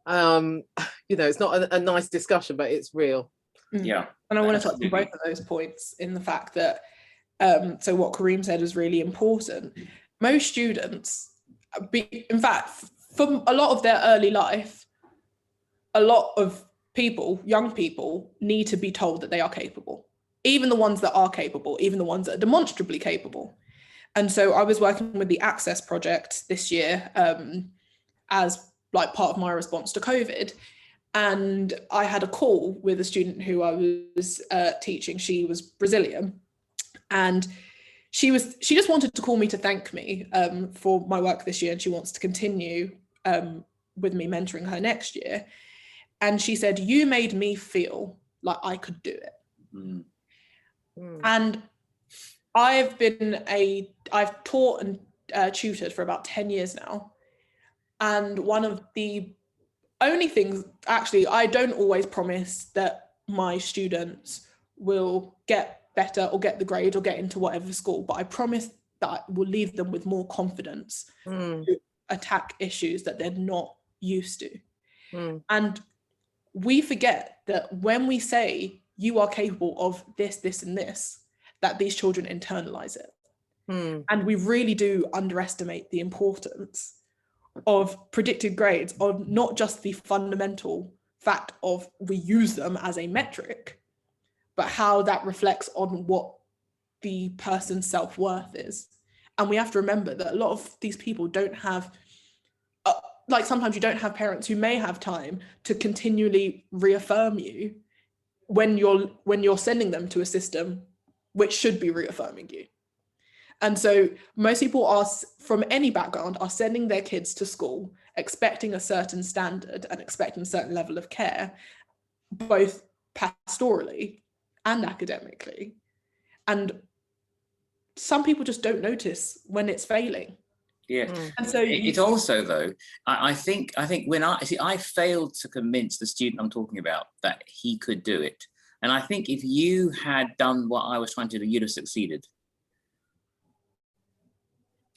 it's not a nice discussion, but it's real. Yeah. And I want to touch on both of those points in the fact that, so what Kareem said is really important. Most students, in fact, from a lot of their early life, a lot of people, young people, need to be told that they are capable. Even the ones that are capable, even the ones that are demonstrably capable. And so I was working with the Access Project this year as like part of my response to COVID. And I had a call with a student who I was teaching. She was Brazilian. And she just wanted to call me to thank me for my work this year. And she wants to continue with me mentoring her next year. And she said, you made me feel like I could do it. Mm. And I've taught and tutored for about 10 years now. And one of the only things, actually, I don't always promise that my students will get better or get the grade or get into whatever school, but I promise that I will leave them with more confidence to attack issues that they're not used to. And we forget that when we say you are capable of this, this, and this, that these children internalize it. And we really do underestimate the importance of predicted grades, of not just the fundamental fact of we use them as a metric, but how that reflects on what the person's self-worth is. And we have to remember that a lot of these people don't have like sometimes you don't have parents who may have time to continually reaffirm you when you're sending them to a system which should be reaffirming you. And so most people are, from any background, are sending their kids to school expecting a certain standard and expecting a certain level of care, both pastorally and academically. And some people just don't notice when it's failing. Yeah, and so it's also, though, I think when I failed to convince the student I'm talking about that he could do it. And I think if you had done what I was trying to do, you'd have succeeded.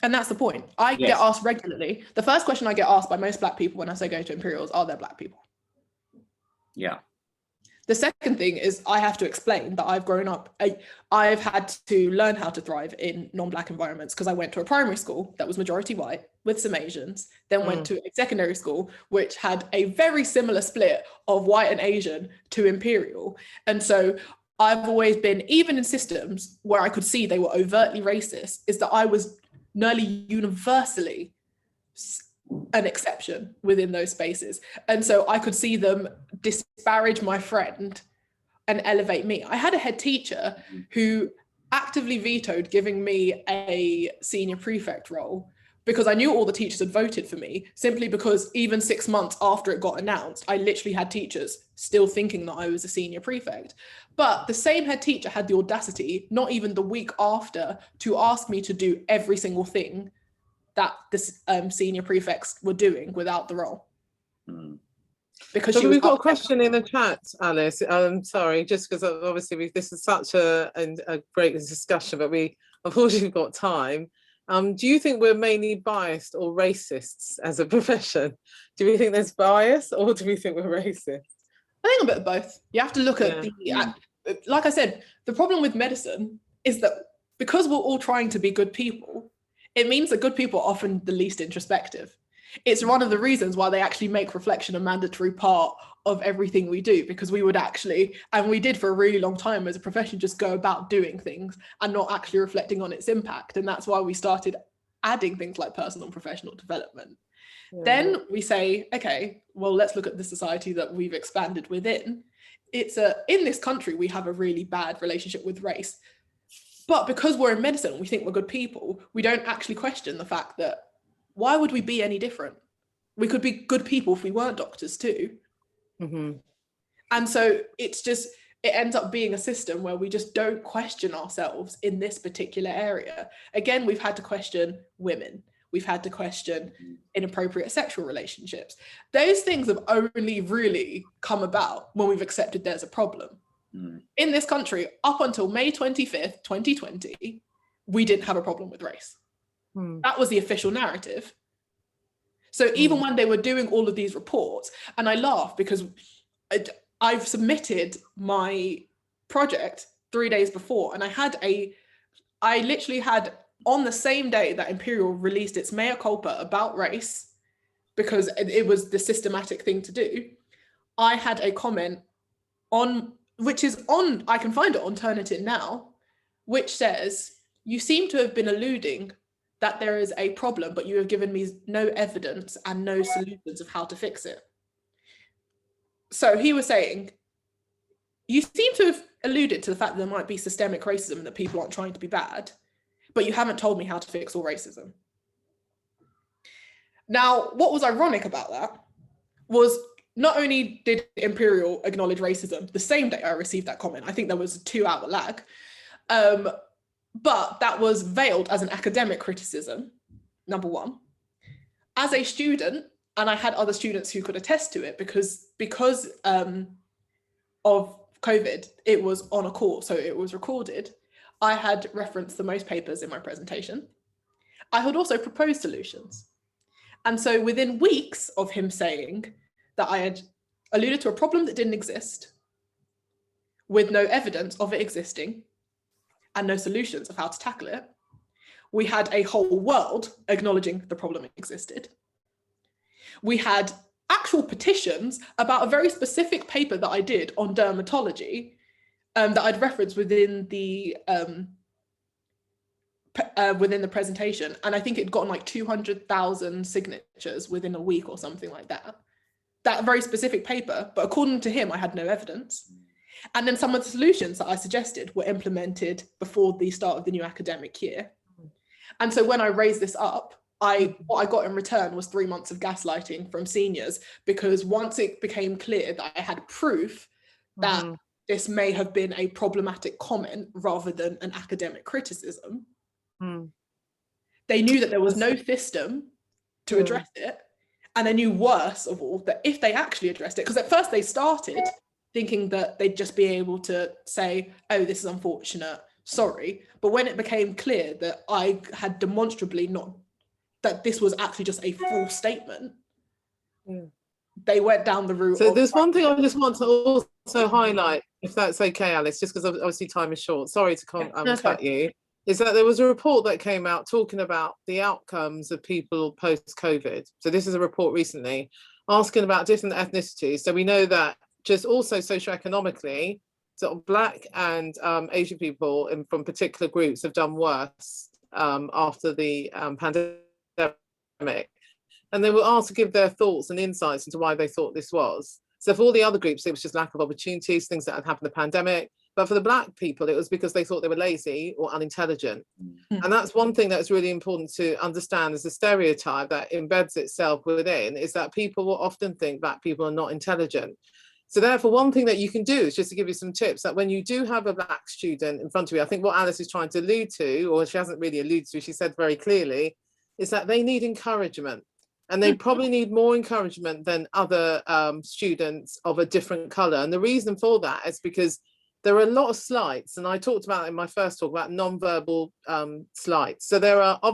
And that's the point. I get asked regularly. The first question I get asked by most Black people when I say go to Imperials, are there Black people? Yeah. The second thing is I have to explain that I've grown up, I've had to learn how to thrive in non-Black environments because I went to a primary school that was majority white with some Asians, then went to a secondary school which had a very similar split of white and Asian to Imperial. And so I've always been, even in systems where I could see they were overtly racist, is that I was nearly universally an exception within those spaces. And so I could see them disparage my friend and elevate me. I had a head teacher who actively vetoed giving me a senior prefect role because I knew all the teachers had voted for me, simply because even 6 months after it got announced, I literally had teachers still thinking that I was a senior prefect. But the same head teacher had the audacity, not even the week after, to ask me to do every single thing that the senior prefects were doing without the role. Because so we've got a question in the chat, Alice. Sorry, just because obviously this is such a great discussion, but we unfortunately have got time. Do you think we're mainly biased or racists as a profession? Do we think there's bias, or do we think we're racist? I think a bit of both. You have to look at like I said, the problem with medicine is that because we're all trying to be good people, it means that good people are often the least introspective. It's one of the reasons why they actually make reflection a mandatory part of everything we do, because we would actually, and we did for a really long time as a profession, just go about doing things and not actually reflecting on its impact. And that's why we started adding things like personal and professional development. Then we say, okay, well, let's look at the society that we've expanded within. In this country, we have a really bad relationship with race. But because we're in medicine, we think we're good people, we don't actually question the fact that why would we be any different? We could be good people if we weren't doctors too. And so it ends up being a system where we just don't question ourselves in this particular area. Again, we've had to question women. We've had to question inappropriate sexual relationships. Those things have only really come about when we've accepted there's a problem. In this country, up until May 25th, 2020, we didn't have a problem with race. That was the official narrative. So even when they were doing all of these reports, and I laugh because I've submitted my project 3 days before, and I literally had, on the same day that Imperial released its mea culpa about race, because it was the systematic thing to do, I had a comment which is on, I can find it on Turnitin now, which says, you seem to have been alluding that there is a problem, but you have given me no evidence and no solutions of how to fix it. So he was saying, you seem to have alluded to the fact that there might be systemic racism and that people aren't trying to be bad, but you haven't told me how to fix all racism. Now, what was ironic about that was not only did Imperial acknowledge racism the same day I received that comment, I think there was a 2-hour lag, but that was veiled as an academic criticism, number one. As a student, and I had other students who could attest to it because of COVID, it was on a call, so it was recorded. I had referenced the most papers in my presentation. I had also proposed solutions. And so within weeks of him saying that I had alluded to a problem that didn't exist, with no evidence of it existing, and no solutions of how to tackle it, we had a whole world acknowledging the problem existed. We had actual petitions about a very specific paper that I did on dermatology that I'd referenced within the within the presentation, and I think it'd gotten like 200,000 signatures within a week or something like that. That very specific paper, but according to him, I had no evidence. And then some of the solutions that I suggested were implemented before the start of the new academic year. And so when I raised this up, what I got in return was 3 months of gaslighting from seniors, because once it became clear that I had proof that this may have been a problematic comment rather than an academic criticism, they knew that there was no system to address it. And they knew, worse of all, that if they actually addressed it, because at first they started thinking that they'd just be able to say, oh, this is unfortunate, sorry. But when it became clear that I had demonstrably not, that this was actually just a false statement, they went down the route. So there's one thing I just want to also highlight, if that's okay, Alice, just because obviously time is short. Sorry to cut you. Is that there was a report that came out talking about the outcomes of people post-COVID. So this is a report recently asking about different ethnicities. So we know that just also socioeconomically, sort of Black and Asian people from particular groups have done worse after the pandemic. And they were asked to give their thoughts and insights into why they thought this was. So for all the other groups, it was just lack of opportunities, things that had happened in the pandemic. But for the Black people, it was because they thought they were lazy or unintelligent. And that's one thing that's really important to understand, as a stereotype that embeds itself within, is that people will often think Black people are not intelligent. So therefore, one thing that you can do is just to give you some tips, that when you do have a Black student in front of you, I think what Alice is trying to allude to, or she hasn't really alluded to, she said very clearly, is that they need encouragement. And they probably need more encouragement than other students of a different colour. And the reason for that is because there are a lot of slights, and I talked about in my first talk about non-verbal slights. So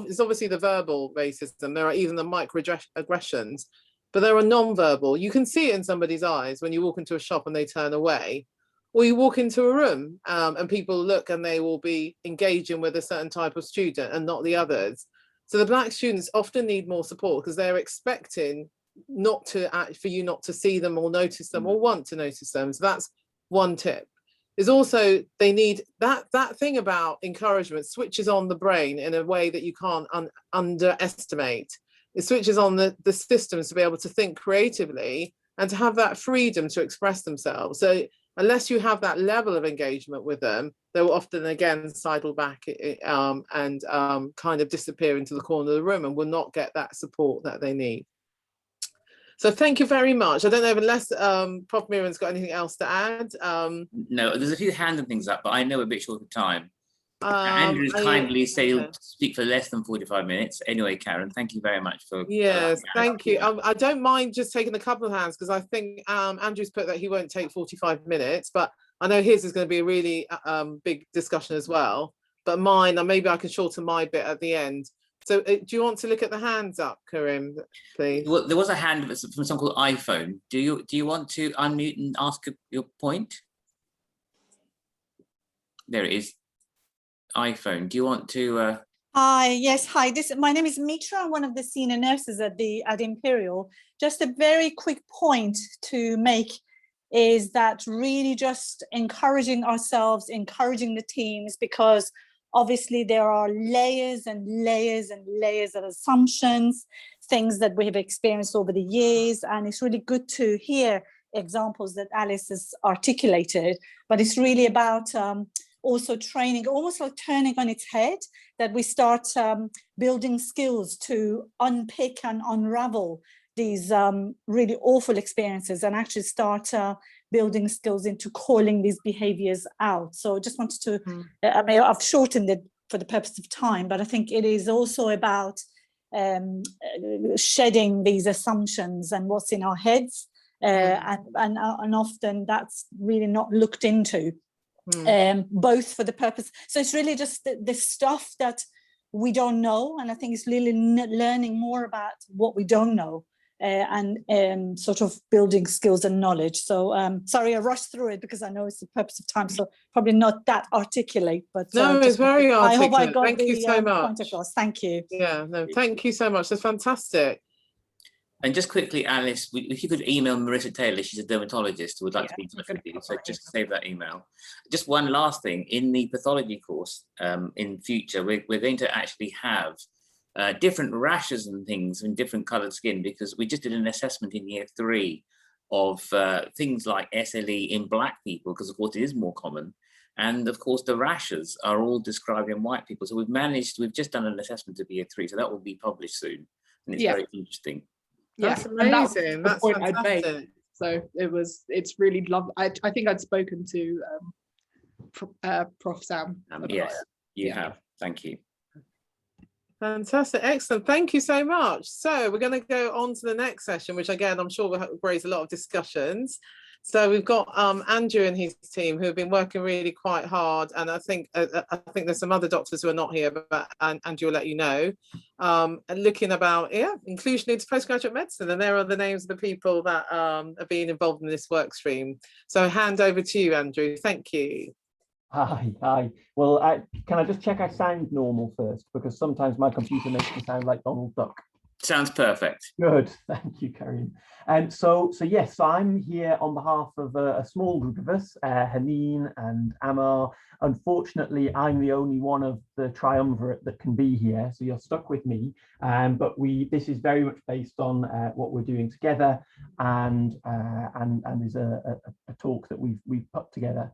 it's obviously the verbal racism, there are even the microaggressions, but there are non-verbal. You can see it in somebody's eyes when you walk into a shop and they turn away, or you walk into a room and people look and they will be engaging with a certain type of student and not the others. So the Black students often need more support because they're expecting for you not to see them or notice them or want to notice them. So that's one tip. Is also they need that thing about encouragement switches on the brain in a way that you can't underestimate. It switches on the systems to be able to think creatively and to have that freedom to express themselves. So unless you have that level of engagement with them, they will often again sidle back and kind of disappear into the corner of the room and will not get that support that they need. So thank you very much. I don't know unless Prof. Miriam's got anything else to add. No, there's a few hands and things up, but I know we're a bit short of time. Andrew's kindly said he'll speak for less than 45 minutes. Anyway, Karen, thank you very much for. Yes, thank you. I don't mind just taking a couple of hands because I think Andrew's put that he won't take 45 minutes, but I know his is going to be a really big discussion as well. But mine, maybe I can shorten my bit at the end. So do you want to look at the hands up, Karim, please? Well, there was a hand from someone called iPhone. Do you want to unmute and ask your point? There it is. iPhone. Do you want to? Hi. Yes. Hi. My name is Mitra. I'm one of the senior nurses at Imperial. Just a very quick point to make is that really just encouraging ourselves, encouraging the teams, because obviously, there are layers and layers and layers of assumptions, things that we have experienced over the years. And it's really good to hear examples that Alice has articulated. But it's really about also training, almost like turning on its head, that we start building skills to unpick and unravel these really awful experiences and actually start building skills into calling these behaviors out. So I just wanted to, I mean, I've shortened it for the purpose of time, but I think it is also about shedding these assumptions and what's in our heads. And often that's really not looked into, both for the purpose. So it's really just the stuff that we don't know. And I think it's really learning more about what we don't know. And sort of building skills and knowledge. So sorry, I rushed through it because I know it's the purpose of time, so probably not that articulate, but no, it's very articulate. I hope I got thank you so much. point across. Thank you. Yeah, no, thank you so much. That's fantastic. And just quickly, Alice, if you could email Marissa Taylor, she's a dermatologist who would like to be in touch with you. So just save that email. Just one last thing, in the pathology course, in future, we're going to actually have different rashes and things in different coloured skin, because we just did an assessment in year 3 of things like SLE in black people, because of course it is more common. And of course the rashes are all described in white people. So we've just done an assessment of year 3, so that will be published soon. And it's very interesting. That's Yeah, amazing. That's the point I'd made. fantastic. So it's really lovely. I think I'd spoken to Prof. Sam. About Yes, it. you have. Thank you. Fantastic, excellent. Thank you so much. So we're going to go on to the next session, which again, I'm sure will raise a lot of discussions. So we've got Andrew and his team who have been working really quite hard, and I think there's some other doctors who are not here, but Andrew will let you know. And looking about inclusion into postgraduate medicine, and there are the names of the people that are being involved in this work stream. So hand over to you, Andrew. Thank you. Hi. Well, can I just check I sound normal first, because sometimes my computer makes me sound like Donald Duck. Sounds perfect. Good, thank you, Karim. So yes, I'm here on behalf of a small group of us, Haneen and Amar. Unfortunately, I'm the only one of the triumvirate that can be here, so you're stuck with me. But this is very much based on what we're doing together, and is a talk that we've put together.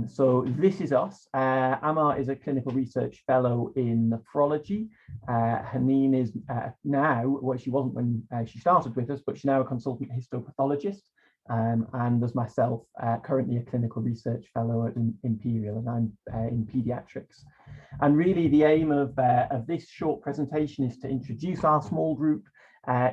So this is us. Amar is a clinical research fellow in nephrology. Haneen is now, well, she wasn't when she started with us, but she's now a consultant histopathologist. And there's myself, currently a clinical research fellow at Imperial, and I'm in pediatrics. And really the aim of this short presentation is to introduce our small group,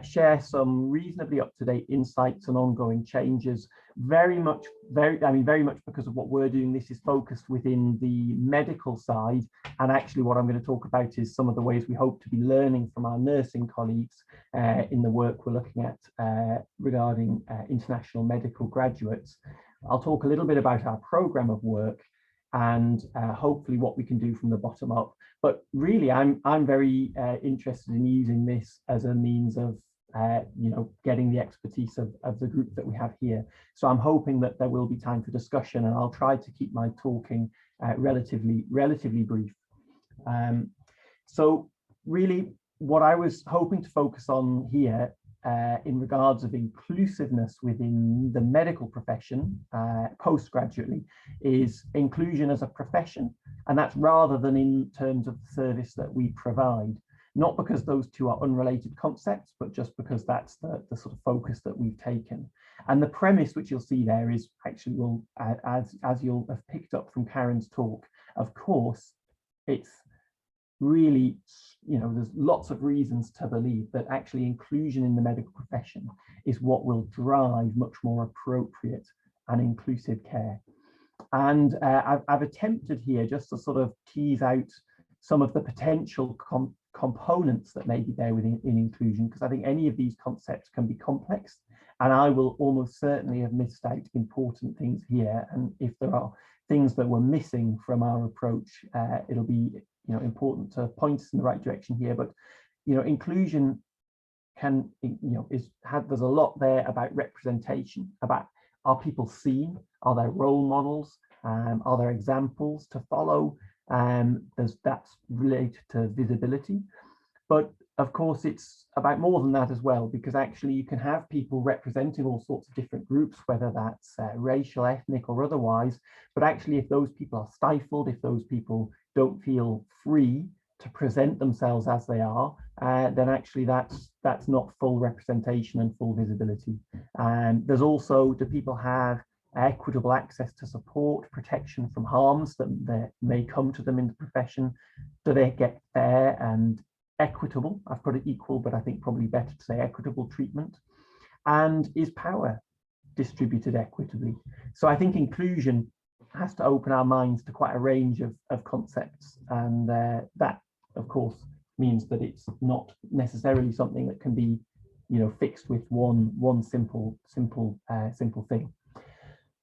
share some reasonably up-to-date insights and ongoing changes. Very much because of what we're doing, this is focused within the medical side, and actually what I'm going to talk about is some of the ways we hope to be learning from our nursing colleagues in the work we're looking at regarding international medical graduates. I'll talk a little bit about our program of work and hopefully what we can do from the bottom up. But really, I'm very interested in using this as a means of getting the expertise of the group that we have here. So I'm hoping that there will be time for discussion, and I'll try to keep my talking relatively brief. So really, what I was hoping to focus on here in regards of inclusiveness within the medical profession postgraduately is inclusion as a profession, and that's rather than in terms of the service that we provide. Not because those two are unrelated concepts, but just because that's the sort of focus that we've taken. And the premise, which you'll see there, is actually, as you'll have picked up from Karen's talk, of course, it's really, there's lots of reasons to believe that actually inclusion in the medical profession is what will drive much more appropriate and inclusive care. And I've attempted here just to sort of tease out some of the potential components that may be there within inclusion, because I think any of these concepts can be complex, and I will almost certainly have missed out important things here. And if there are things that we're missing from our approach, it'll be important to point us in the right direction here. But inclusion can there's a lot there about representation, about are people seen, are there role models, are there examples to follow, that's related to visibility. But of course it's about more than that as well, because actually you can have people representing all sorts of different groups, whether that's racial, ethnic or otherwise, but actually if those people are stifled, if those people don't feel free to present themselves as they are, then actually that's not full representation and full visibility. And there's also, do people have equitable access to support, protection from harms that may come to them in the profession? Do they get fair and equitable? I've put it equal, but I think probably better to say equitable treatment. And is power distributed equitably? So I think inclusion has to open our minds to quite a range of concepts, and that of course means that it's not necessarily something that can be fixed with one simple thing.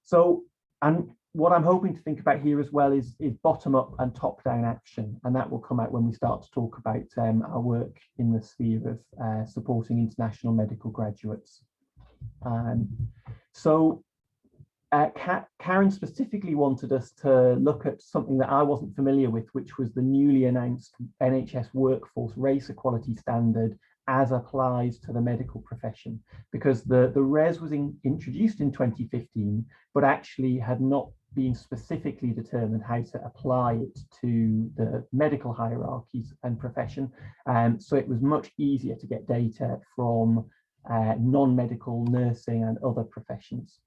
So, and what I'm hoping to think about here as well is bottom up and top down action, and that will come out when we start to talk about our work in the sphere of supporting international medical graduates. So Karen specifically wanted us to look at something that I wasn't familiar with, which was the newly announced NHS Workforce Race Equality Standard as applies to the medical profession, because the RES was introduced in 2015, but actually had not been specifically determined how to apply it to the medical hierarchies and profession. So it was much easier to get data from non-medical nursing and other professions.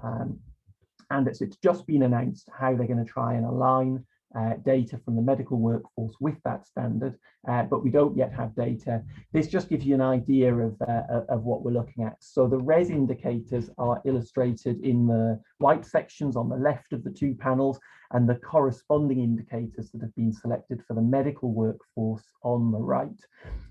And it's just been announced how they're going to try and align data from the medical workforce with that standard, but we don't yet have data. This just gives you an idea of what we're looking at. So the RES indicators are illustrated in the white sections on the left of the two panels, and the corresponding indicators that have been selected for the medical workforce on the right.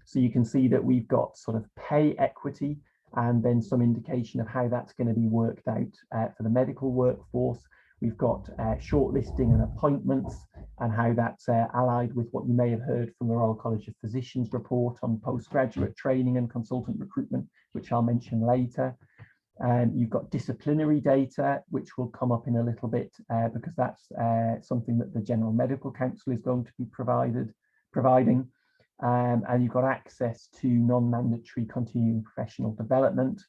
So you can see that we've got sort of pay equity, and then some indication of how that's going to be worked out for the medical workforce. We've got shortlisting and appointments, and how that's allied with what you may have heard from the Royal College of Physicians report on postgraduate training and consultant recruitment, which I'll mention later. You've got disciplinary data, which will come up in a little bit, because that's something that the General Medical Council is going to be providing. And you've got access to non-mandatory continuing professional development,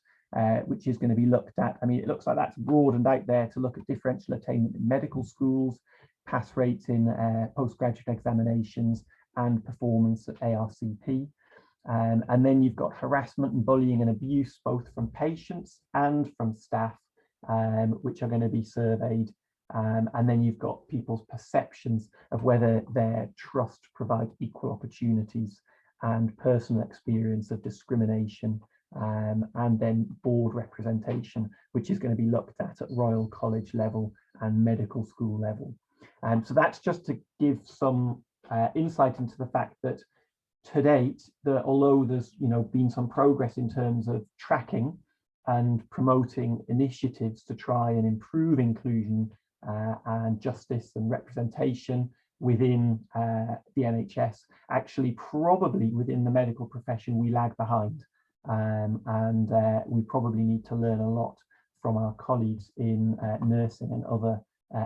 which is going to be looked at. I mean, it looks like that's broadened out there to look at differential attainment in medical schools, pass rates in postgraduate examinations, and performance at ARCP. And then you've got harassment and bullying and abuse, both from patients and from staff, which are going to be surveyed. And then you've got people's perceptions of whether their trust provides equal opportunities, and personal experience of discrimination, and then board representation, which is going to be looked at Royal College level and medical school level. So that's just to give some insight into the fact that to date, although there's been some progress in terms of tracking and promoting initiatives to try and improve inclusion and justice and representation within the NHS, actually probably within the medical profession we lag behind, and we probably need to learn a lot from our colleagues in nursing and other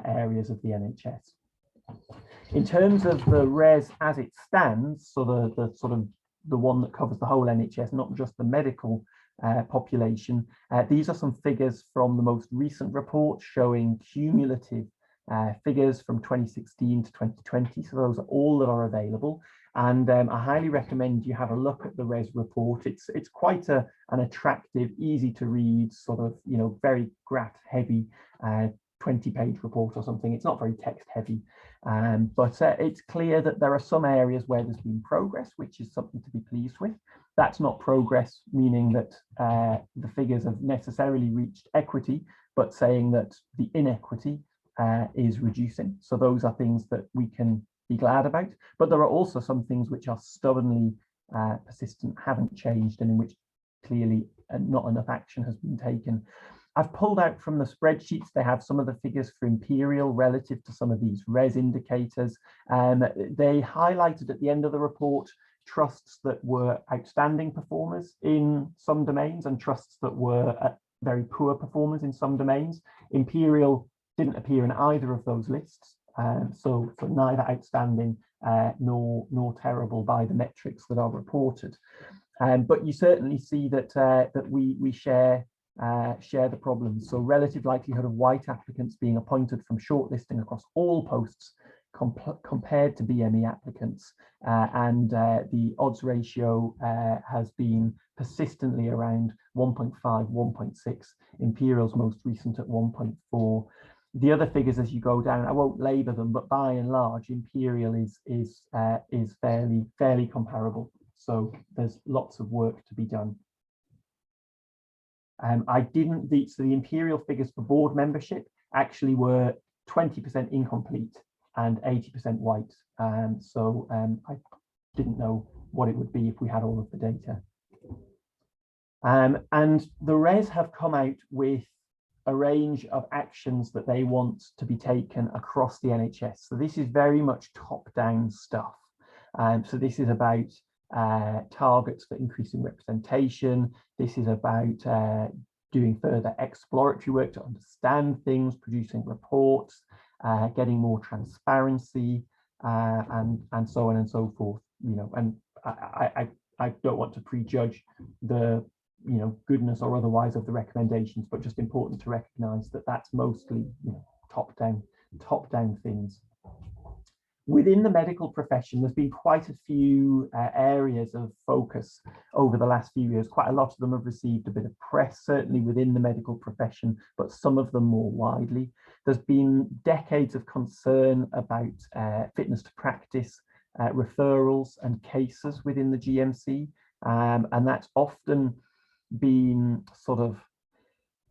areas of the NHS. In terms of the RES as it stands, so the sort of the one that covers the whole NHS, not just the medical population, these are some figures from the most recent report showing cumulative figures from 2016 to 2020. So those are all that are available, and I highly recommend you have a look at the RES report. It's quite an attractive, easy to read, sort of very graph heavy 20-page report or something. It's not very text heavy, but it's clear that there are some areas where there's been progress, which is something to be pleased with. That's not progress meaning that the figures have necessarily reached equity, but saying that the inequity is reducing. So those are things that we can be glad about, but there are also some things which are stubbornly persistent, haven't changed, and in which clearly not enough action has been taken. I've pulled out from the spreadsheets, they have some of the figures for Imperial relative to some of these RES indicators. They highlighted at the end of the report trusts that were outstanding performers in some domains and trusts that were very poor performers in some domains. Imperial didn't appear in either of those lists, so neither outstanding nor terrible by the metrics that are reported. But you certainly see that we share the problems. So relative likelihood of white applicants being appointed from shortlisting across all posts compared to BME applicants, and the odds ratio has been persistently around 1.5, 1.6, Imperial's most recent at 1.4. The other figures as you go down, I won't labour them, but by and large, Imperial is fairly comparable. So there's lots of work to be done. So the Imperial figures for board membership actually were 20% incomplete and 80% white. So I didn't know what it would be if we had all of the data. And the RES have come out with a range of actions that they want to be taken across the NHS. So this is very much top-down stuff. So this is about targets for increasing representation. This is about doing further exploratory work to understand things, producing reports, getting more transparency, and so on and so forth. You know, and I don't want to prejudge the goodness or otherwise of the recommendations, but just important to recognise that that's mostly top down things. Within the medical profession, there's been quite a few areas of focus over the last few years. Quite a lot of them have received a bit of press, certainly within the medical profession, but some of them more widely. There's been decades of concern about fitness to practice, referrals and cases within the GMC. And that's often been sort of,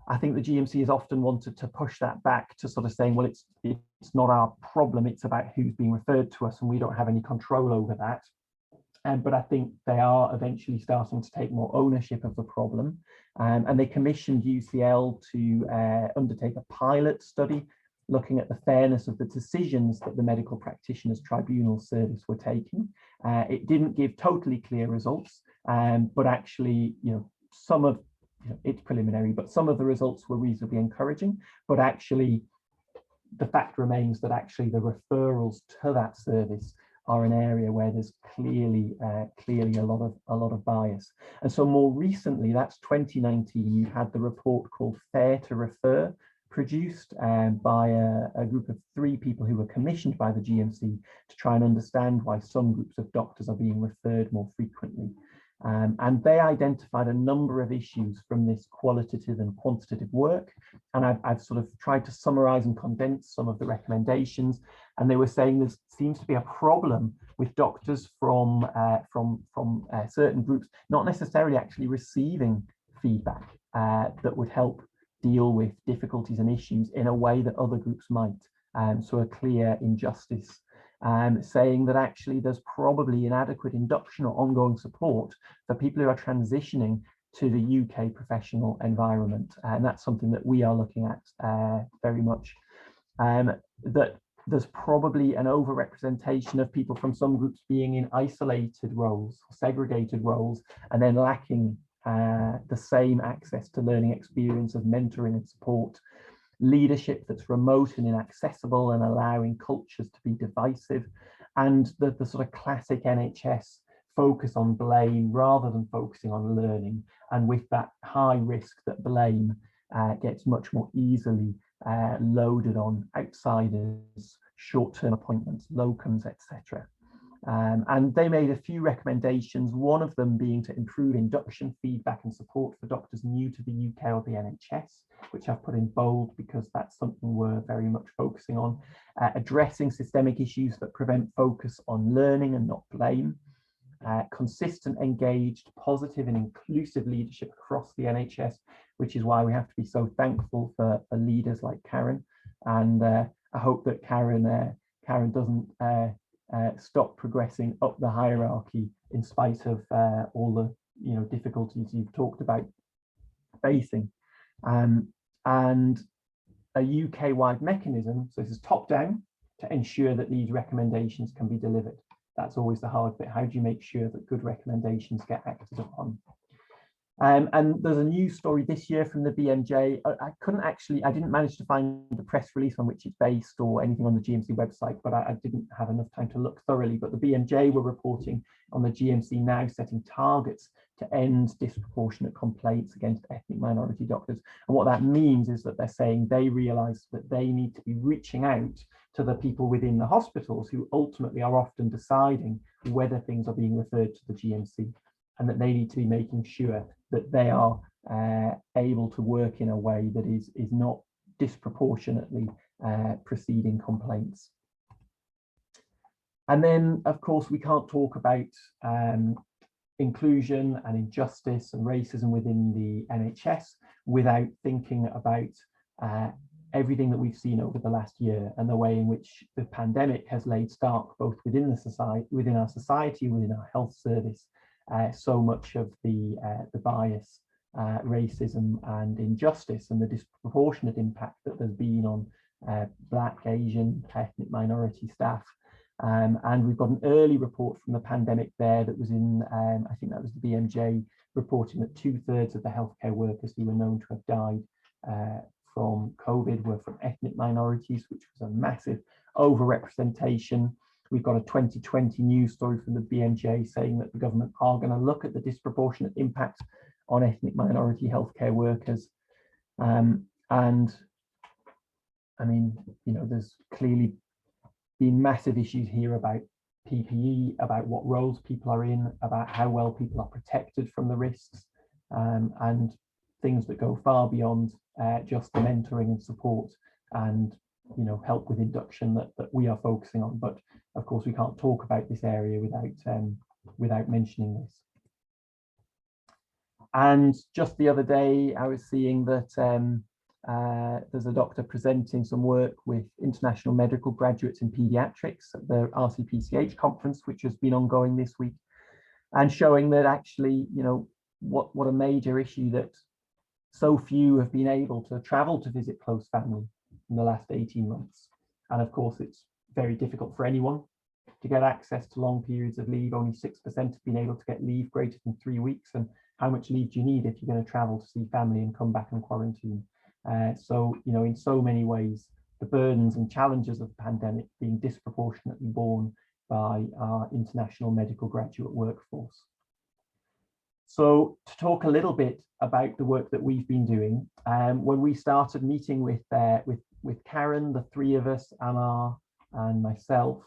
I think the GMC has often wanted to push that back to sort of saying, well, it's not our problem, it's about who's being referred to us and we don't have any control over that. But I think they are eventually starting to take more ownership of the problem. And they commissioned UCL to undertake a pilot study looking at the fairness of the decisions that the Medical Practitioners Tribunal Service were taking. It didn't give totally clear results, but actually, some of it's preliminary, but some of the results were reasonably encouraging. But actually, the fact remains that actually the referrals to that service are an area where there's clearly a lot of bias. And so more recently, that's 2019, you had the report called Fair to Refer, produced by a group of 3 people who were commissioned by the GMC to try and understand why some groups of doctors are being referred more frequently. And they identified a number of issues from this qualitative and quantitative work. And I've sort of tried to summarize and condense some of the recommendations. And they were saying there seems to be a problem with doctors from certain groups, not necessarily actually receiving feedback that would help deal with difficulties and issues in a way that other groups might. So a clear injustice. Saying that actually there's probably inadequate induction or ongoing support for people who are transitioning to the UK professional environment. And that's something that we are looking at very much. That there's probably an overrepresentation of people from some groups being in isolated roles, segregated roles, and then lacking the same access to learning experience of mentoring and support. Leadership that's remote and inaccessible and allowing cultures to be divisive, and the sort of classic NHS focus on blame rather than focusing on learning, and with that high risk that blame gets much more easily loaded on outsiders, short-term appointments, locums, etc. And they made a few recommendations, one of them being to improve induction, feedback and support for doctors new to the UK or the NHS, which I've put in bold because that's something we're very much focusing on. Addressing systemic issues that prevent focus on learning and not blame. Consistent, engaged, positive and inclusive leadership across the NHS, which is why we have to be so thankful for leaders like Karen. And I hope that Karen doesn't stop progressing up the hierarchy in spite of all the difficulties you've talked about facing. And a UK-wide mechanism, so this is top-down, to ensure that these recommendations can be delivered. That's always the hard bit. How do you make sure that good recommendations get acted upon? And there's a news story this year from the BMJ. I didn't manage to find the press release on which it's based or anything on the GMC website, but I didn't have enough time to look thoroughly. But the BMJ were reporting on the GMC now setting targets to end disproportionate complaints against ethnic minority doctors. And what that means is that they're saying they realise that they need to be reaching out to the people within the hospitals who ultimately are often deciding whether things are being referred to the GMC, and that they need to be making sure that they are able to work in a way that is not disproportionately preceding complaints. And then, of course, we can't talk about inclusion and injustice and racism within the NHS without thinking about everything that we've seen over the last year and the way in which the pandemic has laid stark both within the society, within our society, within our health service, so much of the bias racism and injustice and the disproportionate impact that there's been on Black, Asian, ethnic minority staff. And we've got an early report from the pandemic there that was in, I think that was the BMJ, reporting that 2/3 of the healthcare workers who were known to have died from COVID were from ethnic minorities, which was a massive overrepresentation. We've got a 2020 news story from the BMJ saying that the government are going to look at the disproportionate impact on ethnic minority healthcare workers. And I mean, you know, there's clearly been massive issues here about PPE, about what roles people are in, about how well people are protected from the risks, and things that go far beyond just the mentoring and support and, you know, help with induction that we are focusing on. But of course, we can't talk about this area without mentioning this. And just the other day, I was seeing that there's a doctor presenting some work with international medical graduates in pediatrics at the RCPCH conference, which has been ongoing this week, and showing that actually, you know, what a major issue that so few have been able to travel to visit close family in the last 18 months. And of course, it's very difficult for anyone to get access to long periods of leave. Only 6% have been able to get leave greater than 3 weeks. And how much leave do you need if you're going to travel to see family and come back and quarantine? So, you know, in so many ways, the burdens and challenges of the pandemic being disproportionately borne by our international medical graduate workforce. So to talk a little bit about the work that we've been doing, when we started meeting with Karen, the three of us, Amar and myself,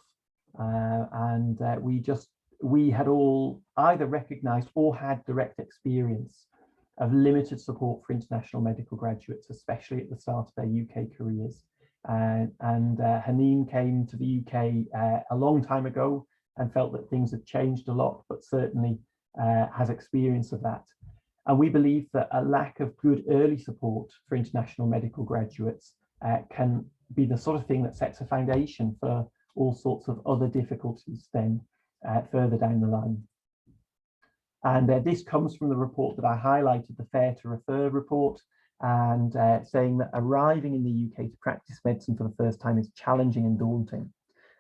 we had all either recognized or had direct experience of limited support for international medical graduates, especially at the start of their UK careers. And Haneen came to the UK a long time ago and felt that things had changed a lot, but certainly has experience of that. And we believe that a lack of good early support for international medical graduates can be the sort of thing that sets a foundation for all sorts of other difficulties then further down the line. And this comes from the report that I highlighted, the Fair to Refer report, and saying that arriving in the UK to practice medicine for the first time is challenging and daunting.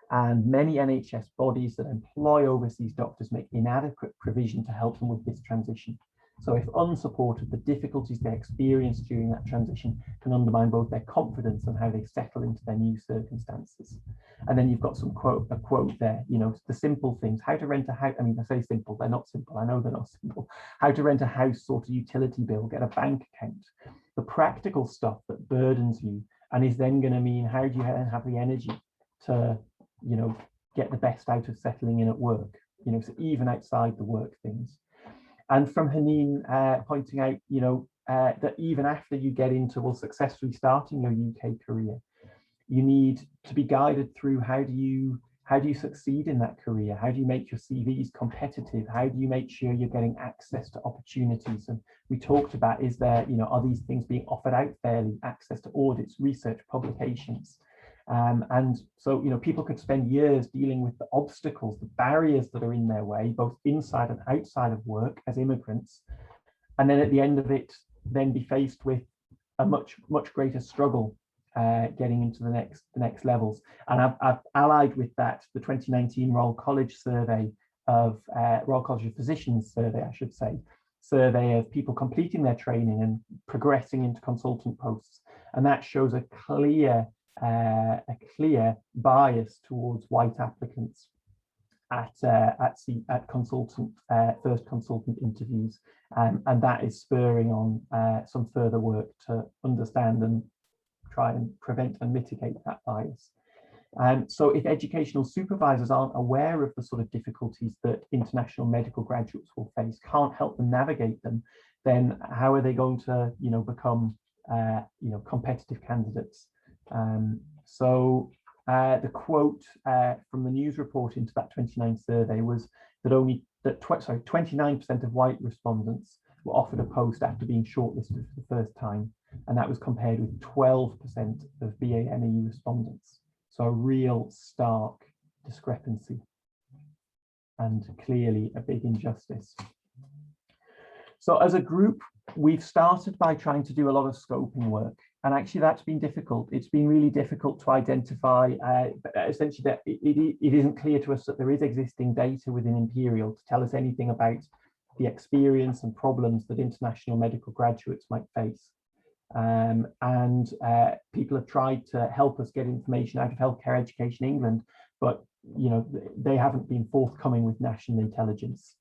And many NHS bodies that employ overseas doctors make inadequate provision to help them with this transition. So if unsupported, the difficulties they experience during that transition can undermine both their confidence and how they settle into their new circumstances. And then you've got a quote there, you know, the simple things, how to rent a house. I mean, I say simple, they're not simple. I know they're not simple. How to rent a house, sort a utility bill, get a bank account, the practical stuff that burdens you and is then going to mean how do you have the energy to, you know, get the best out of settling in at work, you know, so even outside the work things. And from Haneen pointing out, you know, that even after you get into, well, successfully starting your UK career, you need to be guided through how do you succeed in that career? How do you make your CVs competitive? How do you make sure you're getting access to opportunities? And we talked about, is there, you know, are these things being offered out fairly? Access to audits, research, publications. And so, you know, people could spend years dealing with the obstacles, the barriers that are in their way, both inside and outside of work as immigrants. And then at the end of it, then be faced with a much greater struggle getting into the next levels. And I've allied with that the 2019 Royal College survey of Royal College of Physicians survey, I should say, survey of people completing their training and progressing into consultant posts. And that shows a clear bias towards white applicants at consultant first consultant interviews, and that is spurring on some further work to understand and try and prevent and mitigate that bias. So if educational supervisors aren't aware of the sort of difficulties that international medical graduates will face, can't help them navigate them, then how are they going to, you know, become competitive candidates? So the quote from the news report into that 29 survey was that 29% of white respondents were offered a post after being shortlisted for the first time, and that was compared with 12% of BAME respondents. So a real stark discrepancy and clearly a big injustice. So as a group, we've started by trying to do a lot of scoping work, and actually that's been difficult. It's been really difficult to identify essentially that it isn't clear to us that there is existing data within Imperial to tell us anything about the experience and problems that international medical graduates might face. People have tried to help us get information out of Healthcare Education England, but they haven't been forthcoming with national intelligence.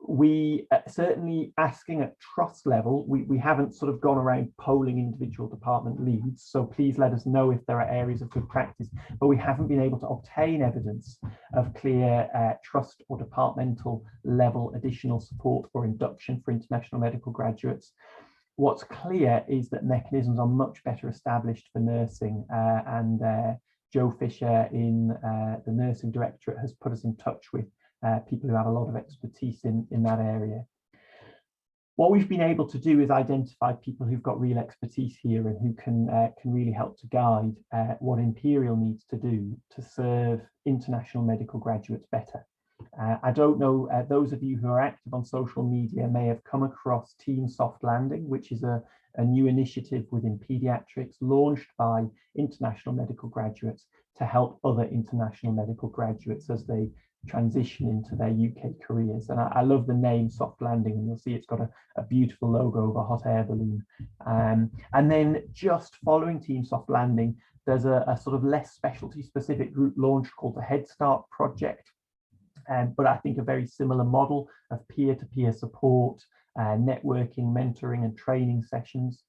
We certainly asking at trust level, we haven't sort of gone around polling individual department leads, so please let us know if there are areas of good practice, but we haven't been able to obtain evidence of clear trust or departmental level additional support or induction for international medical graduates. What's clear is that mechanisms are much better established for nursing, and Joe Fisher in the Nursing Directorate has put us in touch with people who have a lot of expertise in that area. What we've been able to do is identify people who've got real expertise here and who can really help to guide what Imperial needs to do to serve international medical graduates better. I don't know, those of you who are active on social media may have come across Team Soft Landing, which is a new initiative within paediatrics launched by international medical graduates to help other international medical graduates as they transition into their UK careers. And I love the name Soft Landing, and you'll see it's got a beautiful logo of a hot air balloon. And then just following Team Soft Landing, there's a sort of less specialty specific group launched called the Head Start Project. But I think a very similar model of peer-to-peer support, networking, mentoring and training sessions.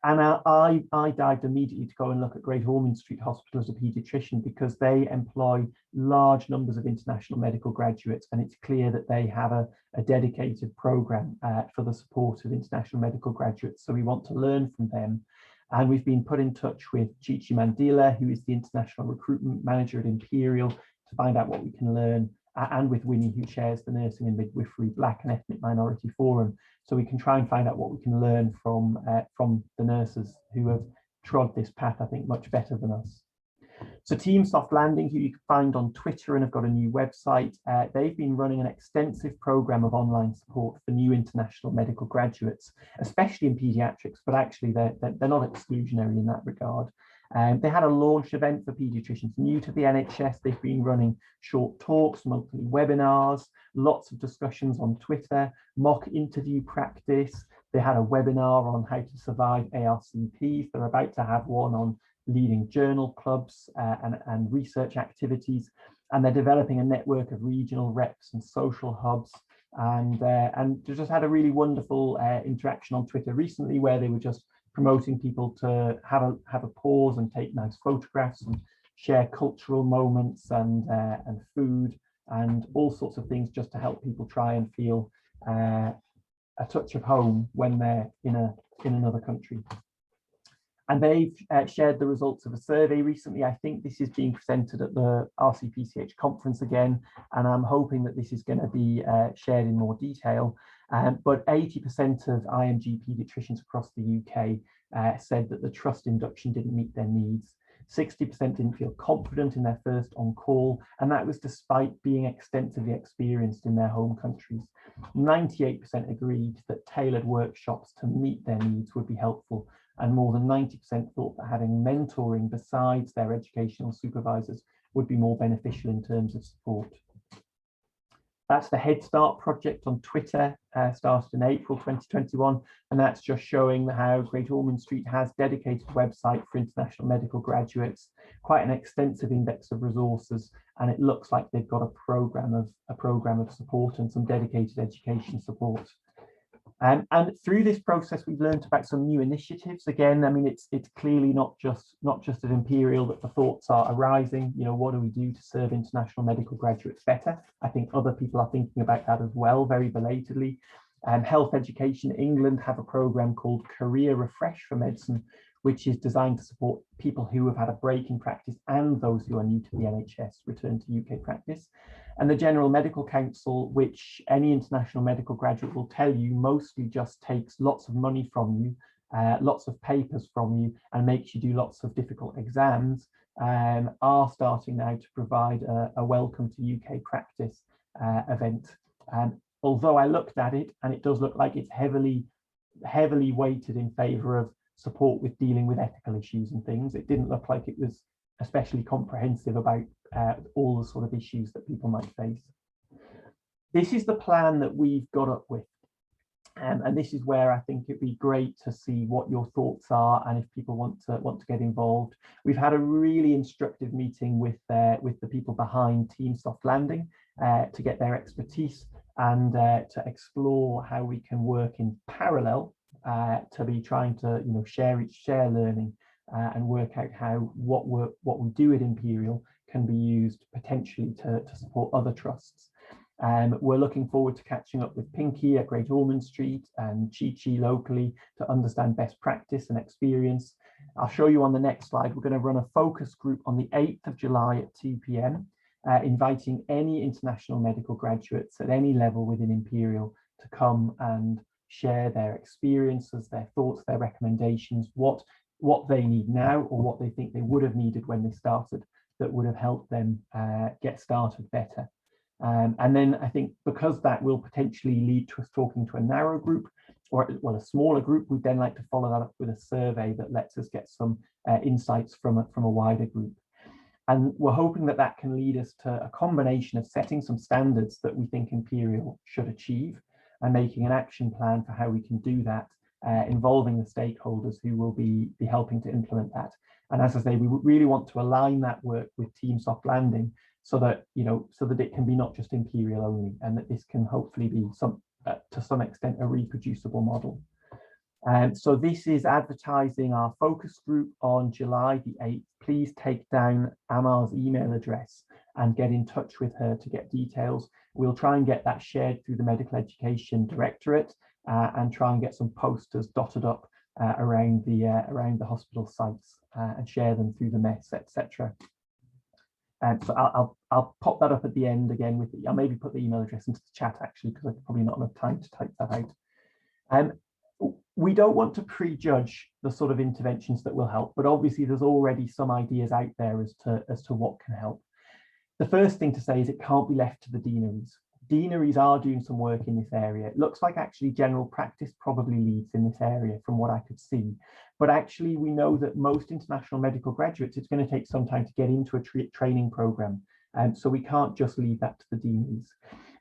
And I dived immediately to go and look at Great Ormond Street Hospital as a paediatrician because they employ large numbers of international medical graduates, and it's clear that they have a dedicated programme for the support of international medical graduates. So we want to learn from them. And we've been put in touch with Chichi Mandela, who is the International Recruitment Manager at Imperial, to find out what we can learn, and with Winnie, who chairs the Nursing and Midwifery Black and Ethnic Minority Forum. So we can try and find out what we can learn from the nurses who have trod this path, I think, much better than us. So Team Soft Landing, who you can find on Twitter and have got a new website, they've been running an extensive programme of online support for new international medical graduates, especially in paediatrics, but actually they're not exclusionary in that regard. They had a launch event for paediatricians new to the NHS. They've been running short talks, monthly webinars, lots of discussions on Twitter, mock interview practice. They had a webinar on how to survive ARCPs. They're about to have one on leading journal clubs and research activities. And they're developing a network of regional reps and social hubs. And they just had a really wonderful interaction on Twitter recently where they were just promoting people to have a pause and take nice photographs and share cultural moments and food and all sorts of things just to help people try and feel a touch of home when they're in another country. And they've shared the results of a survey recently. I think this is being presented at the RCPCH conference again, and I'm hoping that this is going to be shared in more detail. But 80% of IMG paediatricians across the UK said that the trust induction didn't meet their needs. 60% didn't feel confident in their first on-call, and that was despite being extensively experienced in their home countries. 98% agreed that tailored workshops to meet their needs would be helpful, and more than 90% thought that having mentoring besides their educational supervisors would be more beneficial in terms of support. That's the Head Start project on Twitter, started in April 2021, and that's just showing how Great Ormond Street has dedicated website for international medical graduates, quite an extensive index of resources, and it looks like they've got a program of support and some dedicated education support. And through this process, we've learned about some new initiatives. Again, I mean, it's clearly not just at Imperial that the thoughts are arising. You know, what do we do to serve international medical graduates better? I think other people are thinking about that as well, very belatedly. Health Education England have a programme called Career Refresh for Medicine, which is designed to support people who have had a break in practice and those who are new to the NHS return to UK practice. And the General Medical Council, which any international medical graduate will tell you mostly just takes lots of money from you, lots of papers from you, and makes you do lots of difficult exams, are starting now to provide a welcome to UK practice event. Although I looked at it and it does look like it's heavily heavily weighted in favour of support with dealing with ethical issues and things. It didn't look like it was especially comprehensive about all the sort of issues that people might face. This is the plan that we've got up with. And this is where I think it'd be great to see what your thoughts are, and if people want to get involved. We've had a really instructive meeting with the people behind Team Soft Landing to get their expertise and to explore how we can work in parallel to be trying to share learning and work out how what we do at Imperial can be used potentially to support other trusts. We're looking forward to catching up with Pinky at Great Ormond Street and Chi-Chi locally to understand best practice and experience. I'll show you on the next slide. We're going to run a focus group on the 8th of July at 2 p.m, inviting any international medical graduates at any level within Imperial to come and share their experiences, their thoughts, their recommendations, what they need now or what they think they would have needed when they started that would have helped them get started better. And then I think because that will potentially lead to us talking to a narrow group or a smaller group, we'd then like to follow that up with a survey that lets us get some insights from a wider group. And we're hoping that that can lead us to a combination of setting some standards that we think Imperial should achieve and making an action plan for how we can do that, involving the stakeholders who will be helping to implement that. And as I say, we really want to align that work with Team Soft Landing so that it can be not just Imperial only, and that this can hopefully be to some extent a reproducible model. So this is advertising our focus group on July the 8th. Please take down Amar's email address and get in touch with her to get details. We'll try and get that shared through the Medical Education Directorate and try and get some posters dotted up around the hospital sites and share them through the mess, etc. So I'll pop that up at the end again with I'll maybe put the email address into the chat actually, because I've probably not enough time to type that out. We don't want to prejudge the sort of interventions that will help, but obviously there's already some ideas out there as to what can help. The first thing to say is it can't be left to the deaneries. Deaneries are doing some work in this area. It looks like actually general practice probably leads in this area from what I could see. But actually we know that most international medical graduates, it's going to take some time to get into a training program. And so we can't just leave that to the deaneries.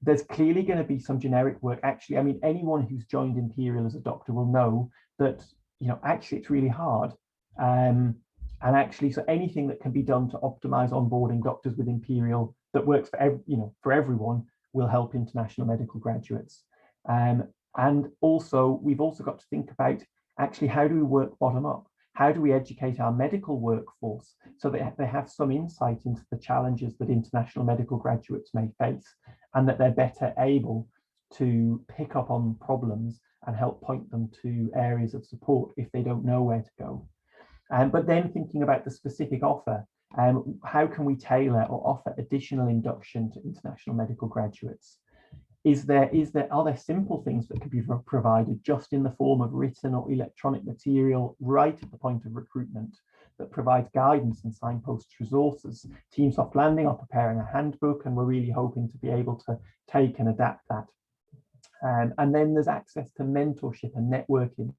There's clearly going to be some generic work. Actually, I mean, anyone who's joined Imperial as a doctor will know that, actually it's really hard. And actually, so anything that can be done to optimize onboarding doctors with Imperial that works for everyone will help international medical graduates. And also, we've also got to think about actually how do we work bottom up? How do we educate our medical workforce so that they have some insight into the challenges that international medical graduates may face, and that they're better able to pick up on problems and help point them to areas of support if they don't know where to go. But then thinking about the specific offer, how can we tailor or offer additional induction to international medical graduates? Are there simple things that could be provided just in the form of written or electronic material right at the point of recruitment that provides guidance and signposts resources? Team Soft Landing are preparing a handbook, and we're really hoping to be able to take and adapt that. And then there's access to mentorship and networking.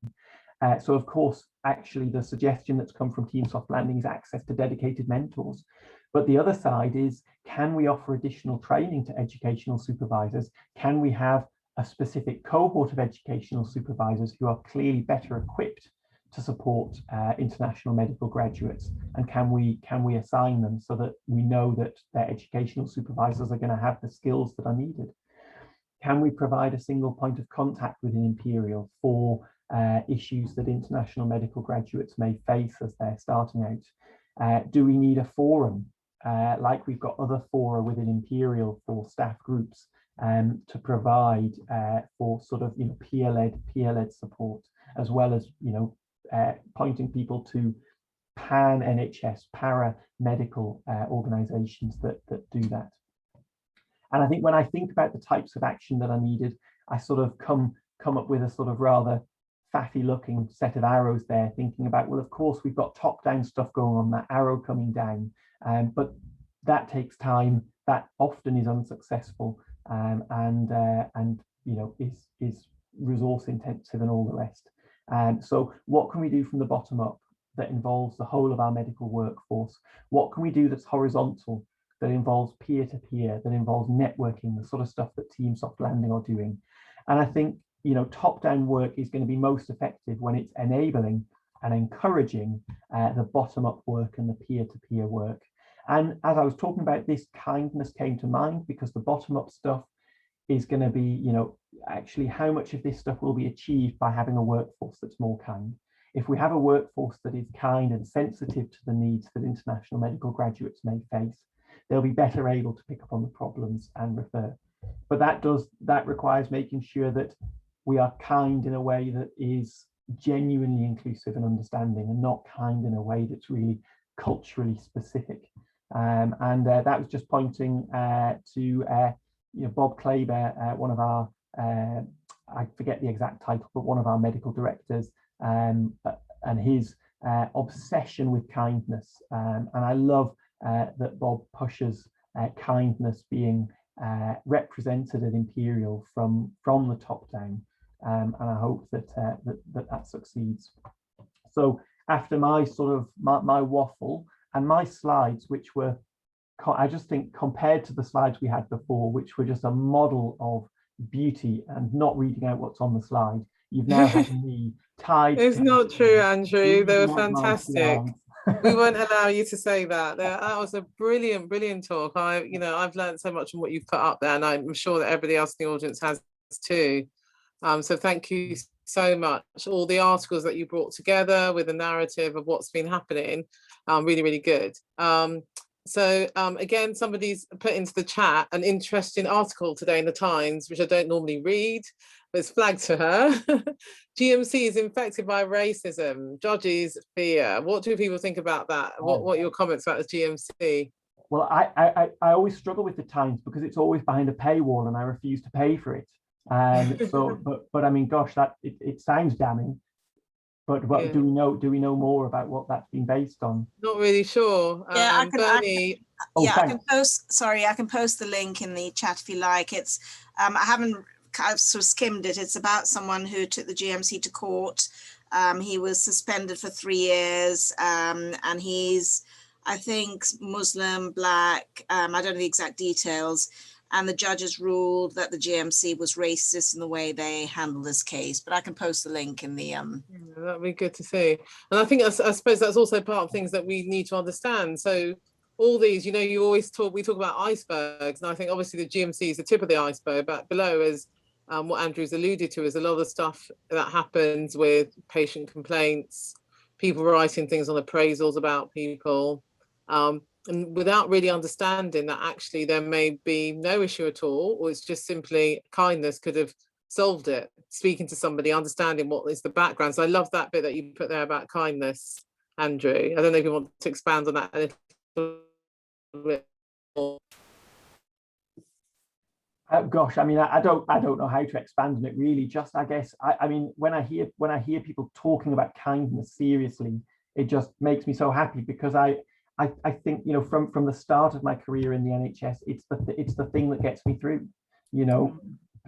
So of course, actually the suggestion that's come from Team Soft Landing is access to dedicated mentors. But the other side is, can we offer additional training to educational supervisors? Can we have a specific cohort of educational supervisors who are clearly better equipped to support international medical graduates? And can we assign them so that we know that their educational supervisors are going to have the skills that are needed? Can we provide a single point of contact within Imperial for issues that international medical graduates may face as they're starting out? Do we need a forum like we've got other fora within Imperial for staff groups to provide for sort of peer-led support, as well as pointing people to pan NHS paramedical organisations that do that? And I think when I think about the types of action that are needed, I sort of come up with a sort of rather faffy looking set of arrows there, thinking about, well, of course, we've got top-down stuff going on, that arrow coming down, but that takes time, that often is unsuccessful, and is resource intensive and all the rest. So what can we do from the bottom up that involves the whole of our medical workforce? What can we do that's horizontal, that involves peer-to-peer, that involves networking, the sort of stuff that Team Soft Landing are doing? And I think, you know, top-down work is going to be most effective when it's enabling and encouraging the bottom-up work and the peer-to-peer work. And as I was talking about this, kindness came to mind, because the bottom-up stuff is going to be, you know, actually how much of this stuff will be achieved by having a workforce that's more kind. If we have a workforce that is kind and sensitive to the needs that international medical graduates may face, they'll be better able to pick up on the problems and refer. But that requires making sure that we are kind in a way that is genuinely inclusive and understanding, and not kind in a way that's really culturally specific. That was just pointing to you know, Bob Klaber, one of our, I forget the exact title, but one of our medical directors, and his obsession with kindness. And I love that Bob pushes kindness being represented at Imperial from the top down. And I hope that that succeeds. So after my sort of my waffle and my slides, which were, I just think, compared to the slides we had before, which were just a model of beauty and not reading out what's on the slide, you've now had me tied. It's not true, Andrew. They were fantastic. We won't allow you to say that. That was a brilliant, brilliant talk. I've learned so much from what you've put up there, and I'm sure that everybody else in the audience has too. So thank you so much. All the articles that you brought together with a narrative of what's been happening, really, really good. Again, somebody's put into the chat an interesting article today in the Times, which I don't normally read, but it's flagged to her. GMC is infected by racism. Judges fear. What do people think about that? What are your comments about the GMC? Well, I always struggle with the Times because it's always behind a paywall and I refuse to pay for it. But I mean, gosh, that it sounds damning. But what, yeah. Do we know more about what that's been based on? Not really sure. Yeah, I can post. Sorry, I can post the link in the chat if you like. It's I haven't kind of sort of skimmed it. It's about someone who took the GMC to court. He was suspended for 3 years, and he's, I think, Muslim, black. I don't know the exact details. And the judges ruled that the GMC was racist in the way they handled this case. But I can post the link in the that'd be good to see. And I think I suppose that's also part of things that we need to understand. So all these, you know, we talk about icebergs, and I think obviously the GMC is the tip of the iceberg, but below, as what Andrew's alluded to, is a lot of the stuff that happens with patient complaints, people writing things on appraisals about people. And without really understanding that actually there may be no issue at all, or it's just simply kindness could have solved it. Speaking to somebody, understanding what is the background. So I love that bit that you put there about kindness, Andrew. I don't know if you want to expand on that a little bit more. Gosh, I mean, I don't know how to expand on it really. Just, I guess, I mean, when I hear people talking about kindness seriously, it just makes me so happy, because I think, you know, from the start of my career in the NHS, it's the thing that gets me through, you know,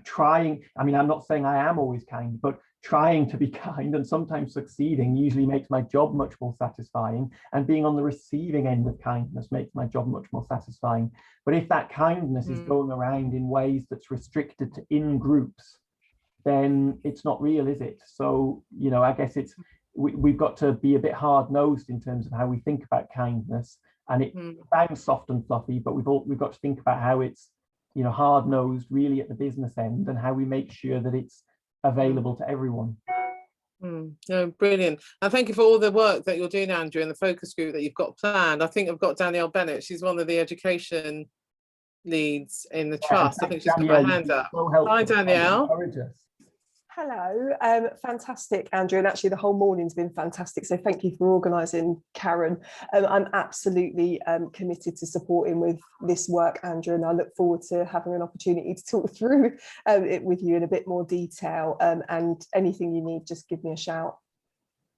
trying. I mean, I'm not saying I am always kind, but trying to be kind and sometimes succeeding usually makes my job much more satisfying, and being on the receiving end of kindness makes my job much more satisfying. But if that kindness is going around in ways that's restricted to in groups, then it's not real, is it? So, you know, I guess it's, we've got to be a bit hard-nosed in terms of how we think about kindness, and it sounds soft and fluffy, but we've got to think about how it's, you know, hard-nosed really at the business end, and how we make sure that it's available to everyone. No, brilliant. And thank you for all the work that you're doing, Andrew, and the focus group that you've got planned. I think I've got Danielle Bennett. She's one of the education leads in the trust. I think she's got her hand up. So hi, Danielle. Hello, fantastic, Andrew, and actually the whole morning's been fantastic, so thank you for organising, Karen. I'm absolutely committed to supporting with this work, Andrew, and I look forward to having an opportunity to talk through it with you in a bit more detail, and anything you need, just give me a shout.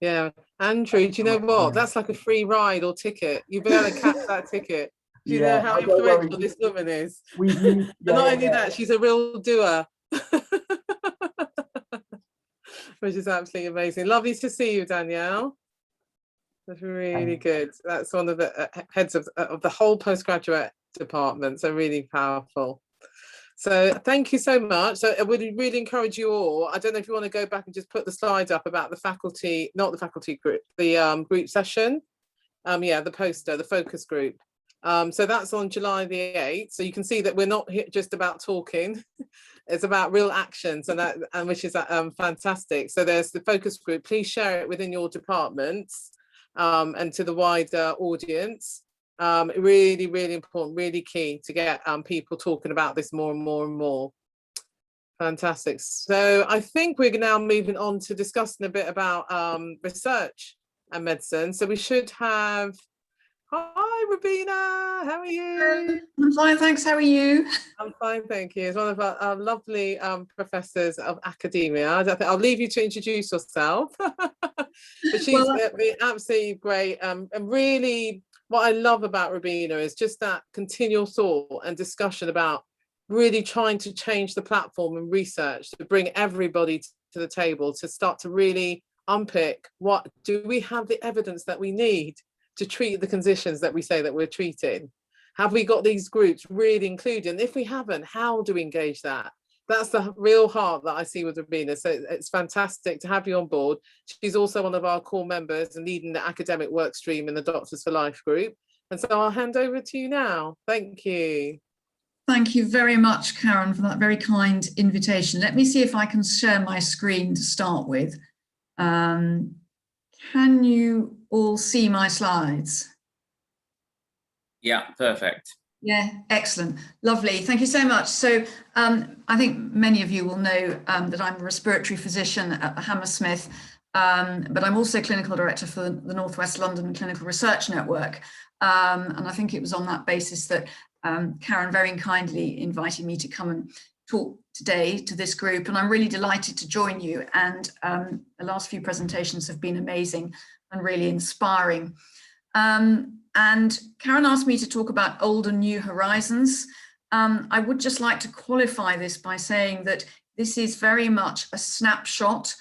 Yeah, Andrew, do you know what? That's like a free ride or ticket. You better catch that ticket. Do you know how influential this woman is? Not only that, she's a real doer. which is absolutely amazing. Lovely to see you, Danielle. That's really good. That's one of the heads of the whole postgraduate department, so really powerful. So thank you so much. So I would really encourage you all. I don't know if you want to go back and just put the slide up about the faculty, not the faculty group, the group session. Yeah, the poster, the focus group. So that's on July the 8th. So you can see that we're not just about talking. It's about real actions, and which is fantastic. So there's the focus group. Please share it within your departments and to the wider audience. Really, really important, really key to get people talking about this more and more and more. Fantastic. So I think we're now moving on to discussing a bit about research and medicine. So we should have, hi Rabina, how are you? I'm fine, thanks, how are you? I'm fine, thank you. It's one of our lovely professors of academia. I'll leave you to introduce yourself. But she's absolutely great, and really what I love about Rabina is just that continual thought and discussion about really trying to change the platform and research to bring everybody to the table to start to really unpick what do we have the evidence that we need to treat the conditions that we say that we're treating. Have we got these groups really included? And if we haven't, how do we engage that? That's the real heart that I see with Rabina. So it's fantastic to have you on board. She's also one of our core members and leading the academic work stream in the Doctors for Life group. And so I'll hand over to you now. Thank you. Thank you very much, Karen, for that very kind invitation. Let me see if I can share my screen to start with. Can you all see my slides? Yeah, perfect. Yeah, excellent. Lovely. Thank you so much. So I think many of you will know that I'm a respiratory physician at the Hammersmith, but I'm also clinical director for the North West London Clinical Research Network. And I think it was on that basis that Karen very kindly invited me to come and talk today to this group. And I'm really delighted to join you. And the last few presentations have been amazing and really inspiring. And Karen asked me to talk about old and new horizons. I would just like to qualify this by saying that this is very much a snapshot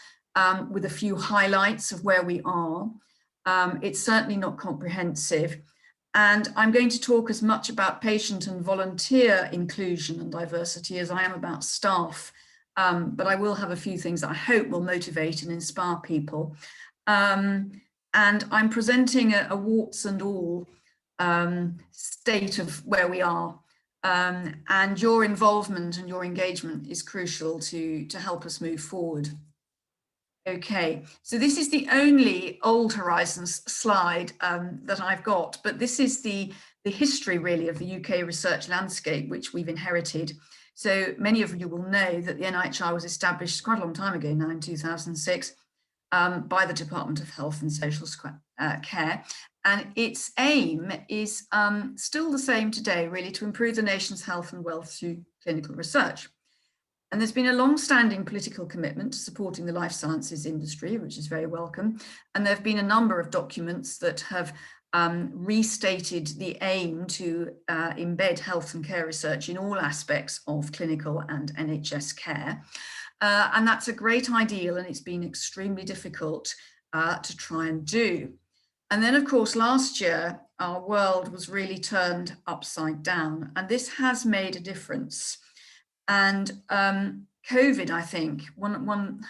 with a few highlights of where we are. It's certainly not comprehensive. And I'm going to talk as much about patient and volunteer inclusion and diversity as I am about staff. But I will have a few things that I hope will motivate and inspire people. And I'm presenting a warts and all state of where we are. And your involvement and your engagement is crucial to help us move forward. Okay, so this is the only old horizons slide that I've got, but this is the history really of the UK research landscape, which we've inherited. So many of you will know that the NIHR was established quite a long time ago now in 2006 by the Department of Health and Social Care. And its aim is still the same today, really, to improve the nation's health and wealth through clinical research. And there's been a long-standing political commitment to supporting the life sciences industry, which is very welcome. And there have been a number of documents that have restated the aim to embed health and care research in all aspects of clinical and NHS care. And that's a great ideal, and it's been extremely difficult to try and do. And then, of course, last year, our world was really turned upside down, and this has made a difference. And COVID, I think, one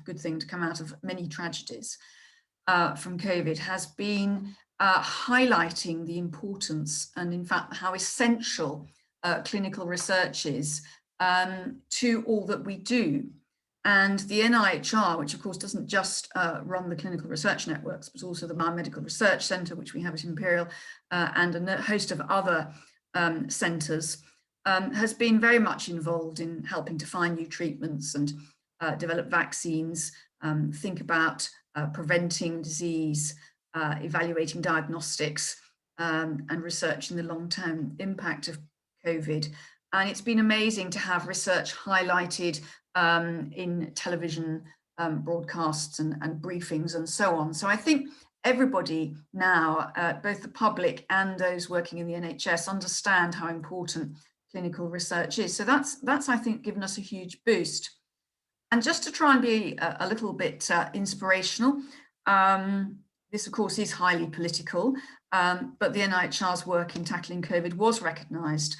good thing to come out of many tragedies from COVID has been highlighting the importance and, in fact, how essential clinical research is to all that we do. And the NIHR, which of course doesn't just run the clinical research networks, but also the Biomedical Research Centre, which we have at Imperial, and a host of other centres, has been very much involved in helping to find new treatments and develop vaccines, think about preventing disease, evaluating diagnostics, and researching the long-term impact of COVID. And it's been amazing to have research highlighted in television broadcasts and briefings and so on. So I think everybody now, both the public and those working in the NHS, understand how important clinical research is. So that's I think, given us a huge boost. And just to try and be a little bit inspirational, this of course is highly political, but the NIHR's work in tackling COVID was recognised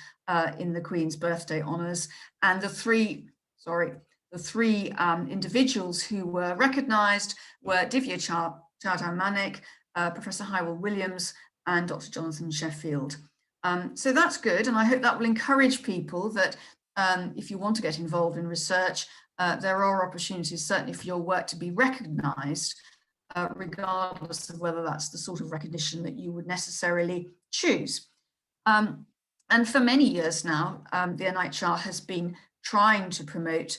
in the Queen's Birthday Honours, and the three individuals who were recognised were Divya Chowdhury Manik, Professor Hywell Williams, and Dr. Jonathan Sheffield. So that's good, and I hope that will encourage people that if you want to get involved in research, there are opportunities certainly for your work to be recognised, regardless of whether that's the sort of recognition that you would necessarily choose. And for many years now, the NIHR has been trying to promote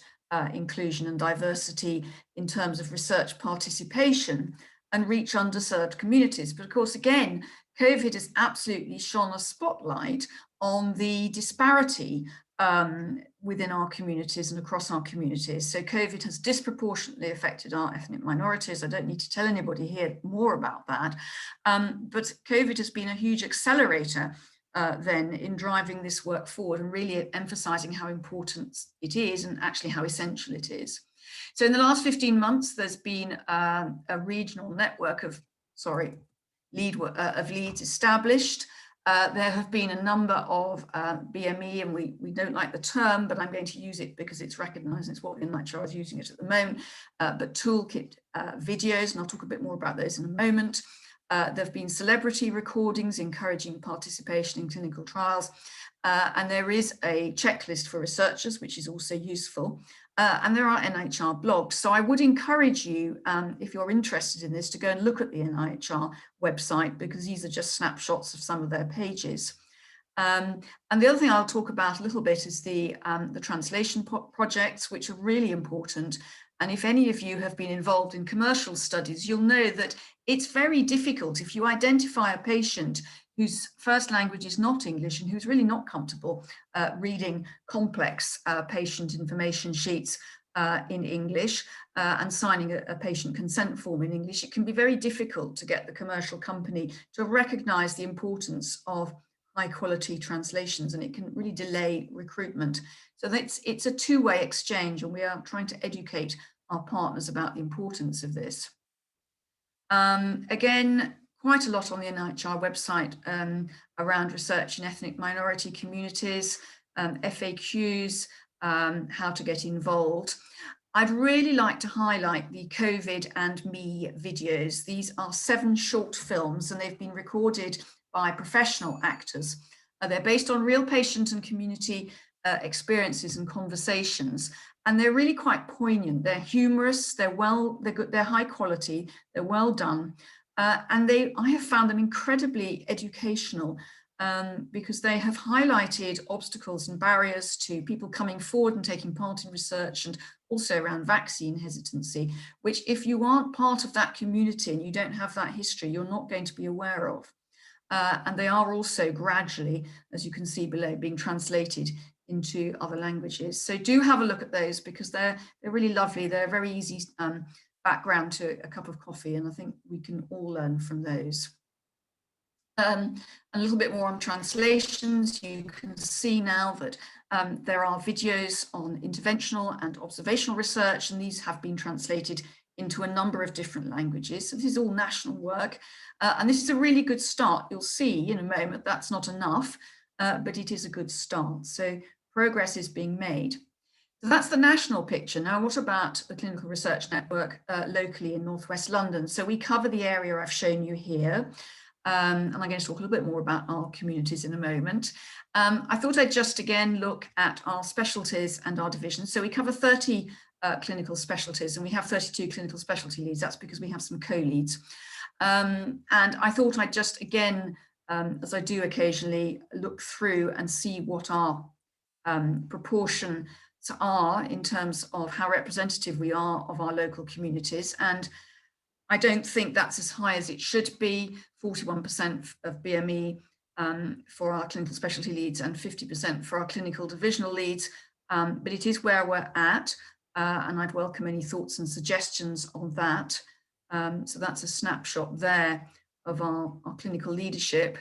inclusion and diversity in terms of research participation and reach underserved communities. But of course, again, COVID has absolutely shone a spotlight on the disparity within our communities and across our communities. So COVID has disproportionately affected our ethnic minorities. I don't need to tell anybody here more about that. But COVID has been a huge accelerator then in driving this work forward and really emphasizing how important it is and actually how essential it is. So in the last 15 months, there's been a regional network of, leads established. There have been a number of BME, and we don't like the term, but I'm going to use it because it's recognised, it's what the NIHR is using it at the moment, but toolkit videos, and I'll talk a bit more about those in a moment. There have been celebrity recordings encouraging participation in clinical trials, and there is a checklist for researchers, which is also useful, and there are NIHR blogs. So I would encourage you, if you're interested in this, to go and look at the NIHR website, because these are just snapshots of some of their pages. And the other thing I'll talk about a little bit is the translation projects, which are really important. And if any of you have been involved in commercial studies, you'll know that it's very difficult if you identify a patient whose first language is not English and who's really not comfortable reading complex patient information sheets in English and signing a patient consent form in English. It can be very difficult to get the commercial company to recognize the importance of high quality translations, and it can really delay recruitment. So it's a two-way exchange, and we are trying to educate our partners about the importance of this. Again, quite a lot on the NIHR website around research in ethnic minority communities, FAQs, how to get involved. I'd really like to highlight the COVID and Me videos. These are 7 short films, and they've been recorded by professional actors. They're based on real patient and community experiences and conversations, and they're really quite poignant. They're humorous, they're good, they're high quality, they're well done, and I have found them incredibly educational because they have highlighted obstacles and barriers to people coming forward and taking part in research, and also around vaccine hesitancy, which if you aren't part of that community and you don't have that history, you're not going to be aware of. And they are also gradually, as you can see below, being translated into other languages. So do have a look at those, because they're really lovely. They're a very easy background to a cup of coffee, and I think we can all learn from those. A little bit more on translations. You can see now that there are videos on interventional and observational research, and these have been translated into a number of different languages. So this is all national work, and this is a really good start. You'll see in a moment that's not enough, but it is a good start. So progress is being made. So that's the national picture. Now, what about the Clinical Research Network locally in Northwest London? So we cover the area I've shown you here. And I'm going to talk a little bit more about our communities in a moment. I thought I'd just again look at our specialties and our divisions. So we cover 30 clinical specialties, and we have 32 clinical specialty leads. That's because we have some co-leads. And I thought I'd just again, as I do occasionally, look through and see what our proportions are in terms of how representative we are of our local communities. And I don't think that's as high as it should be. 41% of BME for our clinical specialty leads and 50% for our clinical divisional leads, but it is where we're at, and I'd welcome any thoughts and suggestions on that. So that's a snapshot there of our clinical leadership.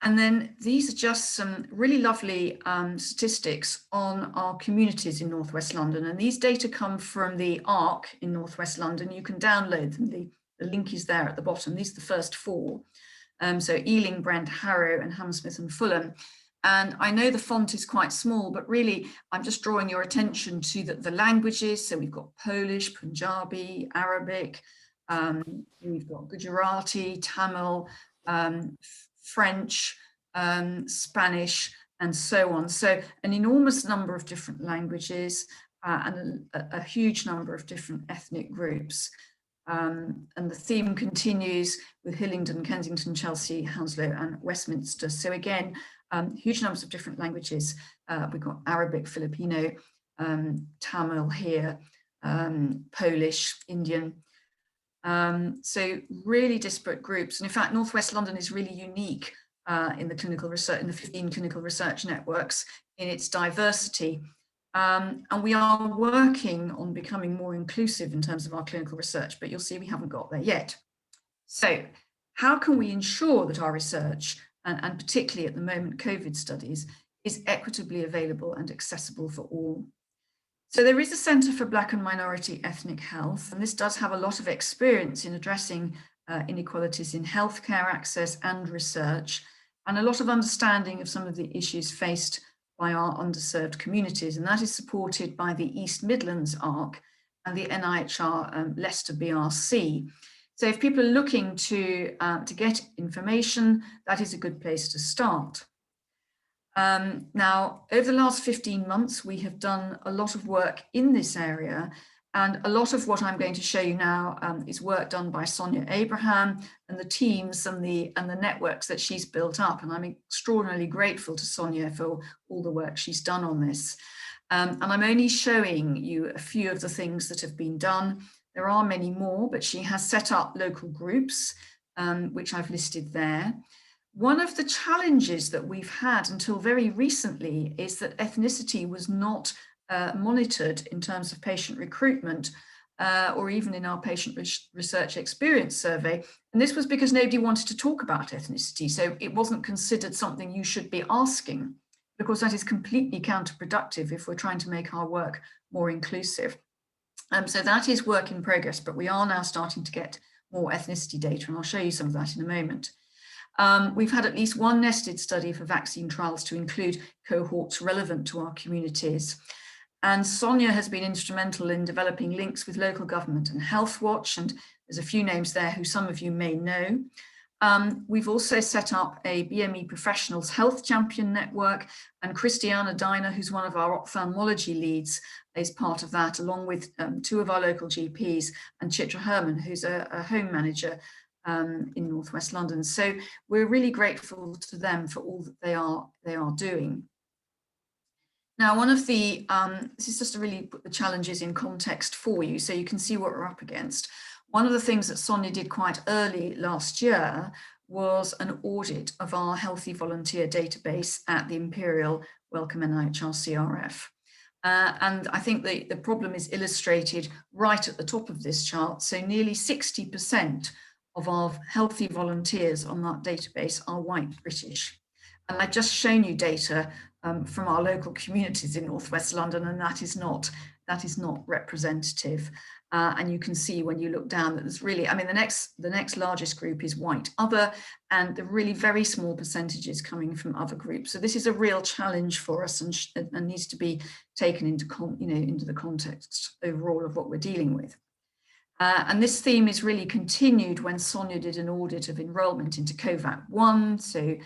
And then these are just some really lovely statistics on our communities in North West London. And these data come from the ARC in North West London. You can download them. The link is there at the bottom. These are the first 4. So Ealing, Brent, Harrow, and Hammersmith and Fulham. And I know the font is quite small, but really I'm just drawing your attention to the languages. So we've got Polish, Punjabi, Arabic, we've got Gujarati, Tamil, French, Spanish, and so on. So an enormous number of different languages and a huge number of different ethnic groups. And the theme continues with Hillingdon, Kensington, Chelsea, Hounslow, and Westminster. So again, huge numbers of different languages. We've got Arabic, Filipino, Tamil here, Polish, Indian. So really disparate groups. And in fact, North West London is really unique in the clinical research, in the 15 clinical research networks, in its diversity. And we are working on becoming more inclusive in terms of our clinical research, but you'll see we haven't got there yet. So how can we ensure that our research, and particularly at the moment COVID studies, is equitably available and accessible for all? So there is a Centre for Black and Minority Ethnic Health, and this does have a lot of experience in addressing inequalities in healthcare access and research, and a lot of understanding of some of the issues faced by our underserved communities, and that is supported by the East Midlands ARC and the NIHR Leicester BRC. So if people are looking to get information, that is a good place to start. Now, over the last 15 months, we have done a lot of work in this area, and a lot of what I'm going to show you now is work done by Sonia Abraham and the teams and the networks that she's built up. And I'm extraordinarily grateful to Sonia for all the work she's done on this. And I'm only showing you a few of the things that have been done. There are many more, but she has set up local groups, which I've listed there. One of the challenges that we've had until very recently is that ethnicity was not monitored in terms of patient recruitment or even in our patient research experience survey. And this was because nobody wanted to talk about ethnicity. So it wasn't considered something you should be asking, because that is completely counterproductive if we're trying to make our work more inclusive. So that is work in progress, but we are now starting to get more ethnicity data, and I'll show you some of that in a moment. We've had at least one nested study for vaccine trials to include cohorts relevant to our communities. And Sonia has been instrumental in developing links with local government and Health Watch, and there's a few names there who some of you may know. We've also set up a BME Professionals Health Champion Network, and Christiana Diner, who's one of our ophthalmology leads, is part of that, along with 2 of our local GPs, and Chitra Herman, who's a home manager in North West London. So we're really grateful to them for all that they are doing. Now, one of the, this is just to really put the challenges in context for you so you can see what we're up against. One of the things that Sonia did quite early last year was an audit of our healthy volunteer database at the Imperial Wellcome NIHR CRF. And I think the problem is illustrated right at the top of this chart. So nearly 60% of our healthy volunteers on that database are white British. And I've just shown you data from our local communities in North West London, and that is not representative. And you can see when you look down that there's really, I mean, the next largest group is white other, and the really very small percentages coming from other groups. So this is a real challenge for us, and needs to be taken into into the context overall of what we're dealing with. And this theme is really continued when Sonia did an audit of enrolment into COVAC-1, so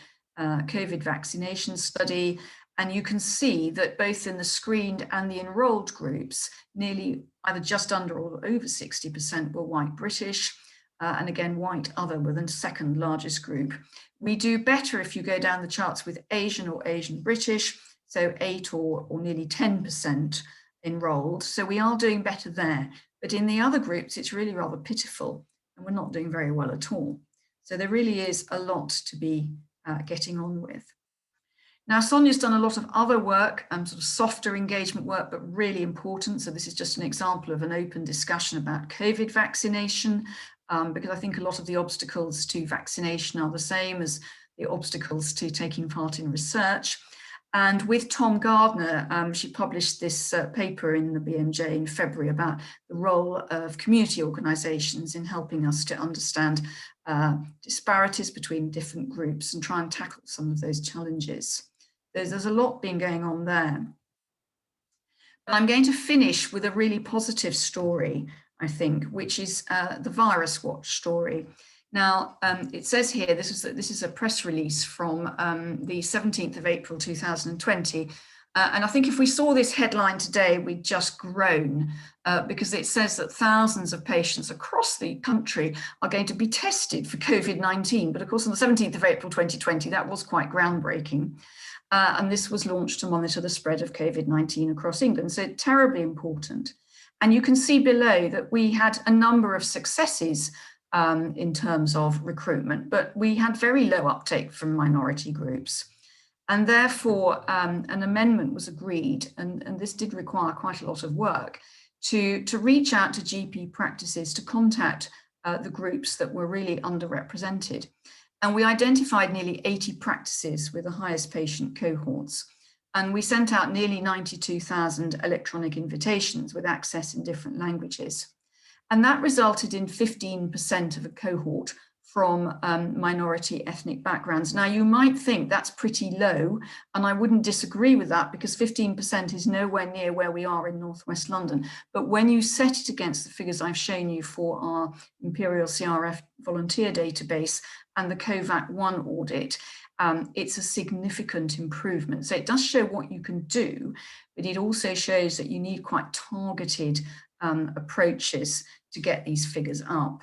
COVID vaccination study. And you can see that both in the screened and the enrolled groups, nearly either just under or over 60% were white British, and again, white other were the second largest group. We do better if you go down the charts with Asian or Asian British, so 8 or nearly 10% enrolled. So we are doing better there. But in the other groups, it's really rather pitiful, and we're not doing very well at all. So there really is a lot to be getting on with. Now, Sonia's done a lot of other work, sort of softer engagement work, but really important. So this is just an example of an open discussion about COVID vaccination, because I think a lot of the obstacles to vaccination are the same as the obstacles to taking part in research. And with Tom Gardner, she published this paper in the BMJ in February about the role of community organisations in helping us to understand disparities between different groups and try and tackle some of those challenges. There's a lot been going on there. But I'm going to finish with a really positive story, I think, which is the Virus Watch story. Now, it says here, this is a press release from the 17th of April 2020. And I think if we saw this headline today, we'd just groan because it says that thousands of patients across the country are going to be tested for COVID-19. But of course, on the 17th of April 2020, that was quite groundbreaking. And this was launched to monitor the spread of COVID-19 across England. So terribly important. And you can see below that we had a number of successes in terms of recruitment, but we had very low uptake from minority groups. And therefore, an amendment was agreed, and this did require quite a lot of work, to reach out to GP practices to contact the groups that were really underrepresented. And we identified nearly 80 practices with the highest patient cohorts. And we sent out nearly 92,000 electronic invitations with access in different languages. And that resulted in 15% of a cohort from minority ethnic backgrounds. Now, you might think that's pretty low, and I wouldn't disagree with that because 15% is nowhere near where we are in Northwest London. But when you set it against the figures I've shown you for our Imperial CRF volunteer database and the COVAC-1 audit, it's a significant improvement. So it does show what you can do, but it also shows that you need quite targeted approaches to get these figures up.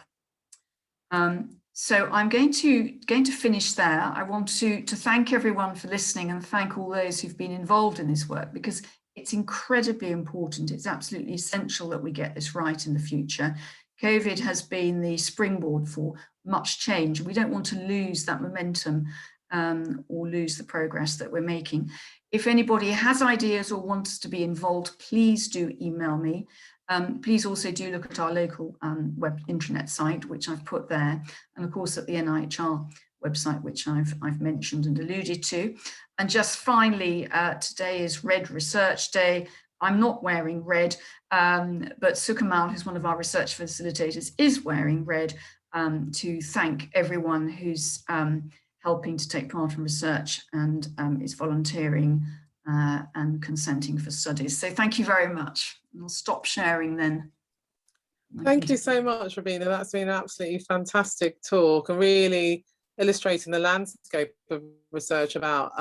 So I'm going to finish there. I want to thank everyone for listening and thank all those who've been involved in this work because it's incredibly important. It's absolutely essential that we get this right in the future. COVID has been the springboard for much change. We don't want to lose that momentum or lose the progress that we're making. If anybody has ideas or wants to be involved, please do email me. Please also do look at our local web intranet site, which I've put there, and of course at the NIHR website, which I've mentioned and alluded to. And just finally, today is Red Research Day. I'm not wearing red, but Sukamal, who's one of our research facilitators, is wearing red to thank everyone who's helping to take part in research and is volunteering and consenting for studies. So thank you very much. And I'll stop sharing then. Thank you so much, Robina. That's been an absolutely fantastic talk and really illustrating the landscape of research about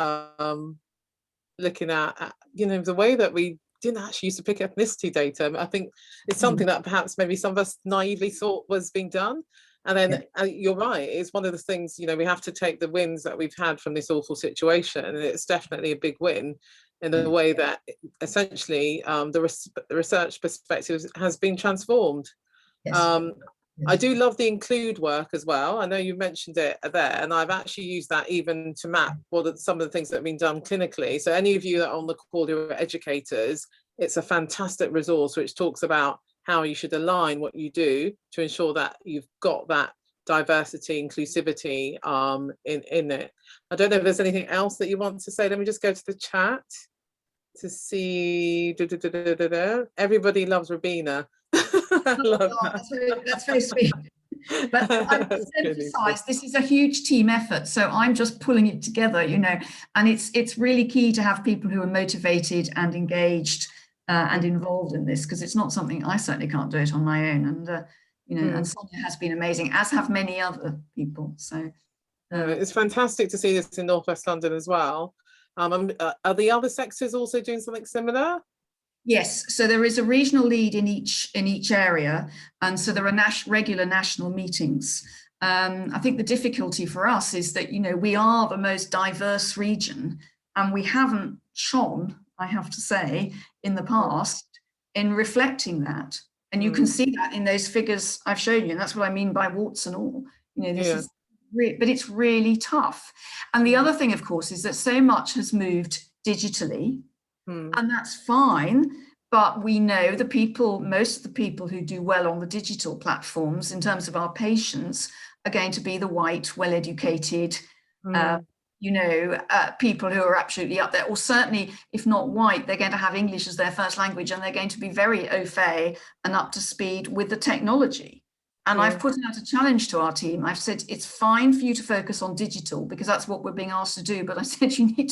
looking at, you know, the way that we didn't actually used to pick ethnicity data. I think it's something that perhaps maybe some of us naively thought was being done. And then you're right, it's one of the things, you know, we have to take the wins that we've had from this awful situation. And it's definitely a big win in the way that essentially the research perspective has been transformed. Yes. I do love the include work as well. I know you mentioned it there, and I've actually used that even to map what are some of the things that have been done clinically. So any of you that are on the call who are educators, it's a fantastic resource which talks about how you should align what you do to ensure that you've got that diversity, inclusivity in it. I don't know if there's anything else that you want to say. Let me just go to the chat to see. Everybody loves Robina. I love that. That's very sweet. But I must emphasize, this is a huge team effort. So I'm just pulling it together, you know, and it's really key to have people who are motivated and engaged and involved in this, because it's not something, I certainly can't do it on my own. And, you know, and Sonia has been amazing, as have many other people. So it's fantastic to see this in Northwest London as well. Are the other sectors also doing something similar? Yes, so there is a regional lead in each area, and so there are regular national meetings. I think the difficulty for us is that, you know, we are the most diverse region, and we haven't shone, I have to say, in the past in reflecting that. And you can see that in those figures I've shown you, and that's what I mean by warts and all. You know, this is but it's really tough. And the other thing, of course, is that so much has moved digitally. And that's fine, but we know the people, most of the people who do well on the digital platforms in terms of our patients are going to be the white, well-educated, you know, people who are absolutely up there, or certainly, if not white, they're going to have English as their first language, and they're going to be very au fait and up to speed with the technology. And I've put out a challenge to our team. I've said it's fine for you to focus on digital because that's what we're being asked to do. But I said you need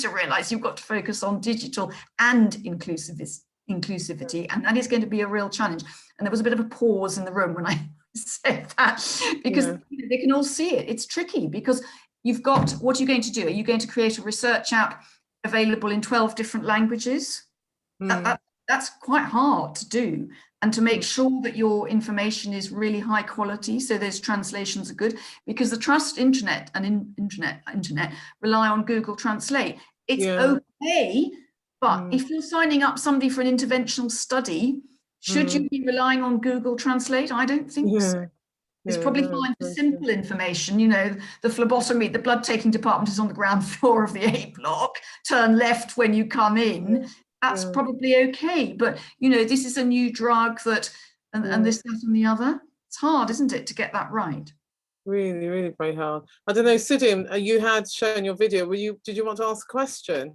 to realise you've got to focus on digital and inclusivity, and that is going to be a real challenge. And there was a bit of a pause in the room when I said that, because you know, they can all see it. It's tricky because you've got, what are you going to do? Are you going to create a research app available in 12 different languages? That's quite hard to do. And to make sure that your information is really high quality, so those translations are good, because the trust internet rely on Google Translate. It's okay, but if you're signing up somebody for an interventional study, should you be relying on Google Translate? I don't think so. It's probably fine for simple information. You know, the phlebotomy, the blood taking department is on the ground floor of the A block. Turn left when you come in. That's probably okay. But, you know, this is a new drug that, and this, that, and the other. It's hard, isn't it, to get that right? Really, really very hard. I don't know, Sidim, you had shown your video. Did you want to ask a question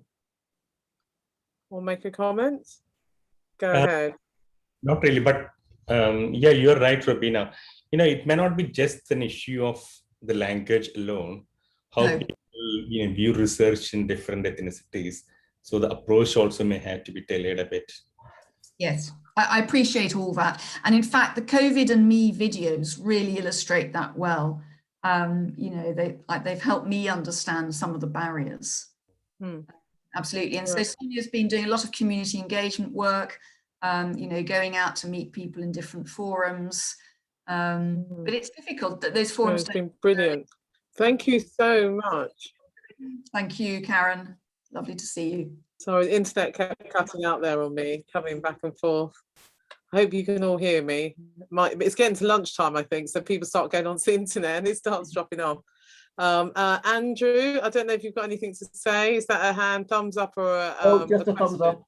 or make a comment? Go ahead. Not really, but yeah, you're right, Robina. You know, it may not be just an issue of the language alone, how people, you know, view research in different ethnicities. So the approach also may have to be tailored a bit. Yes, I appreciate all that. And in fact, the COVID and me videos really illustrate that well. You know, they've helped me understand some of the barriers. Absolutely. And so Sonia's been doing a lot of community engagement work, you know, going out to meet people in different forums. But it's difficult that those forums. It's been brilliant. Thank you so much. Thank you, Karen. Lovely to see you. Sorry, the internet kept cutting out there on me, coming back and forth. I hope you can all hear me. It's getting to lunchtime, I think, so people start going onto the internet and it starts dropping off. Andrew, I don't know if you've got anything to say. Is that a hand, thumbs up, or just a thumbs up?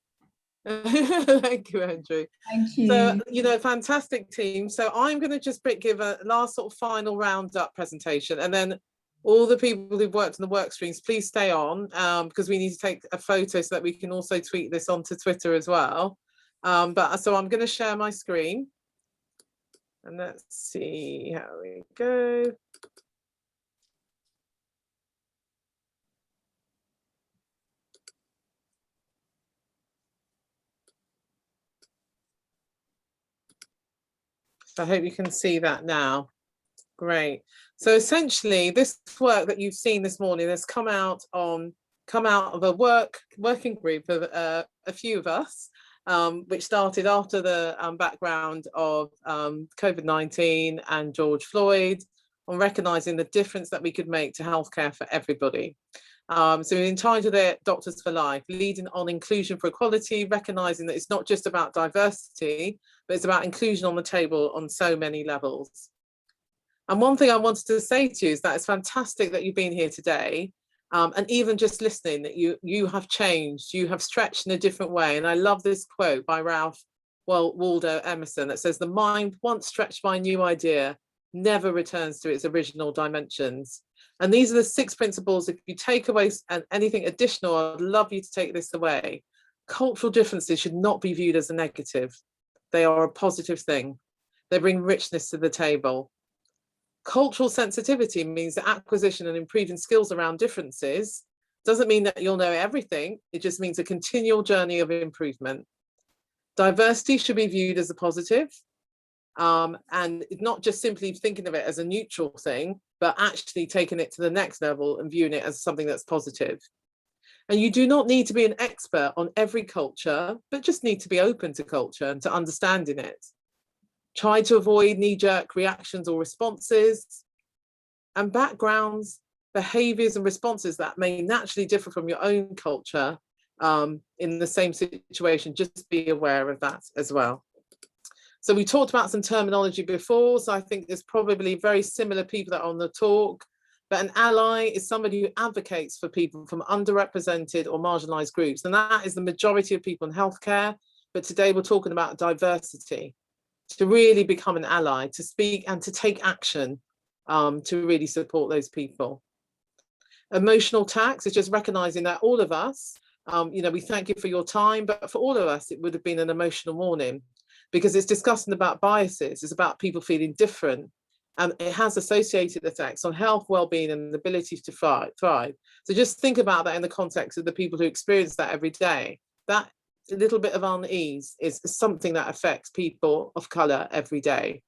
Thank you, Andrew. Thank you. So, you know, fantastic team. So I'm going to just give a last sort of final roundup presentation, and then all the people who've worked on the work streams, please stay on because we need to take a photo so that we can also tweet this onto Twitter as well. So I'm going to share my screen, and let's see how we go. So I hope you can see that now. Great. So essentially, this work that you've seen this morning has come out of a working group of a few of us, which started after the background of COVID-19 and George Floyd, on recognising the difference that we could make to healthcare for everybody. So we entitled it Doctors for Life, leading on inclusion for equality, recognising that it's not just about diversity, but it's about inclusion on the table on so many levels. And one thing I wanted to say to you is that it's fantastic that you've been here today, and even just listening, that you have changed, you have stretched in a different way. And I love this quote by Ralph Waldo Emerson that says, "The mind once stretched by a new idea never returns to its original dimensions." And these are the 6 principles. If you take away anything additional, I'd love you to take this away. Cultural differences should not be viewed as a negative. They are a positive thing. They bring richness to the table. Cultural sensitivity means that acquisition and improving skills around differences doesn't mean that you'll know everything. It just means a continual journey of improvement. Diversity should be viewed as a positive, and not just simply thinking of it as a neutral thing, but actually taking it to the next level and viewing it as something that's positive. And you do not need to be an expert on every culture, but just need to be open to culture and to understanding it. Try to avoid knee-jerk reactions or responses, and backgrounds, behaviours and responses that may naturally differ from your own culture in the same situation. Just be aware of that as well. So we talked about some terminology before, so I think there's probably very similar people that are on the talk, but an ally is somebody who advocates for people from underrepresented or marginalised groups, and that is the majority of people in healthcare. But today we're talking about diversity, to really become an ally, to speak and to take action to really support those people. Emotional tax is just recognizing that all of us, you know, we thank you for your time, but for all of us, it would have been an emotional morning, because it's discussing about biases, it's about people feeling different, and it has associated effects on health, well-being, and the ability to thrive. So just think about that in the context of the people who experience that every day. That little bit of unease is something that affects people of colour every day.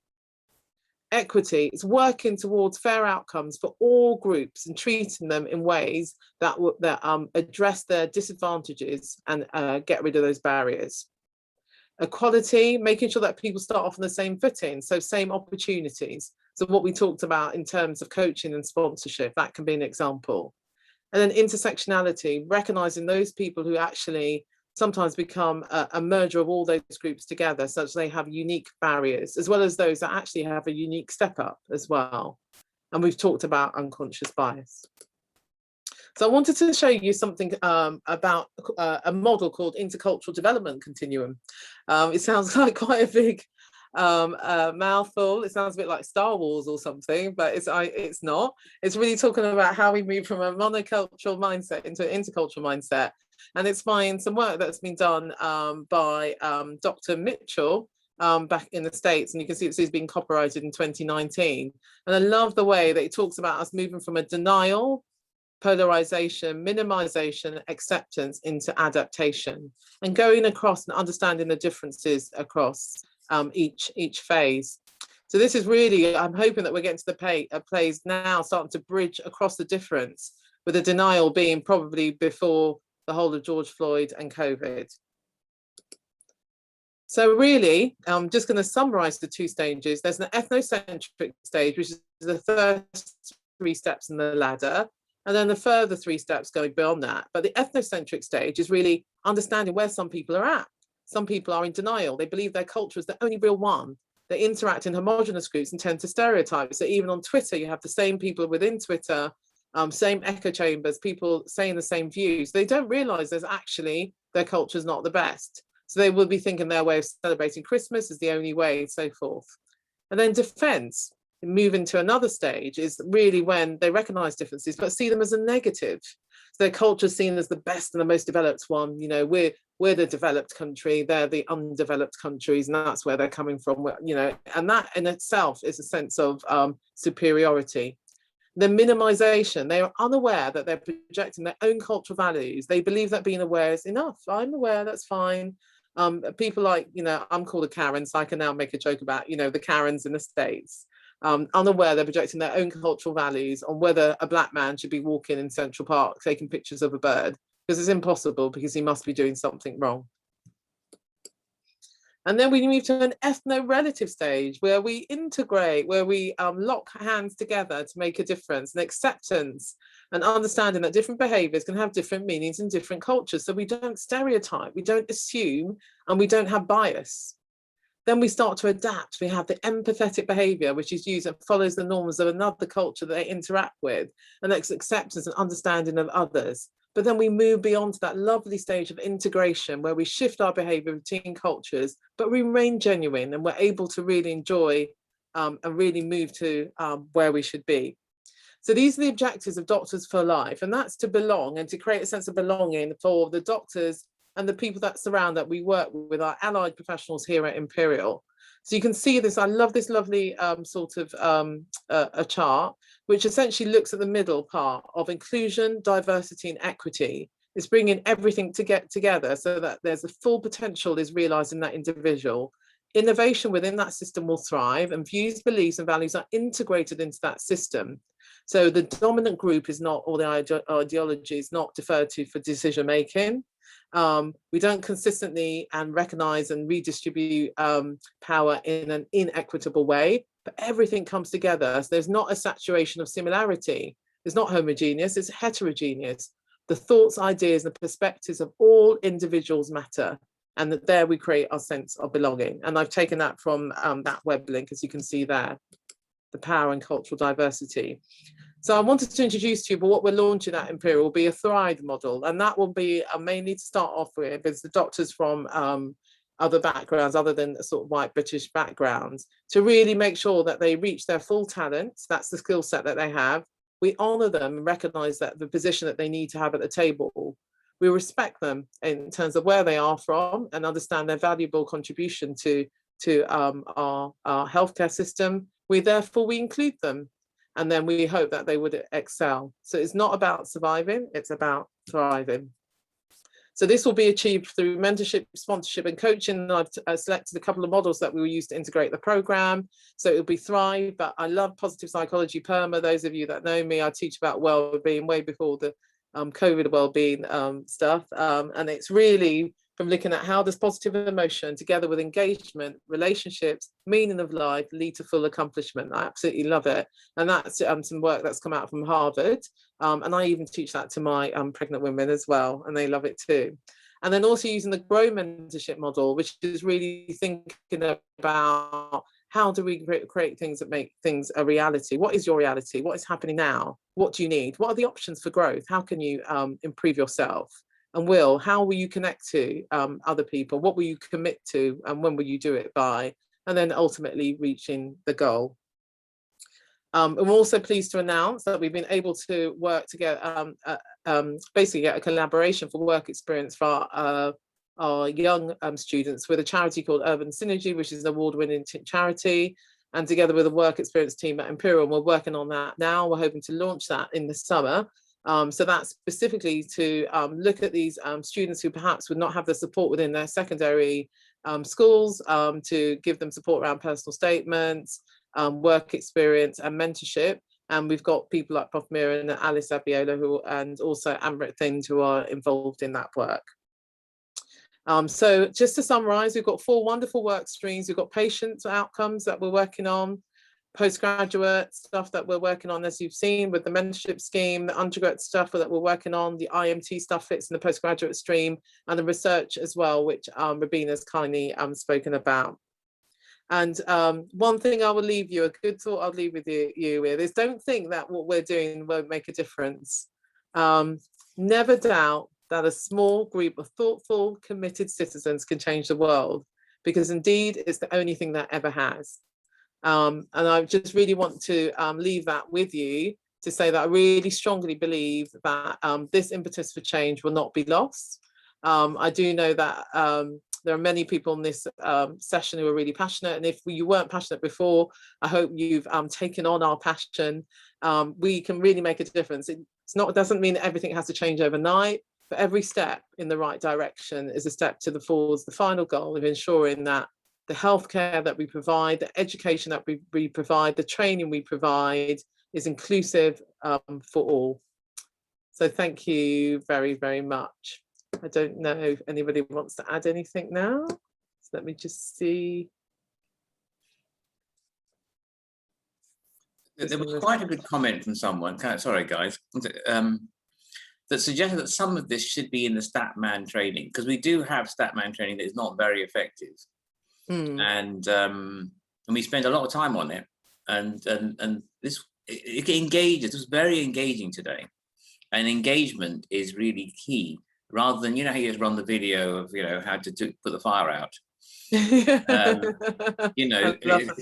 Equity is working towards fair outcomes for all groups and treating them in ways that address their disadvantages and get rid of those barriers. Equality, making sure that people start off on the same footing, so same opportunities. So what we talked about in terms of coaching and sponsorship, that can be an example. And then intersectionality, recognizing those people who actually sometimes become a merger of all those groups together, such they have unique barriers, as well as those that actually have a unique step up as well. And we've talked about unconscious bias. So I wanted to show you something about a model called intercultural development continuum. It sounds like quite a big mouthful. It sounds a bit like Star Wars or something, but it's not. It's really talking about how we move from a monocultural mindset into an intercultural mindset. And it's finding some work that's been done by Dr. Mitchell back in the States. And you can see this is being copyrighted in 2019. And I love the way that it talks about us moving from a denial, polarization, minimization, acceptance into adaptation, and going across and understanding the differences across each phase. So this is really, I'm hoping that we're getting to the place now starting to bridge across the difference, with the denial being probably before the whole of George Floyd and COVID. So really, I'm just going to summarize the two stages. There's an ethnocentric stage, which is the first 3 steps in the ladder, and then the further 3 steps going beyond that. But the ethnocentric stage is really understanding where some people are at. Some people are in denial. They believe their culture is the only real one. They interact in homogenous groups and tend to stereotype. So even on Twitter, you have the same people within Twitter, same echo chambers, people saying the same views. They don't realize there's actually their culture is not the best. So they will be thinking their way of celebrating Christmas is the only way, and so forth. And then defense, move into another stage, is really when they recognize differences, but see them as a negative. So their culture is seen as the best and the most developed one. You know, we're the developed country, they're the undeveloped countries, and that's where they're coming from, you know, and that in itself is a sense of superiority. The minimization, they are unaware that they're projecting their own cultural values. They believe that being aware is enough. I'm aware, that's fine. People like, you know, I'm called a Karen, so I can now make a joke about, you know, the Karens in the States. Unaware they're projecting their own cultural values on whether a black man should be walking in Central Park taking pictures of a bird, because it's impossible, because he must be doing something wrong. And then we move to an ethno-relative stage where we integrate, where we lock hands together to make a difference, and acceptance and understanding that different behaviors can have different meanings in different cultures. So we don't stereotype, we don't assume, and we don't have bias. Then we start to adapt. We have the empathetic behavior, which is used and follows the norms of another culture that they interact with, and that's acceptance and understanding of others. But then we move beyond that lovely stage of integration where we shift our behavior between cultures, but we remain genuine, and we're able to really enjoy and really move to where we should be. So these are the objectives of Doctors for Life, and that's to belong and to create a sense of belonging for the doctors and the people that surround that we work with, our allied professionals here at Imperial. So you can see this, I love this lovely sort of a chart, which essentially looks at the middle part of inclusion, diversity and equity. It's bringing everything to get together so that there's a full potential is realized in that individual. Innovation within that system will thrive, and views, beliefs and values are integrated into that system. So the dominant group is not, or the ideology is not deferred to for decision making. We don't consistently and recognize and redistribute power in an inequitable way, but everything comes together. So there's not a saturation of similarity. It's not homogeneous, it's heterogeneous. The thoughts, ideas, and perspectives of all individuals matter, and that there we create our sense of belonging. And I've taken that from that web link, as you can see there, the power and cultural diversity. So I wanted to introduce to you, but what we're launching at Imperial will be a Thrive model, and that will be mainly to start off with is the doctors from other backgrounds other than a sort of white British backgrounds, to really make sure that they reach their full talents. That's the skill set that they have, we honor them and recognize that the position that they need to have at the table. We respect them in terms of where they are from and understand their valuable contribution to our healthcare system. We include them, and then we hope that they would excel. So it's not about surviving, it's about thriving. So this will be achieved through mentorship, sponsorship and coaching. I've selected a couple of models that we will use to integrate the program. So it'll be Thrive, but I love positive psychology, PERMA. Those of you that know me, I teach about well-being way before the COVID well-being stuff. And it's really from looking at how does positive emotion together with engagement, relationships, meaning of life lead to full accomplishment. I absolutely love it. And that's some work that's come out from Harvard. And I even teach that to my pregnant women as well, and they love it too. And then also using the Grow mentorship model, which is really thinking about how do we create things that make things a reality? What is your reality? What is happening now? What do you need? What are the options for growth? How can you improve yourself? And how will you connect to other people? What will you commit to? And when will you do it by? And then ultimately reaching the goal. I'm also pleased to announce that we've been able to work together, basically get a collaboration for work experience for our young students with a charity called Urban Synergy, which is an award-winning charity, and together with a work experience team at Imperial. We're working on that now. We're hoping to launch that in the summer. So that's specifically to look at these students who perhaps would not have the support within their secondary schools, to give them support around personal statements, work experience and mentorship. And we've got people like Prof. Mira and Alice Abiola and also Amrit Thind who are involved in that work. So just to summarize, we've got 4 wonderful work streams. We've got patient outcomes that we're working on, postgraduate stuff that we're working on, as you've seen with the mentorship scheme, the undergraduate stuff that we're working on, the IMT stuff fits in the postgraduate stream, and the research as well, which Rabina's kindly spoken about. And one thing I will leave you, a good thought I'll leave with you with is don't think that what we're doing won't make a difference. Never doubt that a small group of thoughtful, committed citizens can change the world, because indeed it's the only thing that ever has. And I just really want to leave that with you to say that I really strongly believe that this impetus for change will not be lost. I do know that there are many people in this session who are really passionate, and if you weren't passionate before, I hope you've taken on our passion. We can really make a difference. It doesn't mean that everything has to change overnight, but every step in the right direction is a step towards the final goal of ensuring that the healthcare that we provide, the education that we provide, the training we provide is inclusive for all. So thank you very, very much. I don't know if anybody wants to add anything now. So let me just see. There was quite a good comment from someone, sorry guys, that suggested that some of this should be in the Statman training, because we do have Statman training that is not very effective. And we spend a lot of time on it, and it engages. It was very engaging today, and engagement is really key, rather than how you just run the video of how to put the fire out. It's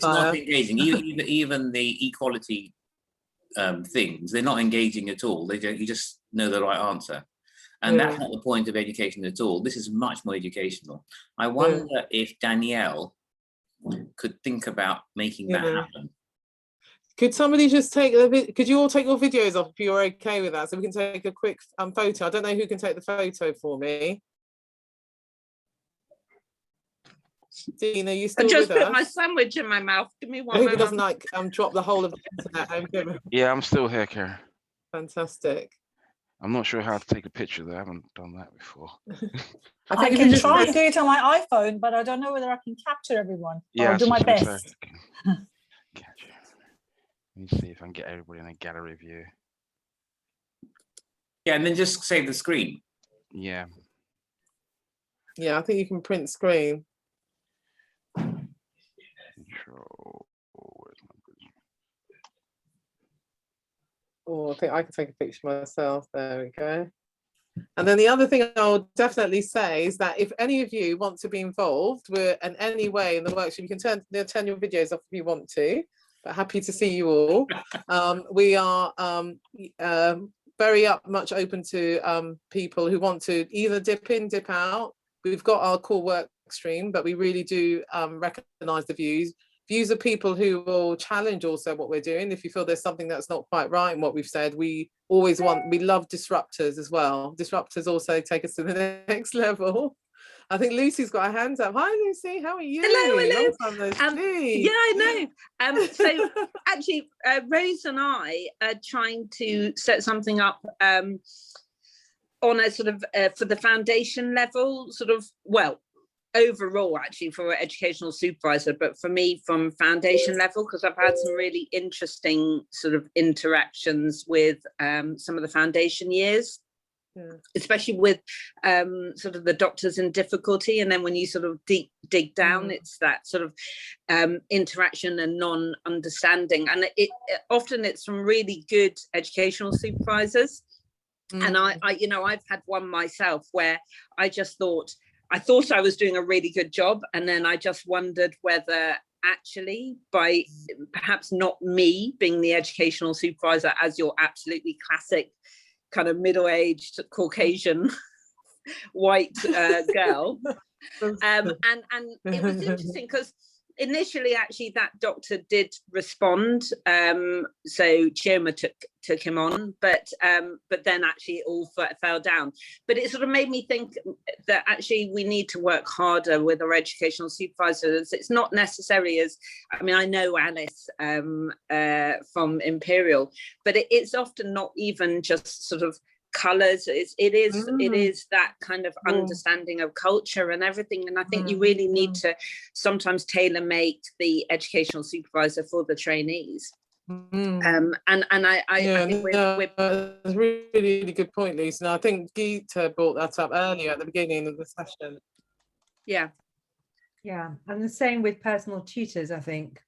not engaging. Even the equality things, they're not engaging at all. You just know the right answer. And that's not the point of education at all. This is much more educational. I wonder if Danielle could think about making that happen. Could somebody just could you all take your videos off if you're okay with that, so we can take a quick photo? I don't know who can take the photo for me. Dina, you still with us? I just put my sandwich in my mouth. Give me one. I hope it doesn't drop the whole of the internet. Yeah, I'm still here, Karen. Fantastic. I'm not sure how to take a picture though. I haven't done that before. I can try and do it on my iPhone, but I don't know whether I can capture everyone. Yeah, I'll do my best. Let me see if I can get everybody in a gallery view. Yeah, and then just save the screen. Yeah. Yeah, I think you can print screen. Control. Oh, I think I can take a picture myself. There we go. And then the other thing I'll definitely say is that if any of you want to be involved in any way in the workshop, you can turn your videos off if you want to. but happy to see you all. We are very much open to people who want to either dip in, dip out. We've got our core work stream, but we really do recognise the views of people who will challenge also what we're doing. If you feel there's something that's not quite right in what we've said, we love disruptors as well. Disruptors also take us to the next level. I think Lucy's got her hands up. Hi, Lucy. How are you? Hello. Long time no see. Yeah, I know. So actually, Rose and I are trying to set something up on a sort of for the foundation level, sort of, well, overall actually for an educational supervisor, but for me from foundation level, because I've had some really interesting sort of interactions with some of the foundation years. Especially with sort of the doctors in difficulty, and then when you sort of dig down, it's that sort of interaction and non-understanding, and often it's from really good educational supervisors. And I you know, I've had one myself where I thought I was doing a really good job, and then I just wondered whether actually by perhaps not me being the educational supervisor as your absolutely classic kind of middle-aged Caucasian white girl, and it was interesting because initially actually that doctor did respond, so Chioma took him on, but then actually it all fell down. But it sort of made me think that actually we need to work harder with our educational supervisors. It's not necessarily as, I mean, I know Alice from Imperial, but it's often not even just sort of colours. It is that kind of understanding of culture and everything, and I think you really need to sometimes tailor make the educational supervisor for the trainees. I think we're that's a really, really good point, Lisa. And I think Geeta brought that up earlier at the beginning of the session. Yeah, and the same with personal tutors, I think.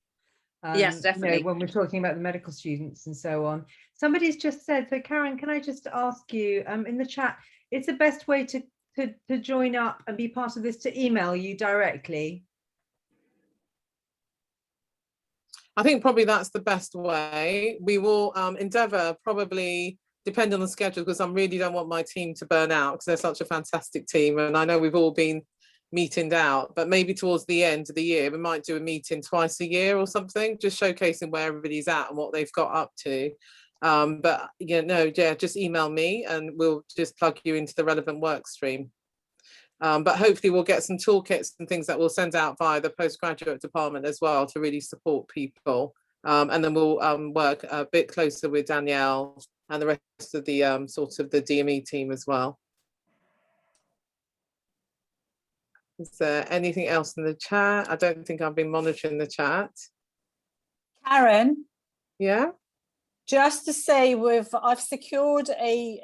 Yes, definitely. You know, when we're talking about the medical students and so on. Somebody's just said, so Karen, can I just ask you in the chat, it's the best way to join up and be part of this to email you directly? I think probably that's the best way. We will endeavour, probably depend on the schedule, because I really don't want my team to burn out because they're such a fantastic team, and I know we've all been meetinged out, but maybe towards the end of the year we might do a meeting twice a year or something, just showcasing where everybody's at and what they've got up to. But just email me and we'll just plug you into the relevant work stream. But hopefully we'll get some toolkits and things that we'll send out via the postgraduate department as well to really support people. And then we'll work a bit closer with Danielle and the rest of the sort of the DME team as well. Is there anything else in the chat? I don't think I've been monitoring the chat. Karen? Yeah? Just to say, I've secured a